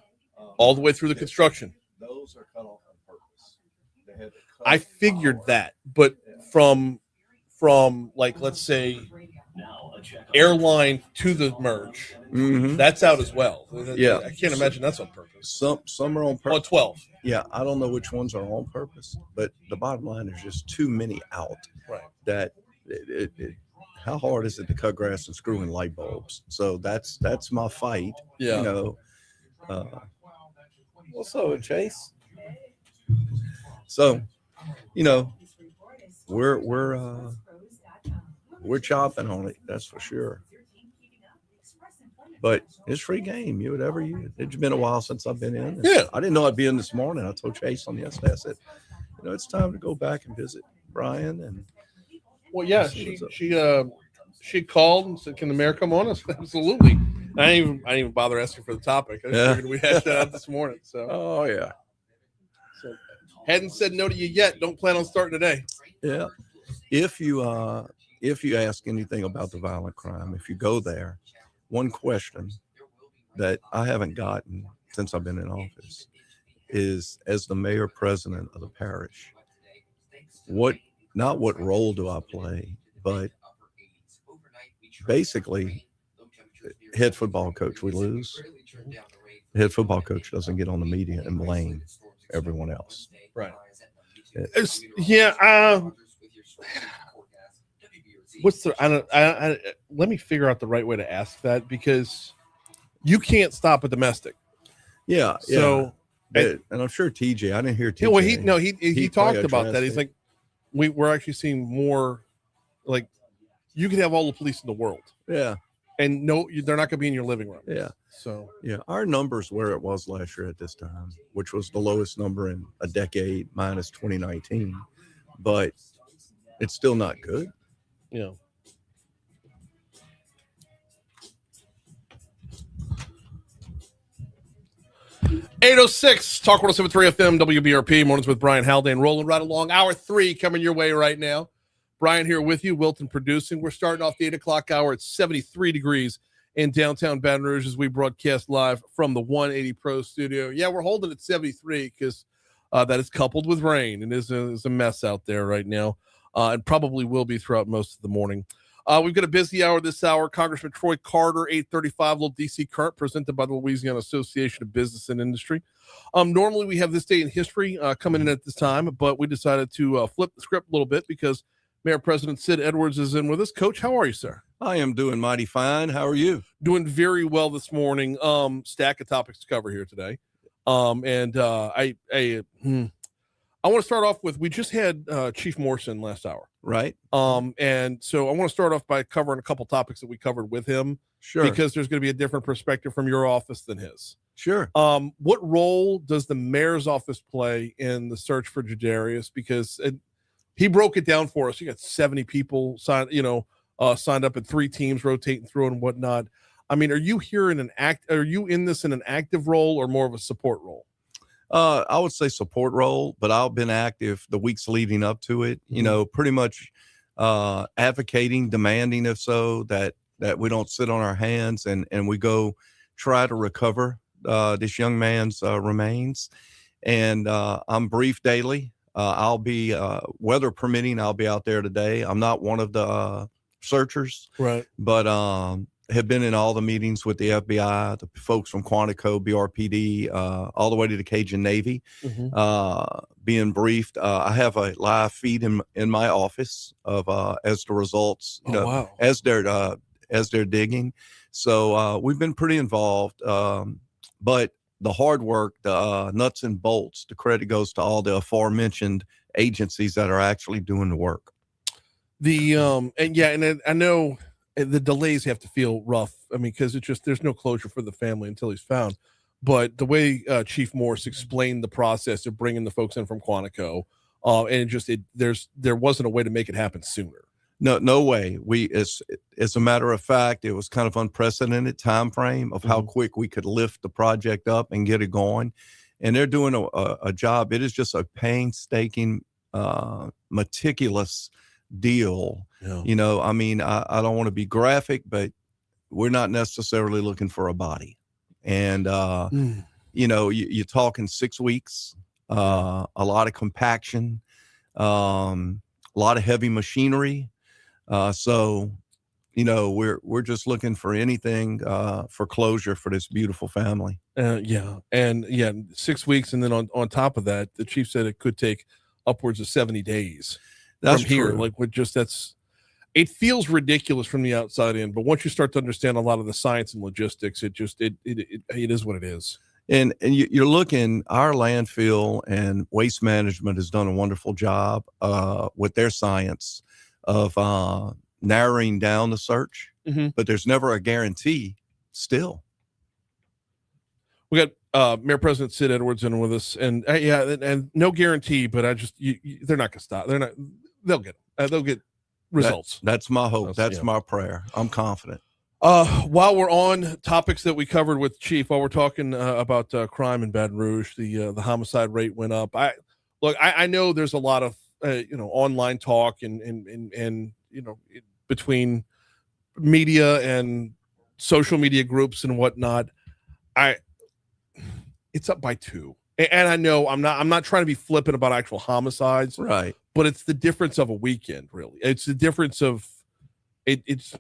All the way through the construction. Those are cut off on purpose. They had to cut I figured that, but from like, let's say, airline to the merge, that's out as well. Yeah. I can't imagine that's on purpose. Some are on purpose. 12. Yeah, I don't know which ones are on purpose, but the bottom line is just too many out. Right. That how hard is it to cut grass and screw in light bulbs? So that's my fight. Yeah. What's up, Chase? So, we're chopping on it. That's for sure. But it's free game. You whatever you. It's been a while since I've been in. Yeah. I didn't know I'd be in this morning. I told Chase on yesterday. I said, it's time to go back and visit Brian. And Well, yeah, she called and said, "Can the mayor come on?" I said, "Absolutely." I didn't even bother asking for the topic. I figured we hashed that out this morning. So. Oh yeah. So hadn't said no to you yet. Don't plan on starting today. Yeah. If you ask anything about the violent crime, if you go there, one question that I haven't gotten since I've been in office is, as the mayor president of the parish, not what role do I play, but basically head football coach, we lose. The head football coach doesn't get on the media and blame everyone else. Right. What's the? Let me figure out the right way to ask that, because you can't stop a domestic. Yeah. So, and I'm sure TJ. I didn't hear TJ. Yeah, well, he talked about that. He's like, we're actually seeing more. Like, you could have all the police in the world. Yeah. And no, they're not going to be in your living room. Yeah. So. Yeah, our numbers where it was last year at this time, which was the lowest number in a decade, minus 2019, but it's still not good. Yeah. .806 Talk 107.3 FM WBRP mornings with Brian Haldane, rolling right along. Hour 3 coming your way right now. Brian here with you, Wilton producing. We're starting off the 8 o'clock hour at 73 degrees in downtown Baton Rouge as we broadcast live from the 180 Pro studio. Yeah, we're holding at 73 because that is coupled with rain and is a mess out there right now, and probably will be throughout most of the morning. We've got a busy hour this hour. Congressman Troy Carter, 835, little DC Current, presented by the Louisiana Association of Business and Industry. Normally we have this day in history coming in at this time, but we decided to flip the script a little bit because Mayor President Sid Edwards is in with us. Coach, how are you, sir? I am doing mighty fine. How are you? Doing very well this morning. Stack of topics to cover here today. I want to start off with, we just had Chief Morse in last hour. Right. And so I want to start off by covering a couple topics that we covered with him. Sure. Because there's going to be a different perspective from your office than his. Sure. What role does the mayor's office play in the search for Jadarius? Because he broke it down for us. You got 70 people signed up at 3 teams rotating through and whatnot. I mean, are you in this in an active role or more of a support role? I would say support role, but I've been active the weeks leading up to it, pretty much advocating, demanding if so, that we don't sit on our hands and we go try to recover this young man's remains. And I'm briefed daily. I'll be, weather permitting, I'll be out there today. I'm not one of the searchers, right? But have been in all the meetings with the FBI, the folks from Quantico, BRPD, all the way to the Cajun Navy, being briefed. I have a live feed in my office of as the results, wow. as they're digging. So we've been pretty involved, but the hard work, the nuts and bolts, the credit goes to all the aforementioned agencies that are actually doing the work. I know the delays have to feel rough. I mean, because there's no closure for the family until he's found. But the way Chief Morse explained the process of bringing the folks in from Quantico, there wasn't a way to make it happen sooner. No way. As a matter of fact, it was kind of unprecedented time frame of how quick we could lift the project up and get it going. And they're doing a job. It is just a painstaking, meticulous deal. Yeah. I mean, I don't want to be graphic, but we're not necessarily looking for a body. And, you're talking 6 weeks, a lot of compaction, a lot of heavy machinery. So, we're just looking for anything for closure for this beautiful family. 6 weeks. And then on top of that, the chief said it could take upwards of 70 days. That's from here. true. It feels ridiculous from the outside in, but once you start to understand a lot of the science and logistics, it is what it is. And you're looking, our landfill and waste management has done a wonderful job with their science of narrowing down the search, but there's never a guarantee still. We got Mayor President Sid Edwards in with us, and no guarantee, but they're not going to stop. They'll get results. That's my hope. That's my prayer. I'm confident. While we're on topics that we covered with Chief, while we're talking about crime in Baton Rouge, the homicide rate went up. I know there's a lot of online talk and between media and social media groups and whatnot. It's up by 2. And I know I'm not trying to be flippant about actual homicides, right? But it's the difference of a weekend, really. It's the difference of it's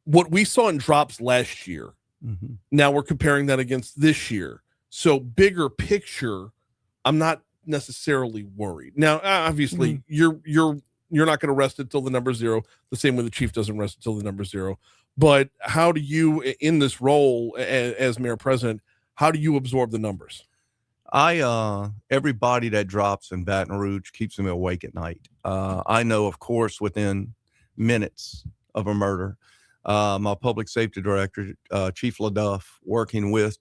what we saw in drops last year. Now we're comparing that against this year. So bigger picture, I'm not necessarily worried. Now, obviously, you're not going to rest until the number 0. The same way the chief doesn't rest until the number 0. But how do you, in this role as mayor president, how do you absorb the numbers? Everybody that drops in Baton Rouge keeps me awake at night. I know, of course, within minutes of a murder, my public safety director, Chief LaDuff, working with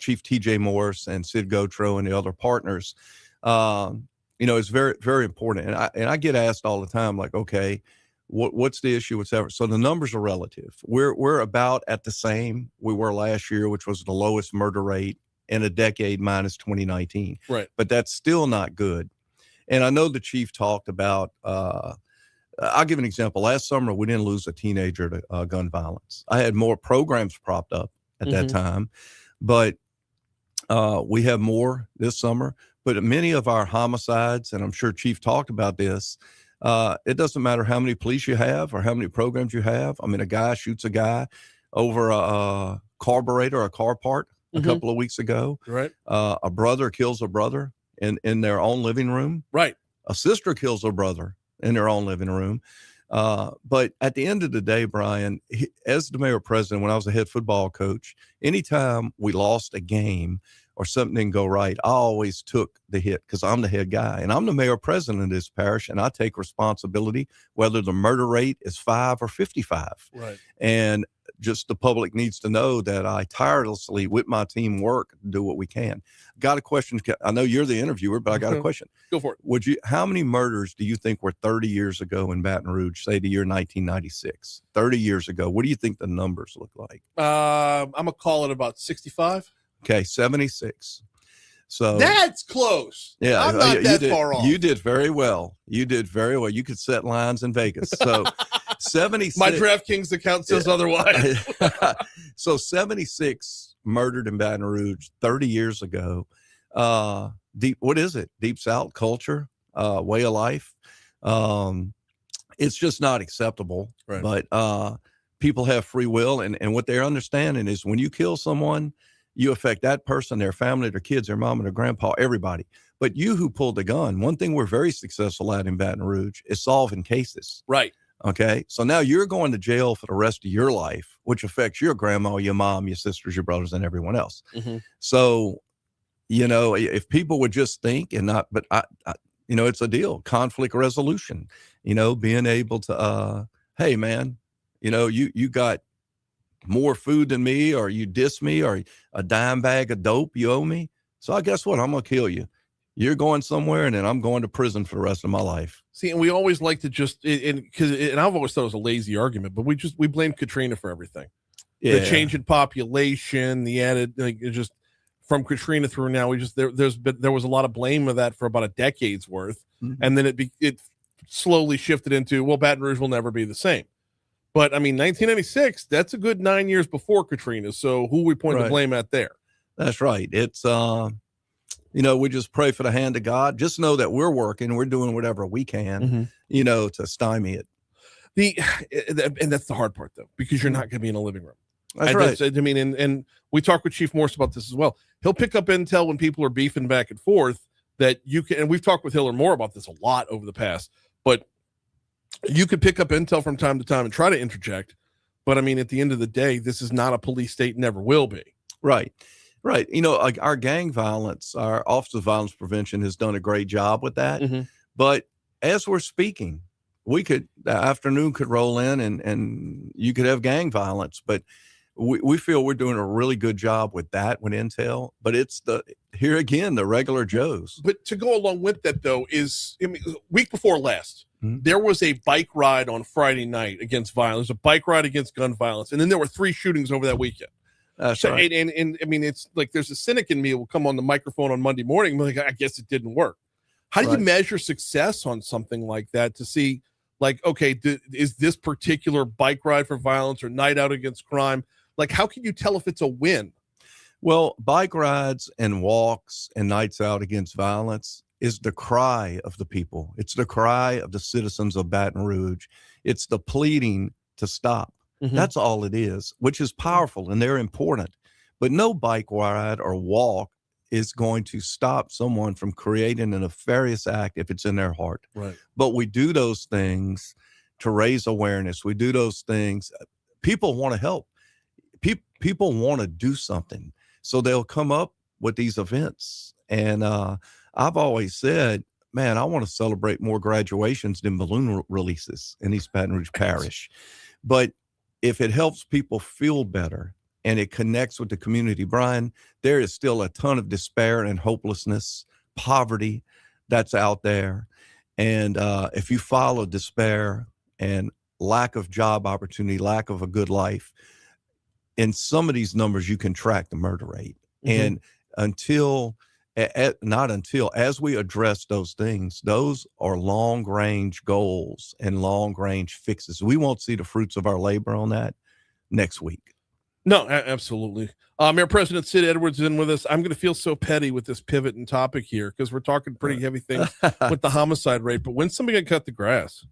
Chief TJ Morse and Sid Gotro and the other partners, it's very, very important. And I get asked all the time, like, okay, What's the issue? Whatever. So the numbers are relative. We're about at the same we were last year, which was the lowest murder rate in a decade minus 2019. Right. But that's still not good. And I know the chief talked about, I'll give an example. Last summer, we didn't lose a teenager to gun violence. I had more programs propped up at that time, but we have more this summer. But many of our homicides, and I'm sure Chief talked about this, it doesn't matter how many police you have or how many programs you have. I mean, a guy shoots a guy over a carburetor, a car part a couple of weeks ago. Right. A brother kills a brother in their own living room. Right. A sister kills a brother in their own living room. But at the end of the day, Brian, as the mayor president, when I was a head football coach, anytime we lost a game or something didn't go right, I always took the hit because I'm the head guy and I'm the mayor president of this parish, and I take responsibility whether the murder rate is 5 or 55. Right. And just the public needs to know that I tirelessly with my team work to do what we can. Got a question. I know you're the interviewer, but I got a question. Go for it. How many murders do you think were 30 years ago in Baton Rouge, say the year 1996? 30 years ago. What do you think the numbers look like? I'm going to call it about 65. Okay, 76. So that's close. Yeah, I'm not that far off. You did very well. You did very well. You could set lines in Vegas. So 76. My DraftKings account says otherwise. So 76 murdered in Baton Rouge 30 years ago. What is it? Deep South culture, way of life. It's just not acceptable. Right. But people have free will, and what they're understanding is when you kill someone, you affect that person, their family, their kids, their mom and their grandpa, everybody. But you who pulled the gun, one thing we're very successful at in Baton Rouge is solving cases. Right. Okay. So now you're going to jail for the rest of your life, which affects your grandma, your mom, your sisters, your brothers, and everyone else. So, if people would just think and not, but it's a deal, conflict resolution, being able to, hey man, you got more food than me, or you diss me, or a dime bag of dope you owe me. So I guess what? I'm going to kill you. You're going somewhere, and then I'm going to prison for the rest of my life. See, and we always like to just, and I've always thought it was a lazy argument, but we blame Katrina for everything. Yeah. The change in population, the added, just from Katrina through now, there was a lot of blame of that for about a decade's worth. And then it slowly shifted into, well, Baton Rouge will never be the same. But I mean, 1996, that's a good 9 years before Katrina. So who we point the blame at there? That's right. It's, we just pray for the hand of God. Just know that we're working, we're doing whatever we can, to stymie it. And that's the hard part though, because you're not going to be in a living room. That's right. And we talked with Chief Morse about this as well. He'll pick up intel when people are beefing back and forth that you can, and we've talked with Hiller Moore about this a lot over the past, but you could pick up intel from time to time and try to interject. But I mean, at the end of the day, this is not a police state, never will be. Right. Right. Like our gang violence, our Office of Violence Prevention has done a great job with that. But as we're speaking, the afternoon could roll in and you could have gang violence, but we feel we're doing a really good job with that with intel, but it's the regular Joes. But to go along with that though week before last, there was a bike ride on Friday night against violence, a bike ride against gun violence. And then there were 3 shootings over that weekend. That's so, right. And I mean, it's like, there's a cynic in me who will come on the microphone on Monday morning and be like, I guess it didn't work. How do you measure success on something like that to see like, okay, is this particular bike ride for violence or night out against crime? Like, how can you tell if it's a win? Well, bike rides and walks and nights out against violence is the cry of the people. It's the cry of the citizens of Baton Rouge. It's the pleading to stop. That's all it is, which is powerful, and they're important. But no bike ride or walk is going to stop someone from creating a nefarious act if it's in their heart. Right. But we do those things to raise awareness. We do those things. People want to help. People want to do something. So they'll come up with these events. And I've always said, man, I want to celebrate more graduations than balloon releases in East Baton Rouge Parish. But if it helps people feel better and it connects with the community, Brian, there is still a ton of despair and hopelessness, poverty that's out there. And if you follow despair and lack of job opportunity, lack of a good life. In some of these numbers, you can track the murder rate. And not until, as we address those things, those are long range goals and long range fixes. We won't see the fruits of our labor on that next week. No, absolutely. Mayor President Sid Edwards is in with us. I'm going to feel so petty with this pivot and topic here because we're talking pretty heavy things with the homicide rate. But when's somebody going to cut the grass?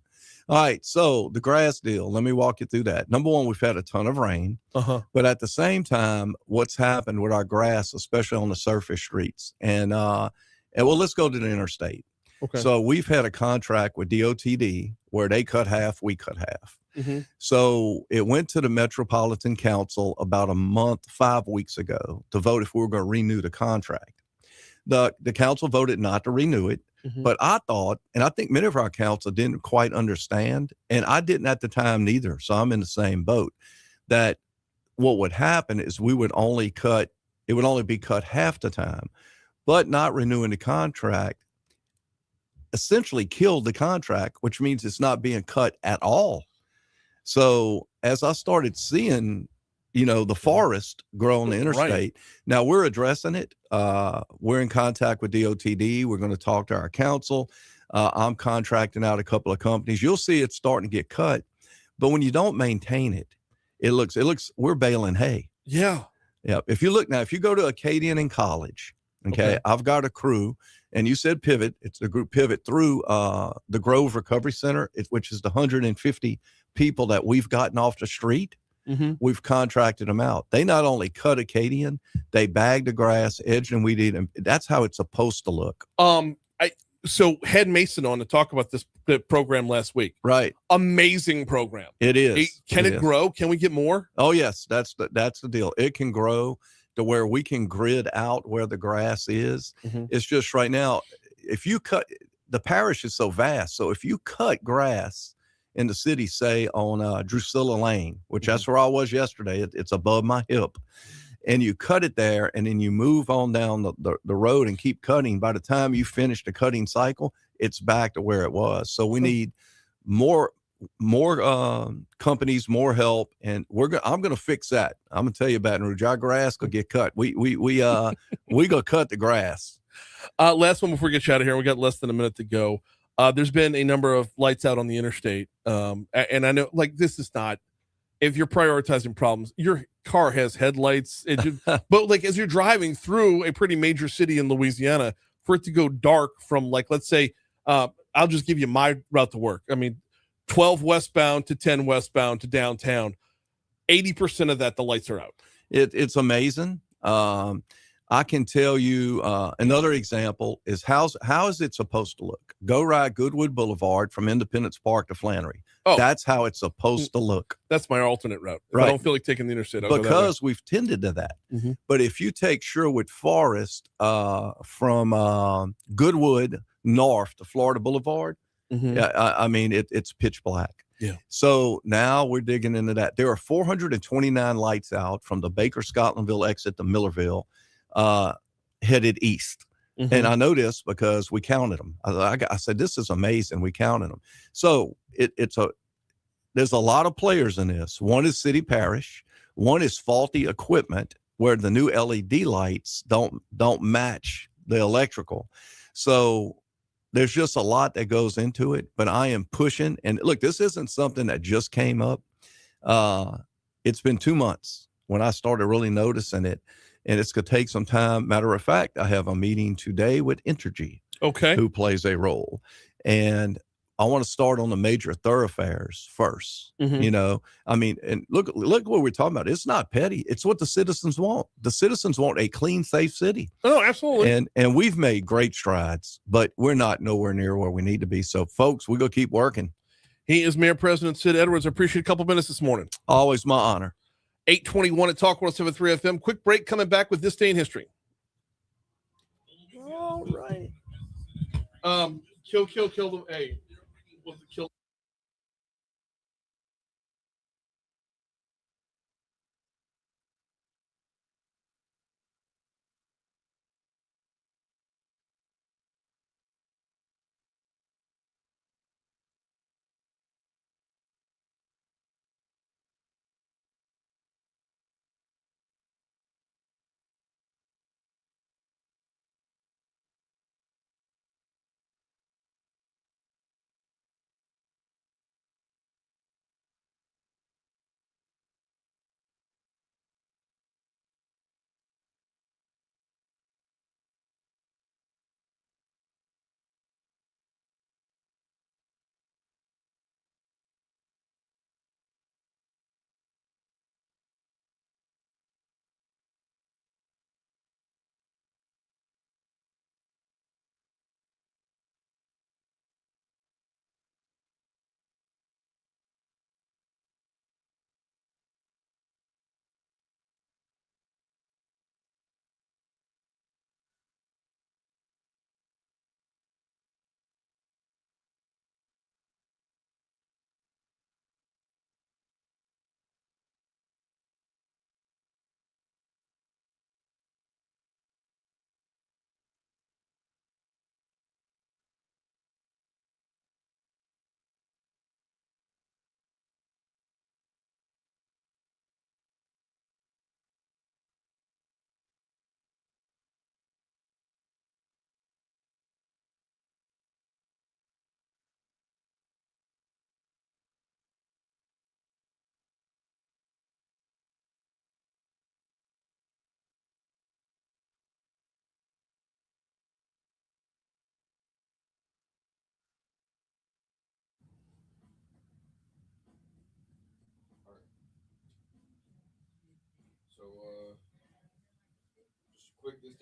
All right, so the grass deal, let me walk you through that. Number one, we've had a ton of rain, but at the same time, what's happened with our grass, especially on the surface streets, and well, let's go to the interstate. Okay. So we've had a contract with DOTD where they cut half, we cut half. So it went to the Metropolitan Council about 5 weeks ago to vote if we were going to renew the contract. The council voted not to renew it. But I thought, and I think many of our council didn't quite understand, and I didn't at the time neither, so I'm in the same boat, that what would happen is it would only be cut half the time, but not renewing the contract essentially killed the contract, which means it's not being cut at all. So as I started seeing, the forest grow on the interstate. Right. Now we're addressing it. We're in contact with DOTD. We're going to talk to our council. I'm contracting out a couple of companies. You'll see it's starting to get cut, but when you don't maintain it, it looks, we're baling hay. Yeah. Yeah. If you go to Acadian in college, okay, I've got a crew, and you said pivot. It's the group pivot through the Grove Recovery Center, which is the 150 people that we've gotten off the street. We've contracted them out. They not only cut Acadian, they bag the grass, edge and weed eat, and that's how it's supposed to look. So had Mason on to talk about this program last week. Right. Amazing program. It is. Can it grow? Can we get more? Oh yes, that's the deal. It can grow to where we can grid out where the grass is. It's just right now, if you cut, the parish is so vast. So if you cut grass in the city, say on Drusilla Lane, which that's where I was yesterday. It's above my hip. And you cut it there, and then you move on down the road and keep cutting. By the time you finish the cutting cycle, it's back to where it was. So we need more companies, more help, and I'm going to fix that. I'm going to tell you, Baton Rouge, our grass could get cut. We gonna cut the grass. Last one before we get you out of here. We got less than a minute to go. There's been a number of lights out on the interstate. And I know, this is not, if you're prioritizing problems, your car has headlights. But as you're driving through a pretty major city in Louisiana, for it to go dark from let's say, I'll just give you my route to work. 12 westbound to 10 westbound to downtown, 80% of that, the lights are out. It's amazing. I can tell you another example is how is it supposed to look? Go ride Goodwood Boulevard from Independence Park to Flannery. Oh, that's how it's supposed to look. That's my alternate route. If right. I don't feel like taking the interstate, I'll because we've tended to that. But if you take Sherwood Forest from Goodwood north to Florida Boulevard, it's pitch black. Yeah. So now we're digging into that. There are 429 lights out from the Baker Scotlandville exit to Millerville, headed east. And I know this because we counted them. I said, this is amazing. We counted them. So there's a lot of players in this. One is city parish. One is faulty equipment where the new LED lights don't match the electrical. So there's just a lot that goes into it, but I am pushing. And look, this isn't something that just came up. It's been 2 months when I started really noticing it, and it's going to take some time. Matter of fact, I have a meeting today with Entergy, who plays a role. And I want to start on the major thoroughfares first. And look what we're talking about. It's not petty. It's what the citizens want. The citizens want a clean, safe city. Oh, absolutely. And we've made great strides, but we're not nowhere near where we need to be. So, folks, we're going to keep working. He is Mayor President Sid Edwards. I appreciate a couple minutes this morning. Always my honor. 8:21 at Talk 107.3 FM. Quick break, coming back with This Day in History. All right. Kill the A. Was it kill?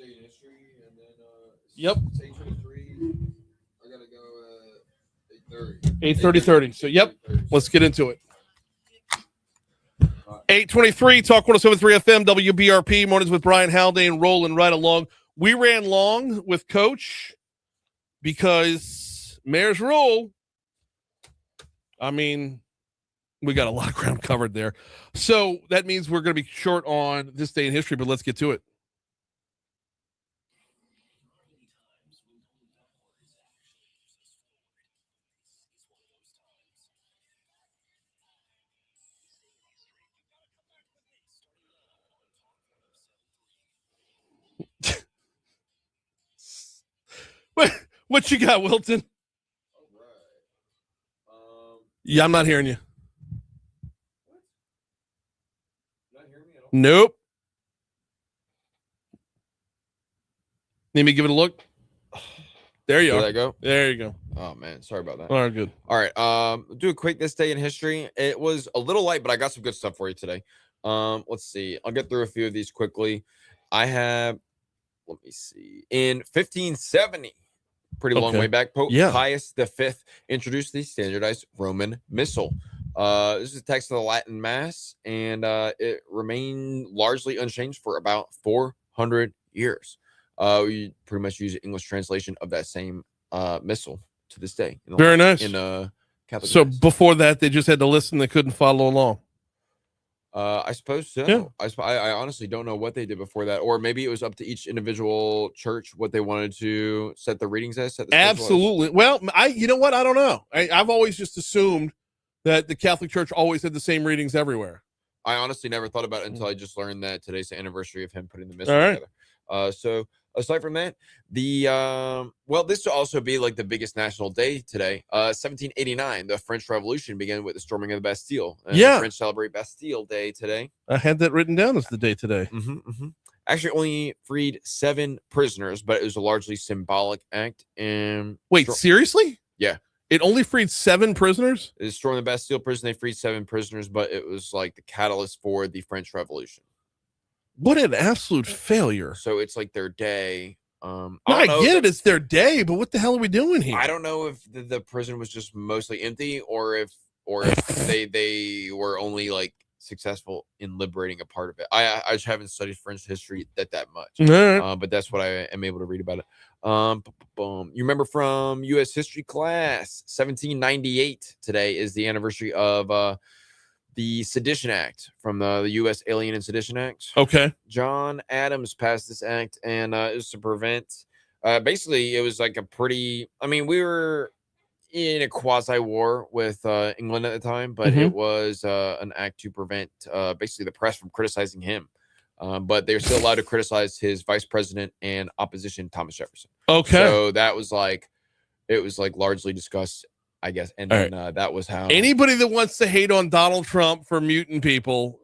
day in history, and then Yep. It's 8:23. I gotta go at 8:30. 8:30. So yep. Let's get into it. 8:23. Talk 107.3 FM WBRP. Mornings with Brian Haldane, rolling right along. We ran long with Coach because Mayor's rule. I mean, we got a lot of ground covered there. So that means we're going to be short on this day in history, but let's get to it. What you got, Wilton? Yeah, I'm not hearing you. Nope. Need me to give it a look? There you There are. that go? There you go. Oh man, sorry about that. All right, good. All right, do a quick this day in history. It was a little light, but I got some good stuff for you today. Let's see. I'll get through a few of these quickly. I have, let me see. In 1570, pretty long way back, Pope Pius V introduced the standardized Roman Missal. This is a text of the Latin Mass, and it remained largely unchanged for about 400 years. We pretty much use English translation of that same missal to this day. Very nice. In Catholic so Mass. Before that, they just had to listen. They couldn't follow along. I suppose so. Yeah. I honestly don't know what they did before that, or maybe it was up to each individual church what they wanted to set the readings as. Absolutely. Well, you know what? I don't know. I've always just assumed that the Catholic Church always had the same readings everywhere. I honestly never thought about it until I just learned that today's the anniversary of him putting the missal All right. together. So aside from that, the this will also be like the biggest national day today. 1789, the French Revolution began with the storming of the Bastille. And the French celebrate Bastille Day today. I had that written down as the day today. Actually, only freed 7 prisoners, but it was a largely symbolic act. And wait, seriously? Yeah. It only freed 7 prisoners? It stormed the Bastille prison. They freed 7 prisoners, but it was like the catalyst for the French Revolution. What an absolute failure. So it's like their day. I get it. It's their day, but what the hell are we doing here? I don't know if the prison was just mostly empty or if they were only like successful in liberating a part of it. I just haven't studied French history that much. Right. But that's what I am able to read about it. You remember from U.S. history class, 1798 today is the anniversary of the Sedition Act from the U.S. Alien and Sedition Act. Okay. John Adams passed this act, and it was to prevent. Basically, it was like a pretty. I mean, we were in a quasi war with England at the time, but it was an act to prevent basically the press from criticizing him. But they're still allowed to criticize his vice president and opposition, Thomas Jefferson. Okay. So that was like, it was like largely discussed, I guess. And then that was how anybody that wants to hate on Donald Trump for muting people,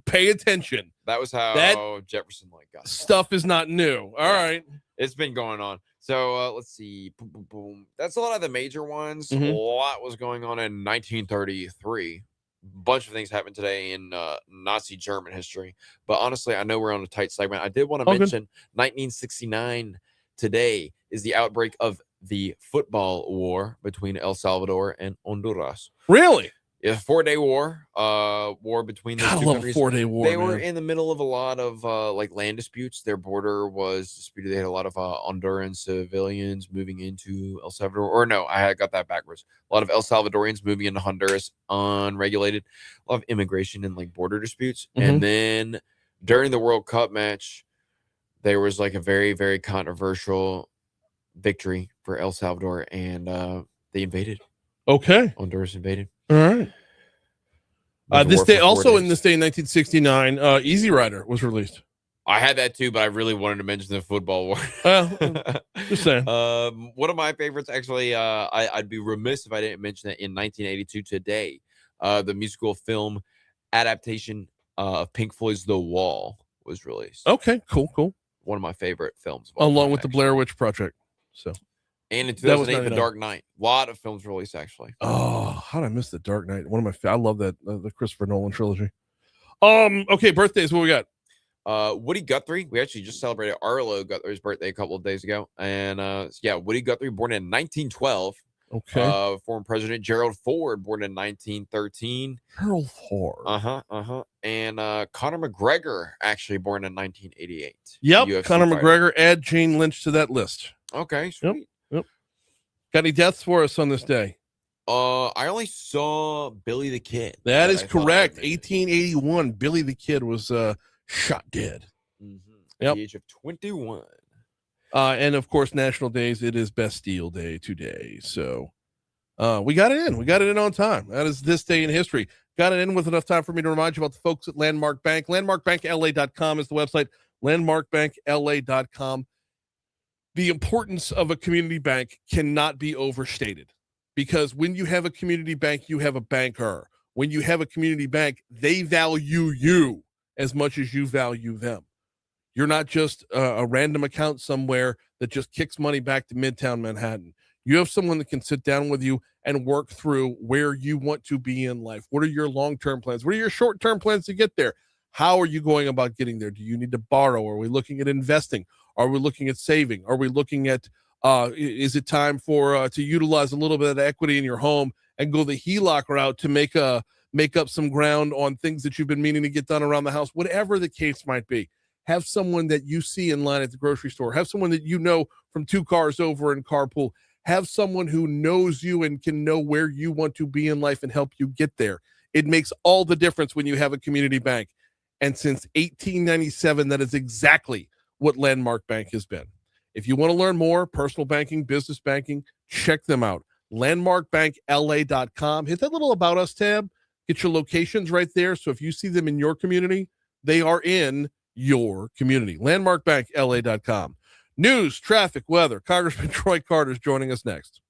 pay attention. That was how Jefferson got stuff is not new. All right. It's been going on. So let's see. Boom, boom, boom. That's a lot of the major ones. A lot was going on in 1933. Bunch of things happened today in Nazi German history. But honestly, I know we're on a tight segment. I did want to mention 1969 today is the outbreak of the football war between El Salvador and Honduras. Really? Yeah, 4-day war. War between those two countries. 4-day war. They were in the middle of a lot of like land disputes. Their border was disputed. They had a lot of Honduran civilians moving into El Salvador. Or no, I got that backwards. A lot of El Salvadorians moving into Honduras unregulated. A lot of immigration and like border disputes. And then during the World Cup match, there was like a very, very controversial victory for El Salvador, and they invaded. Okay. Honduras invaded. All right. This day, also in this day in 1969, Easy Rider was released. I had that too, but I really wanted to mention the football war. Just saying. One of my favorites, actually, I'd be remiss if I didn't mention that in 1982 today, the musical film adaptation of Pink Floyd's The Wall was released. Okay, cool. One of my favorite films. Along with the Blair Witch Project. So. And in 2008, The Dark Knight. A lot of films released, actually. Oh, how did I miss The Dark Knight? One of my I love that the Christopher Nolan trilogy. Okay, birthdays. What we got? Woody Guthrie. We actually just celebrated Arlo Guthrie's birthday a couple of days ago. And yeah, Woody Guthrie, born in 1912. Okay. Former President Gerald Ford, born in 1913. Gerald Ford. And Conor McGregor, actually born in 1988. Yep. UFC Conor fighter. McGregor. Add Jane Lynch to that list. Okay, sweet. Yep. Got any deaths for us on this day? I only saw Billy the Kid. That is I thought I correct. would mention. 1881. Billy the Kid was shot dead. At the age of 21. And of course, National Days. It is Bastille Day today. So we got it in. We got it in on time. That is this day in history. Got it in with enough time for me to remind you about the folks at Landmark Bank. LandmarkBankLA.com is the website. LandmarkBankLA.com. The importance of a community bank cannot be overstated, because when you have a community bank, you have a banker. When you have a community bank, they value you as much as you value them. You're not just a random account somewhere that just kicks money back to Midtown Manhattan. You have someone that can sit down with you and work through where you want to be in life. What are your long-term plans? What are your short-term plans to get there? How are you going about getting there? Do you need to borrow? Are we looking at investing? Are we looking at saving? Are we looking at, is it time for to utilize a little bit of equity in your home and go the HELOC route to make up some ground on things that you've been meaning to get done around the house? Whatever the case might be. Have someone that you see in line at the grocery store. Have someone that you know from two cars over in carpool. Have someone who knows you and can know where you want to be in life and help you get there. It makes all the difference when you have a community bank. And since 1897, that is exactly what Landmark Bank has been. If you want to learn more, personal banking, business banking, check them out. LandmarkBankLA.com. Hit that little About Us tab. Get your locations right there. So if you see them in your community, they are in your community. LandmarkBankLA.com. News, traffic, weather. Congressman Troy Carter is joining us next.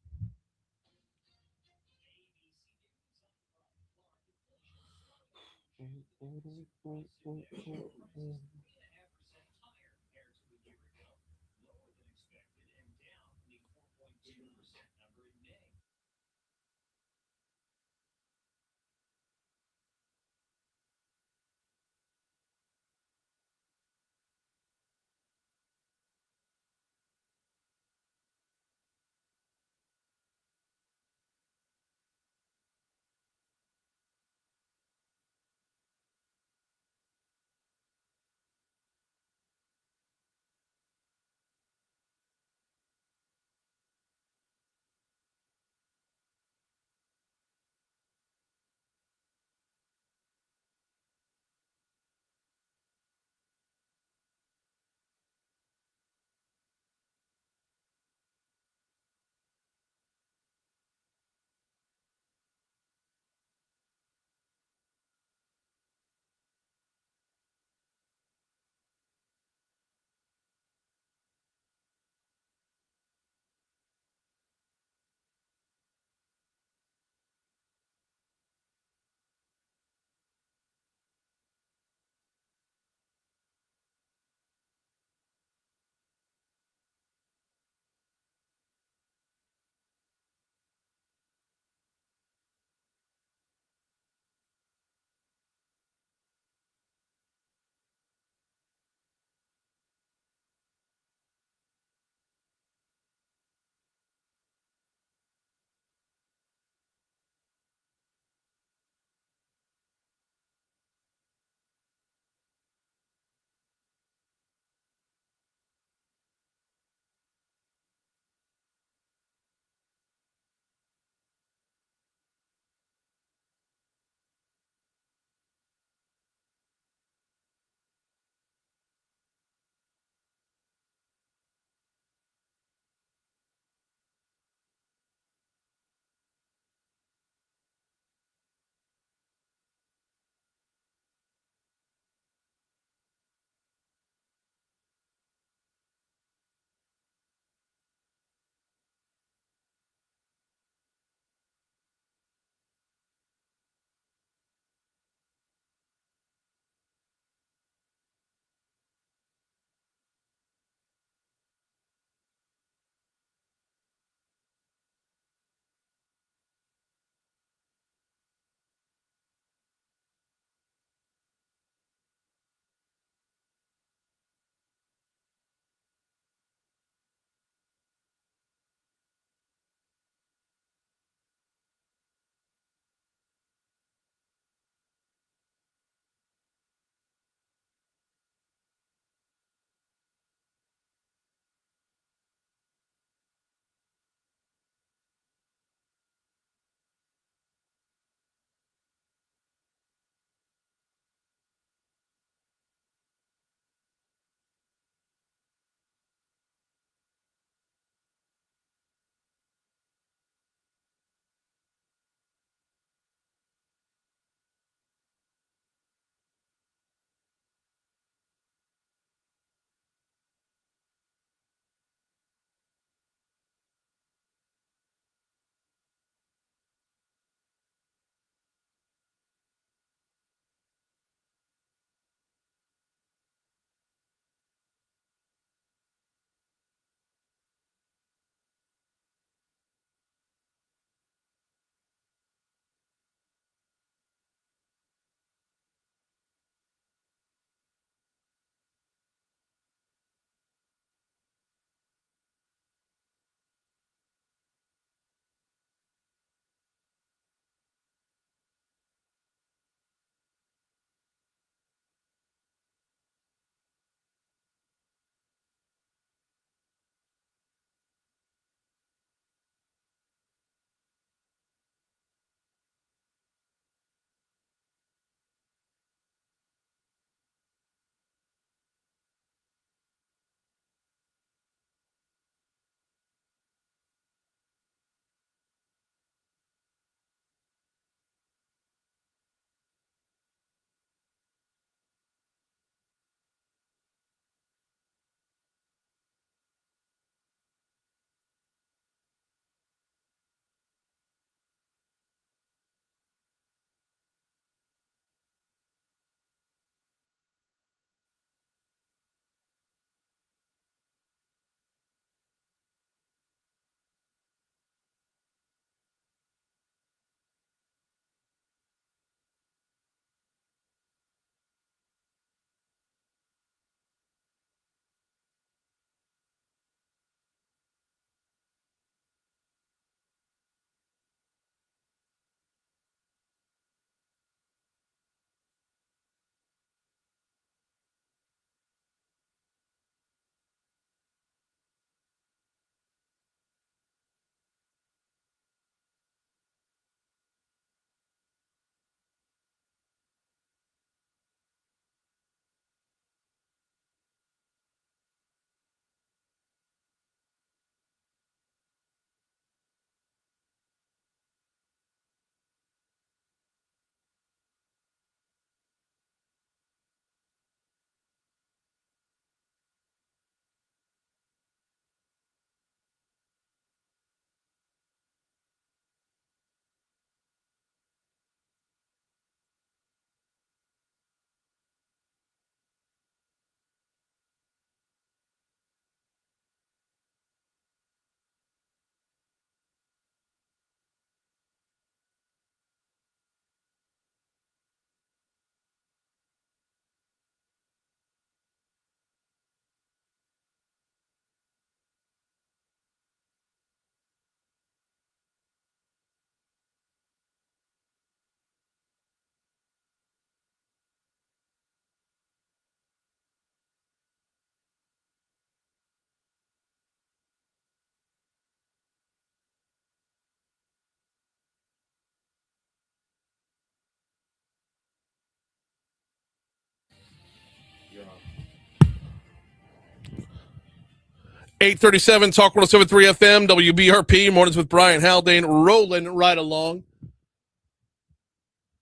837 Talk 107.3 FM, WBRP, Mornings with Brian Haldane, rolling right along.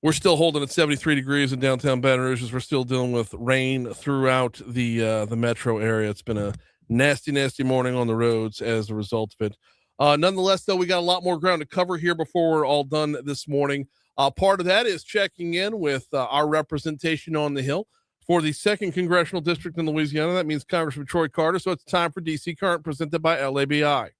We're still holding at 73 degrees in downtown Baton Rouge as we're still dealing with rain throughout the metro area. It's been a nasty, nasty morning on the roads as a result of it. Nonetheless, though, we got a lot more ground to cover here before we're all done this morning. Part of that is checking in with our representation on the Hill for the 2nd Congressional District in Louisiana. That means Congressman Troy Carter. So it's time for DC Current, presented by LABI.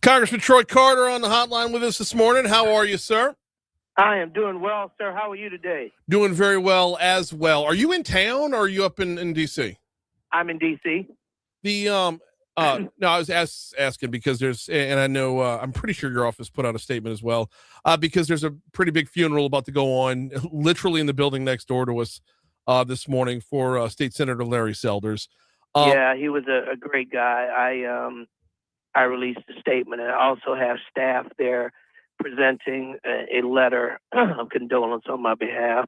Congressman Troy Carter on the hotline with us this morning. How are you, sir? I am doing well, sir. How are you today? Doing very well as well. Are you in town or are you up in D.C.? I'm in D.C. No, I was asking because there's, and I know, I'm pretty sure your office put out a statement as well, because there's a pretty big funeral about to go on literally in the building next door to us this morning for State Senator Larry Selders. Yeah, he was a great guy. I released a statement, and I also have staff there presenting a letter of condolence on my behalf.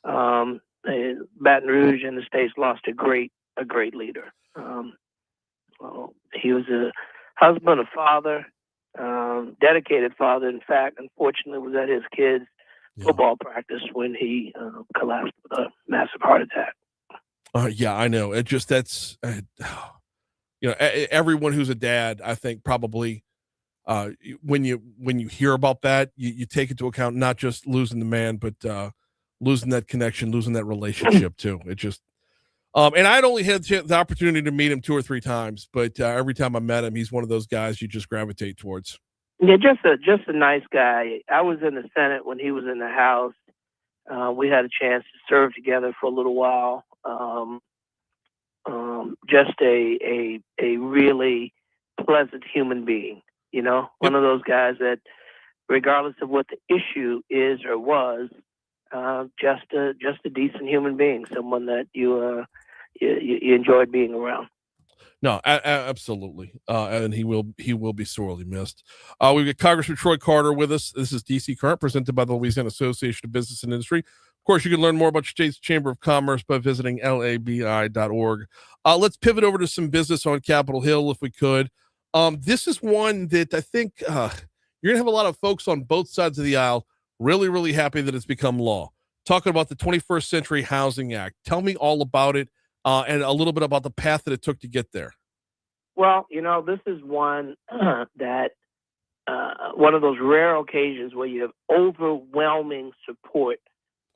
Baton Rouge and the state's lost a great leader. He was a husband, a father, dedicated father. In fact, unfortunately, was at his kids' football practice when he collapsed with a massive heart attack. Yeah, I know. It just, that's, everyone who's a dad, I think probably, when you hear about that, you take into account not just losing the man, but losing that connection, losing that relationship too. It just, and I'd only had the opportunity to meet him 2 or 3 times, but every time I met him, he's one of those guys you just gravitate towards. Yeah, just a nice guy. I was in the Senate when he was in the House. We had a chance to serve together for a little while. Just a really pleasant human being, one of those guys that, regardless of what the issue is or was, just a decent human being, someone that you enjoyed being around. No, absolutely. And he will be sorely missed. We've got Congressman Troy Carter with us. This is DC Current, presented by the Louisiana Association of Business and Industry. Of course, you can learn more about your state's Chamber of Commerce by visiting labi.org. Let's pivot over to some business on Capitol Hill, if we could. This is one that I think you're going to have a lot of folks on both sides of the aisle really, really happy that it's become law. Talking about the 21st Century Housing Act. Tell me all about it. And a little bit about the path that it took to get there. Well, this is one that one of those rare occasions where you have overwhelming support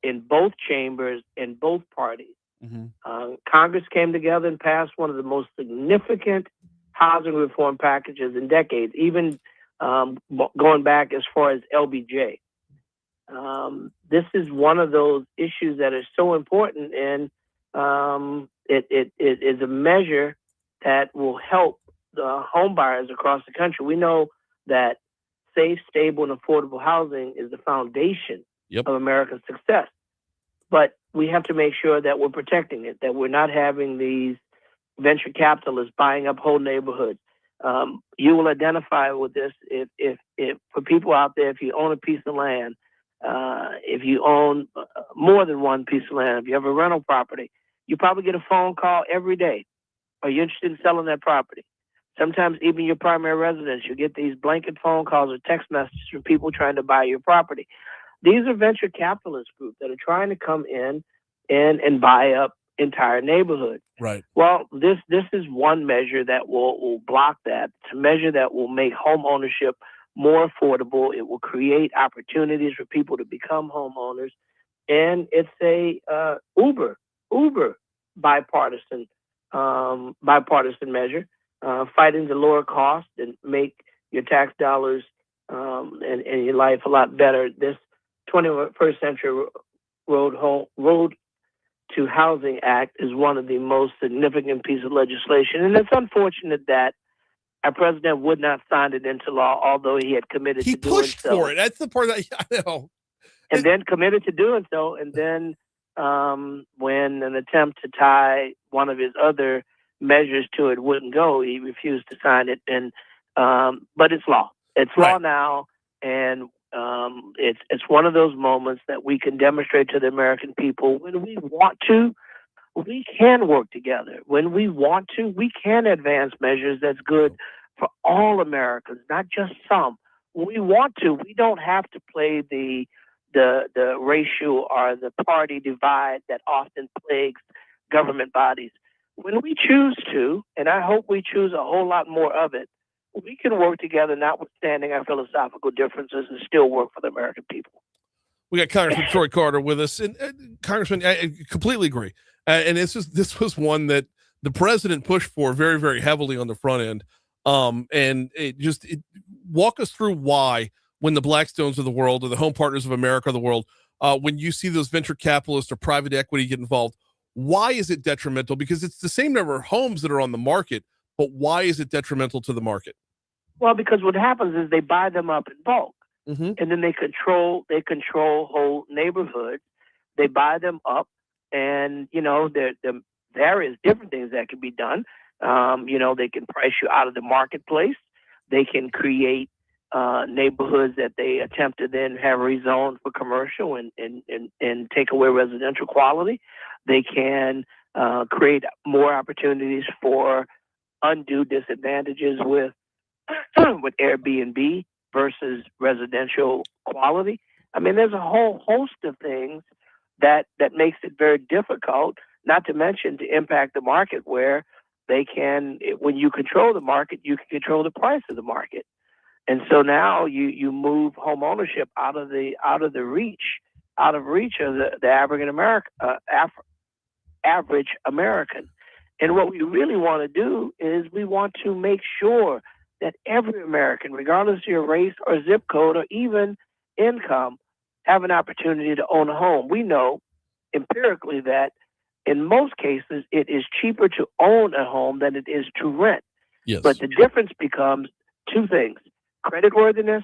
in both chambers and both parties. Mm-hmm. Congress came together and passed one of the most significant housing reform packages in decades, even going back as far as LBJ. This is one of those issues that is so important, and it is a measure that will help the home buyers across the country. We know that safe, stable, and affordable housing is the foundation of America's success. But we have to make sure that we're protecting it, that we're not having these venture capitalists buying up whole neighborhoods. You will identify with this if for people out there, if you own a piece of land, if you own more than one piece of land, if you have a rental property, you probably get a phone call every day. Are you interested in selling that property? Sometimes even your primary residence, you get these blanket phone calls or text messages from people trying to buy your property. These are venture capitalist groups that are trying to come in and buy up entire neighborhoods. Right. Well, this is one measure that will block that. It's a measure that will make home ownership more affordable. It will create opportunities for people to become homeowners. And it's a uber bipartisan measure, fighting to lower costs and make your tax dollars and your life a lot better. This 21st Century Road to Housing Act is one of the most significant pieces of legislation. And it's unfortunate that our president would not sign it into law, although he had committed to doing so. He pushed for it. That's the part that I know. And then committed to doing so, and then when an attempt to tie one of his other measures to it wouldn't go. He refused to sign it, and but it's law. It's law now, and it's one of those moments that we can demonstrate to the American people when we want to. We can work together. When we want to, we can advance measures that's good for all Americans, not just some. When we want to, we don't have to play the racial or the party divide that often plagues government bodies. When we choose to, and I hope we choose a whole lot more of it, we can work together, notwithstanding our philosophical differences, and still work for the American people. We got Congressman Troy Carter with us, and Congressman, I completely agree. And this was one that the president pushed for very, very heavily on the front end. And walk us through why, when the Blackstones of the world or the Home Partners of America of the world, when you see those venture capitalists or private equity get involved, why is it detrimental? Because it's the same number of homes that are on the market, but why is it detrimental to the market? Well, because what happens is they buy them up in bulk, and then they control whole neighborhoods. They buy them up, and there various different things that can be done. They can price you out of the marketplace. They can create neighborhoods that they attempt to then have rezoned for commercial and take away residential quality. They can create more opportunities for undue disadvantages with Airbnb versus residential quality. I mean, there's a whole host of things that makes it very difficult, not to mention to impact the market, where they can, when you control the market, you can control the price of the market. And so now you move home ownership out of reach of the average American. And what we really want to do is we want to make sure that every American, regardless of your race or zip code or even income, have an opportunity to own a home. We know empirically that in most cases it is cheaper to own a home than it is to rent. Yes. But the difference becomes two things: creditworthiness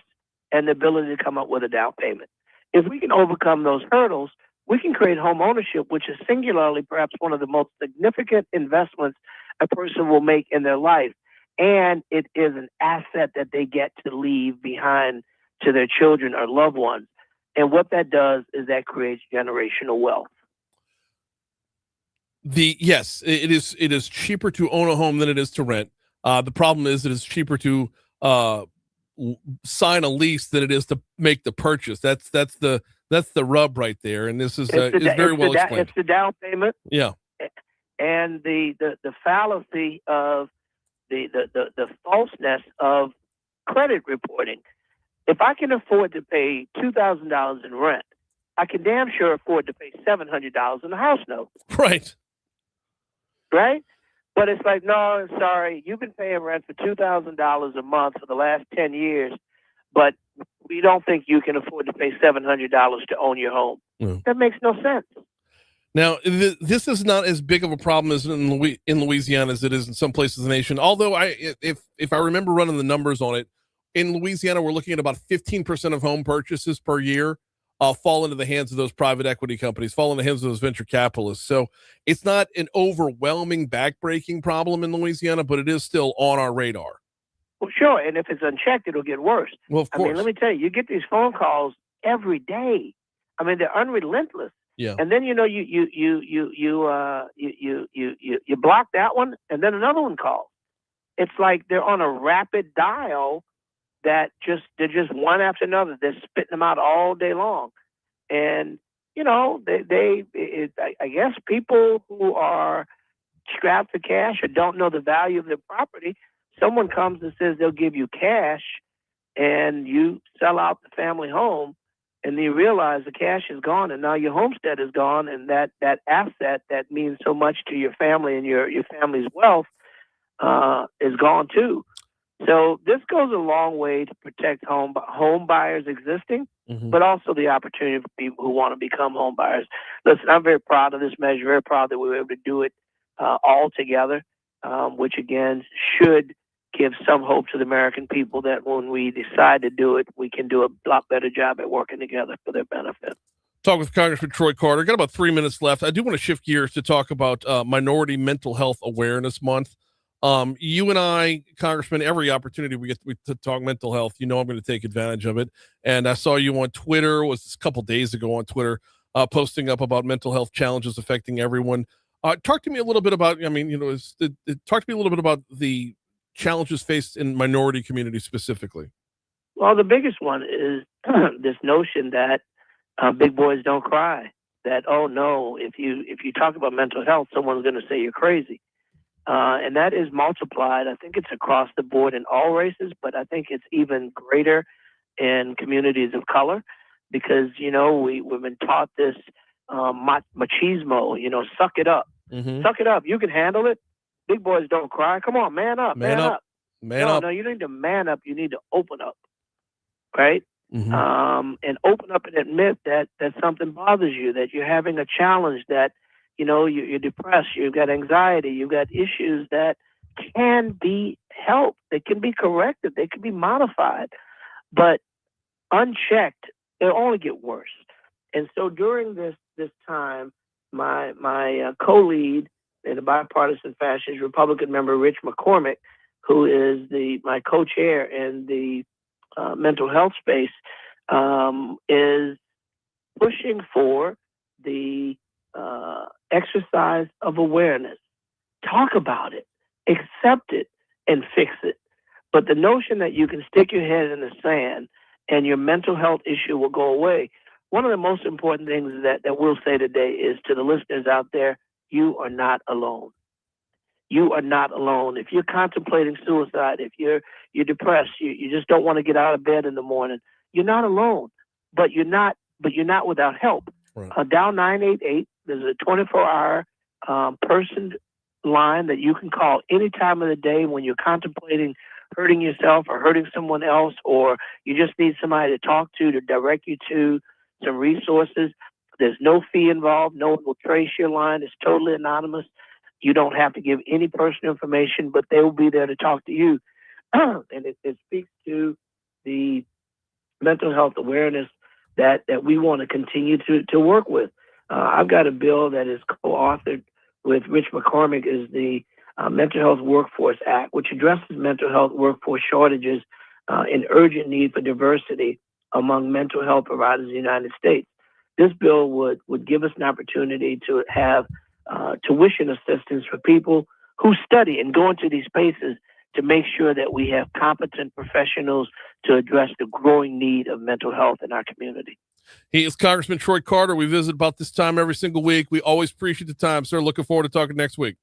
and the ability to come up with a down payment. If we can overcome those hurdles, we can create home ownership, which is singularly perhaps one of the most significant investments a person will make in their life. And it is an asset that they get to leave behind to their children or loved ones. And what that does is that creates generational wealth. Yes, it is cheaper to own a home than it is to rent. The problem is it is cheaper to sign a lease than it is to make the purchase. That's the rub right there. And this is very well explained. It's the down payment. Yeah. And the fallacy of the falseness of credit reporting. If I can afford to pay $2,000 in rent, I can damn sure afford to pay $700 in a house note. Right. Right? But it's like, no, sorry, you've been paying rent for $2,000 a month for the last 10 years, but we don't think you can afford to pay $700 to own your home. That makes no sense. Now, this is not as big of a problem as in Louisiana as it is in some places in the nation. Although if I remember running the numbers on it, in Louisiana, we're looking at about 15% of home purchases per year fall into the hands of those private equity companies, fall in the hands of those venture capitalists. So it's not an overwhelming backbreaking problem in Louisiana, but it is still on our radar. Well, sure. And if it's unchecked, it'll get worse. Well, of course. I mean, let me tell you, you get these phone calls every day. I mean, they're unrelentless. Yeah. And then you block that one, and then another one calls. It's like they're on a rapid dial that they're just one after another. They're spitting them out all day long. And I guess people who are strapped for cash or don't know the value of their property, someone comes and says they'll give you cash, and you sell out the family home. And then you realize the cash is gone, and now your homestead is gone, and that asset that means so much to your family and your family's wealth is gone too. So this goes a long way to protect home buyers existing, but also the opportunity for people who want to become home buyers. Listen, I'm very proud of this measure, very proud that we were able to do it all together, which again should give some hope to the American people that when we decide to do it, we can do a lot better job at working together for their benefit. Talk with Congressman Troy Carter. Got about 3 minutes left. I do want to shift gears to talk about Minority Mental Health Awareness Month. You and I, Congressman, every opportunity we get to talk mental health, I'm going to take advantage of it. And I saw you on Twitter, was a couple days ago on Twitter, posting up about mental health challenges affecting everyone. Talk to me a little bit about, talk to me a little bit about the challenges faced in minority communities specifically. Well, the biggest one is this notion that big boys don't cry. That, oh no, if you talk about mental health, someone's going to say you're crazy. And that is multiplied. I think it's across the board in all races, but I think it's even greater in communities of color because, we've been taught this machismo, suck it up. Mm-hmm. Suck it up. You can handle it. Big boys don't cry. Come on, man up. Man up. No, you need to man up. You need to open up. Right? Mm-hmm. And open up and admit that something bothers you, that you're having a challenge, that, you're depressed, you've got anxiety, you've got issues that can be helped. They can be corrected. They can be modified. But unchecked, it'll only get worse. And so during this time, my co-lead in a bipartisan fashion is Republican member Rich McCormick, who is my co-chair in the mental health space, is pushing for the exercise of awareness. Talk about it, accept it, and fix it. But the notion that you can stick your head in the sand and your mental health issue will go away. One of the most important things that we'll say today is to the listeners out there, you are not alone. You are not alone. If you're contemplating suicide, if you're depressed, you just don't want to get out of bed in the morning, you're not alone. But you're not without help. Right. Dial 988. There's a 24-hour person line that you can call any time of the day when you're contemplating hurting yourself or hurting someone else, or you just need somebody to talk to direct you to some resources. There's no fee involved. No one will trace your line. It's totally anonymous. You don't have to give any personal information, but they will be there to talk to you. And it speaks to the mental health awareness that we want to continue to work with. I've got a bill that is co-authored with Rich McCormick, is the Mental Health Workforce Act, which addresses mental health workforce shortages and urgent need for diversity among mental health providers in the United States. This bill would give us an opportunity to have tuition assistance for people who study and go into these spaces to make sure that we have competent professionals to address the growing need of mental health in our community. He is Congressman Troy Carter. We visit about this time every single week. We always appreciate the time, sir. Looking forward to talking next week.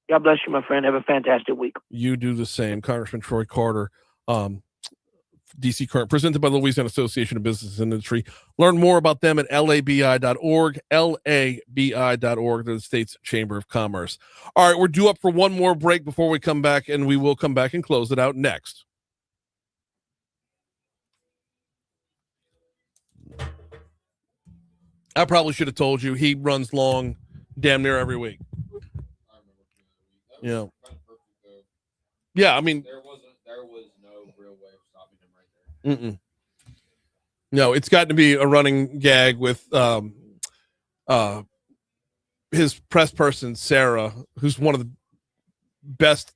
God bless you, my friend. Have a fantastic week. You do the same. Congressman Troy Carter, DC Current, presented by the Louisiana Association of Business and Industry. Learn more about them at labi.org, labi.org, the state's Chamber of Commerce. All right, we're due up for one more break before we come back, and we will come back and close it out next. I probably should have told you he runs long damn near every week. Yeah. Yeah, I mean, there was no real way of stopping him right there. No, it's got to be a running gag with his press person Sarah, who's one of the best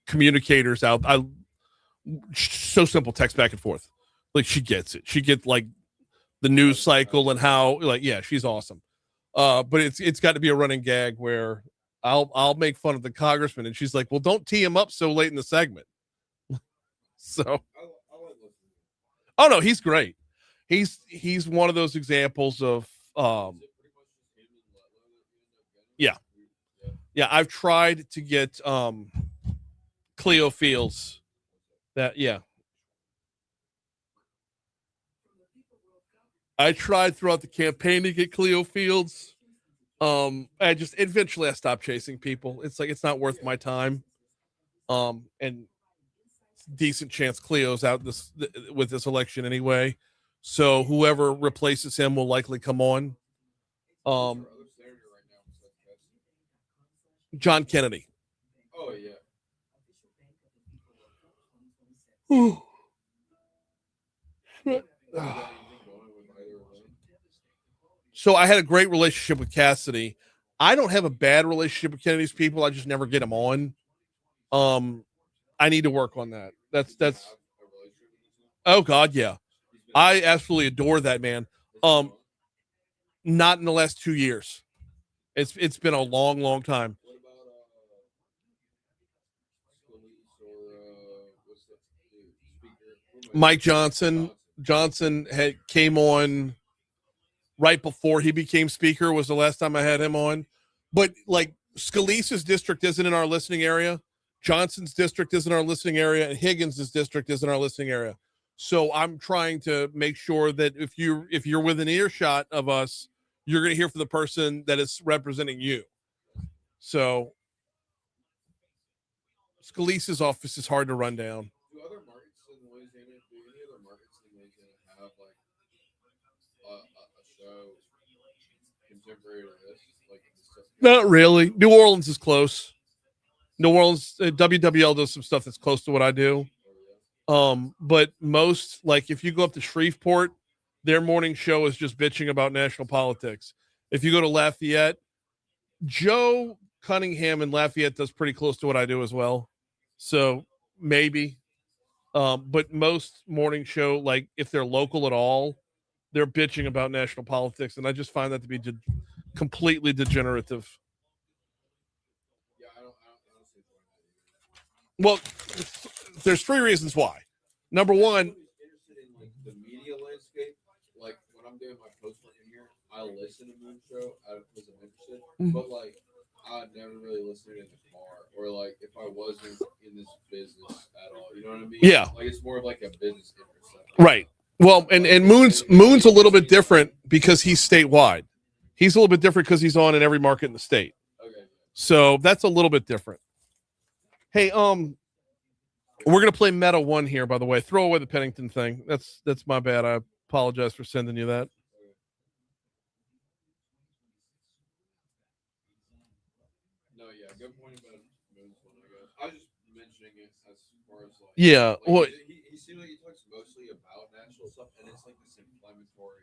communicators out. So simple, text back and forth. She gets it. She gets the news cycle and how she's awesome. But it's got to be a running gag where I'll make fun of the congressman and she's like, well, don't tee him up so late in the segment. So oh no, he's great. He's one of those examples of I've tried to get Cleo Fields I tried throughout the campaign to get Cleo Fields. Eventually I stopped chasing people. It's not worth my time. And decent chance Cleo's out with this election anyway. So whoever replaces him will likely come on. John Kennedy. Oh yeah. So I had a great relationship with Cassidy. I don't have a bad relationship with Kennedy's people. I just never get them on. I need to work on that. That's. Oh God, yeah. I absolutely adore that man. Not in the last 2 years. It's been a long, long time. Mike Johnson came on right before he became speaker was the last time I had him on. But like Scalise's district isn't in our listening area. Johnson's district isn't our listening area, and Higgins' district isn't our listening area. So I'm trying to make sure that if you're within earshot of us, you're going to hear from the person that is representing you. So Scalise's office is hard to run down. Do other markets in Louisiana, do any other markets in Louisiana have like a show contemporary to this? Like stuff? Not really. New Orleans is close. New Orleans, WWL does some stuff that's close to what I do. But most, like if you go up to Shreveport, their morning show is just bitching about national politics. If you go to Lafayette, Joe Cunningham in Lafayette does pretty close to what I do as well. So maybe. But most morning show, like if they're local at all, they're bitching about national politics. And I just find that to be completely degenerative. Well, there's 3 reasons why. Number one, the media landscape, like when I'm doing my post in here, I listen to Moon Show because I'm interested, but like I'd never really listen to it in the car or like if I wasn't in this business at all. You know what I mean? Yeah. Like it's more of like a business interest. Right. Well, and Moon's a little bit different because he's statewide. He's a little bit different because he's on in every market in the state. Okay. So that's a little bit different. Hey, we're gonna play Meta 1 here, by the way. Throw away the Pennington thing. That's my bad. I apologize for sending you that. No, yeah, good point about Moon's one, I guess. I was just mentioning it as far as like Yeah, like, well, he seemed like he talks mostly about national stuff, and it's like this inflammatory.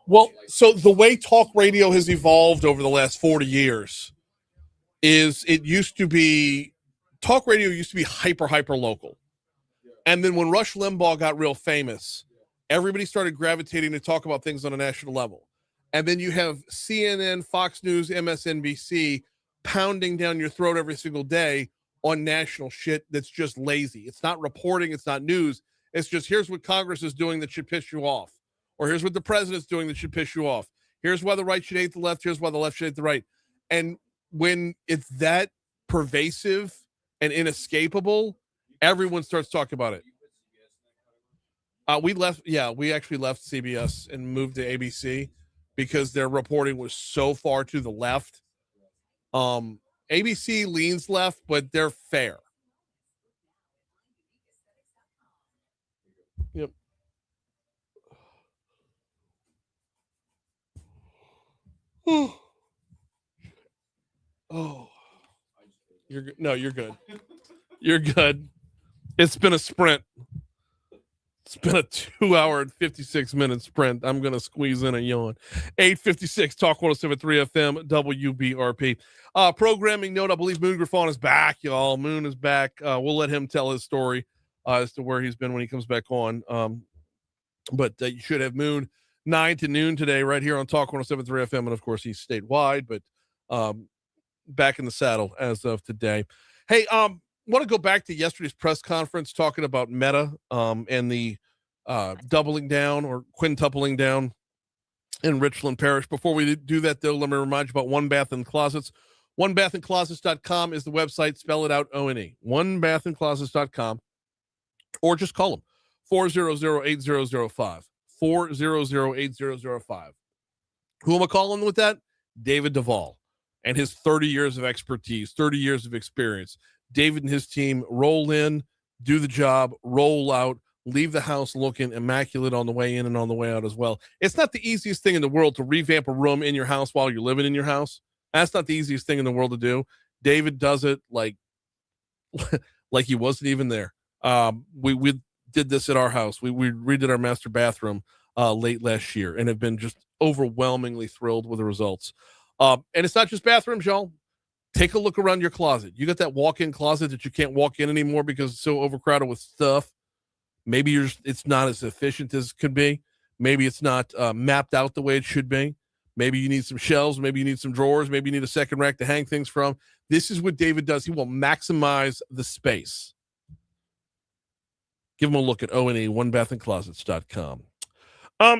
Well, so the way talk radio has evolved over the last 40 years is talk radio used to be hyper local. And then when Rush Limbaugh got real famous, everybody started gravitating to talk about things on a national level. And then you have CNN, Fox News, MSNBC pounding down your throat every single day on national shit that's just lazy. It's not reporting. It's not news. It's just here's what Congress is doing that should piss you off. Or here's what the president's doing that should piss you off. Here's why the right should hate the left. Here's why the left should hate the right. And when it's that pervasive and inescapable, everyone starts talking about it. We actually left CBS and moved to ABC because their reporting was so far to the left. ABC leans left, but they're fair. Yep. Oh, you're good. No, you're good. You're good. It's been a sprint. It's been a 2 hour and 56-minute sprint. I'm going to squeeze in a yawn. 8:56, Talk 107.3 FM, WBRP. Programming note, I believe Moon Griffon is back, y'all. Moon is back. We'll let him tell his story as to where he's been when he comes back on. But you should have Moon 9 to noon today right here on Talk 107.3 FM. And, of course, he's statewide, but back in the saddle as of today. Hey, want to go back to yesterday's press conference talking about Meta and the doubling down or quintupling down in Richland Parish. Before we do that, though, let me remind you about One Bath and Closets. OneBathAndClosets.com is the website. Spell it out, O-N-E. OneBathAndClosets.com. Or just call them, 400-8005. 400-8005. Who am I calling with that? David Duvall and his 30 years of expertise, 30 years of experience. David and his team roll in, do the job, roll out, leave the house looking immaculate on the way in and on the way out as well. It's not the easiest thing in the world to revamp a room in your house while you're living in your house. That's not the easiest thing in the world to do. David does it like he wasn't even there. We did this at our house. We redid our master bathroom. late last year and have been just overwhelmingly thrilled with the results. And it's not just bathrooms, y'all. Take a look around your closet. You got that walk-in closet that you can't walk in anymore because it's so overcrowded with stuff. Maybe it's not as efficient as it could be. Maybe it's not mapped out the way it should be. Maybe you need some shelves. Maybe you need some drawers. Maybe you need a second rack to hang things from. This is what David does. He will maximize the space. Give him a look at O&E, onebathandclosets.com.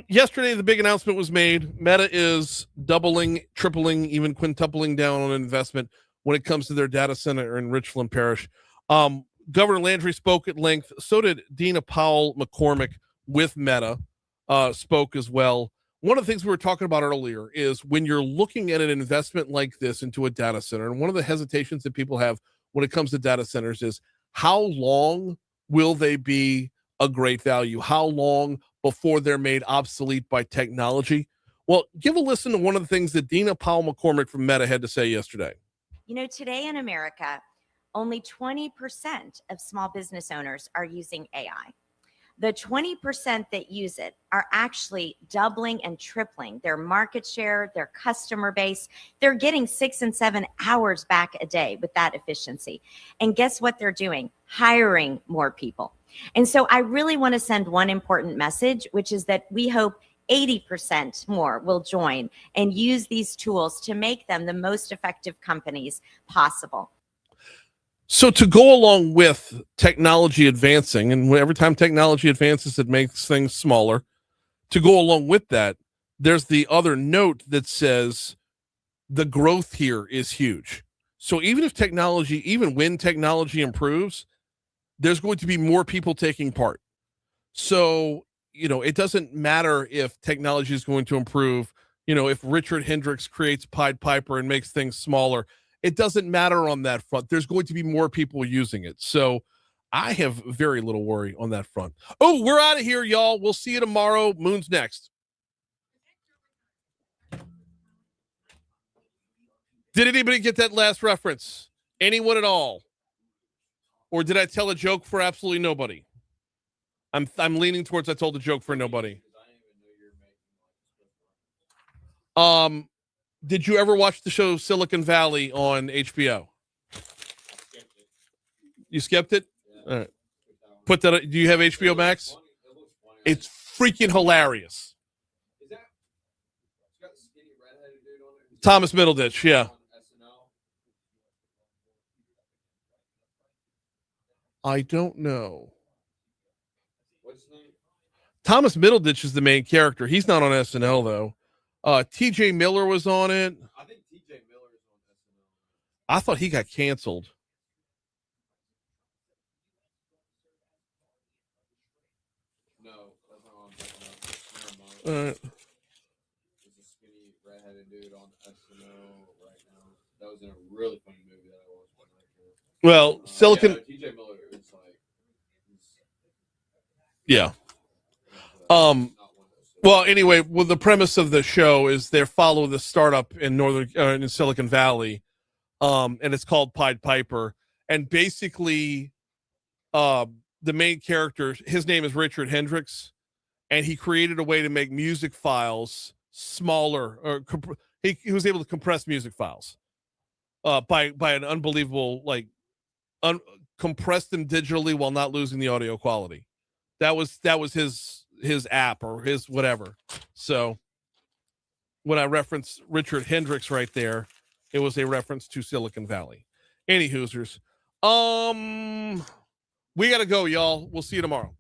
Yesterday, the big announcement was made. Meta is doubling, tripling, even quintupling down on investment when it comes to their data center in Richland Parish. Governor Landry spoke at length. So did Dina Powell McCormick with Meta, spoke as well. One of the things we were talking about earlier is when you're looking at an investment like this into a data center, and one of the hesitations that people have when it comes to data centers is how long will they be a great value? How long before they're made obsolete by technology? Well, give a listen to one of the things that Dina Powell McCormick from Meta had to say yesterday. You know, today in America, only 20% of small business owners are using AI. The 20% that use it are actually doubling and tripling their market share, their customer base. They're getting 6 and 7 hours back a day with that efficiency. And guess what they're doing? Hiring more people. And so I really want to send one important message, which is that we hope 80% more will join and use these tools to make them the most effective companies possible. So to go along with technology advancing, and every time technology advances, it makes things smaller. To go along with that, there's the other note that says the growth here is huge. So even when technology improves, there's going to be more people taking part. So, it doesn't matter if technology is going to improve. If Richard Hendricks creates Pied Piper and makes things smaller, it doesn't matter on that front. There's going to be more people using it. So I have very little worry on that front. Oh, we're out of here, y'all. We'll see you tomorrow. Moon's next. Did anybody get that last reference? Anyone at all? Or did I tell a joke for absolutely nobody? I'm leaning towards I told a joke for nobody. Did you ever watch the show Silicon Valley on HBO? You skipped it? All right. Put that. Do you have HBO Max? It's freaking hilarious. Thomas Middleditch, yeah. I don't know. Thomas Middleditch is the main character. He's not on SNL though. TJ Miller was on it. I think TJ Miller is on SNL. I thought he got canceled. No, that's not on SNL. Never mind. All right. There's a skinny red-headed dude on SNL right now. That was in a really funny movie that I watched one night. Well, Silicon. Yeah, TJ Miller is like. Yeah. Well, anyway, the premise of the show is they follow the startup in Silicon Valley, and it's called Pied Piper. And basically, the main character, his name is Richard Hendricks, and he created a way to make music files smaller, or he was able to compress music files by an unbelievable compress them digitally while not losing the audio quality. That was his app or his whatever. So when I referenced Richard Hendricks right there, it was a reference to Silicon Valley. Any Hoosers. We got to go, y'all. We'll see you tomorrow.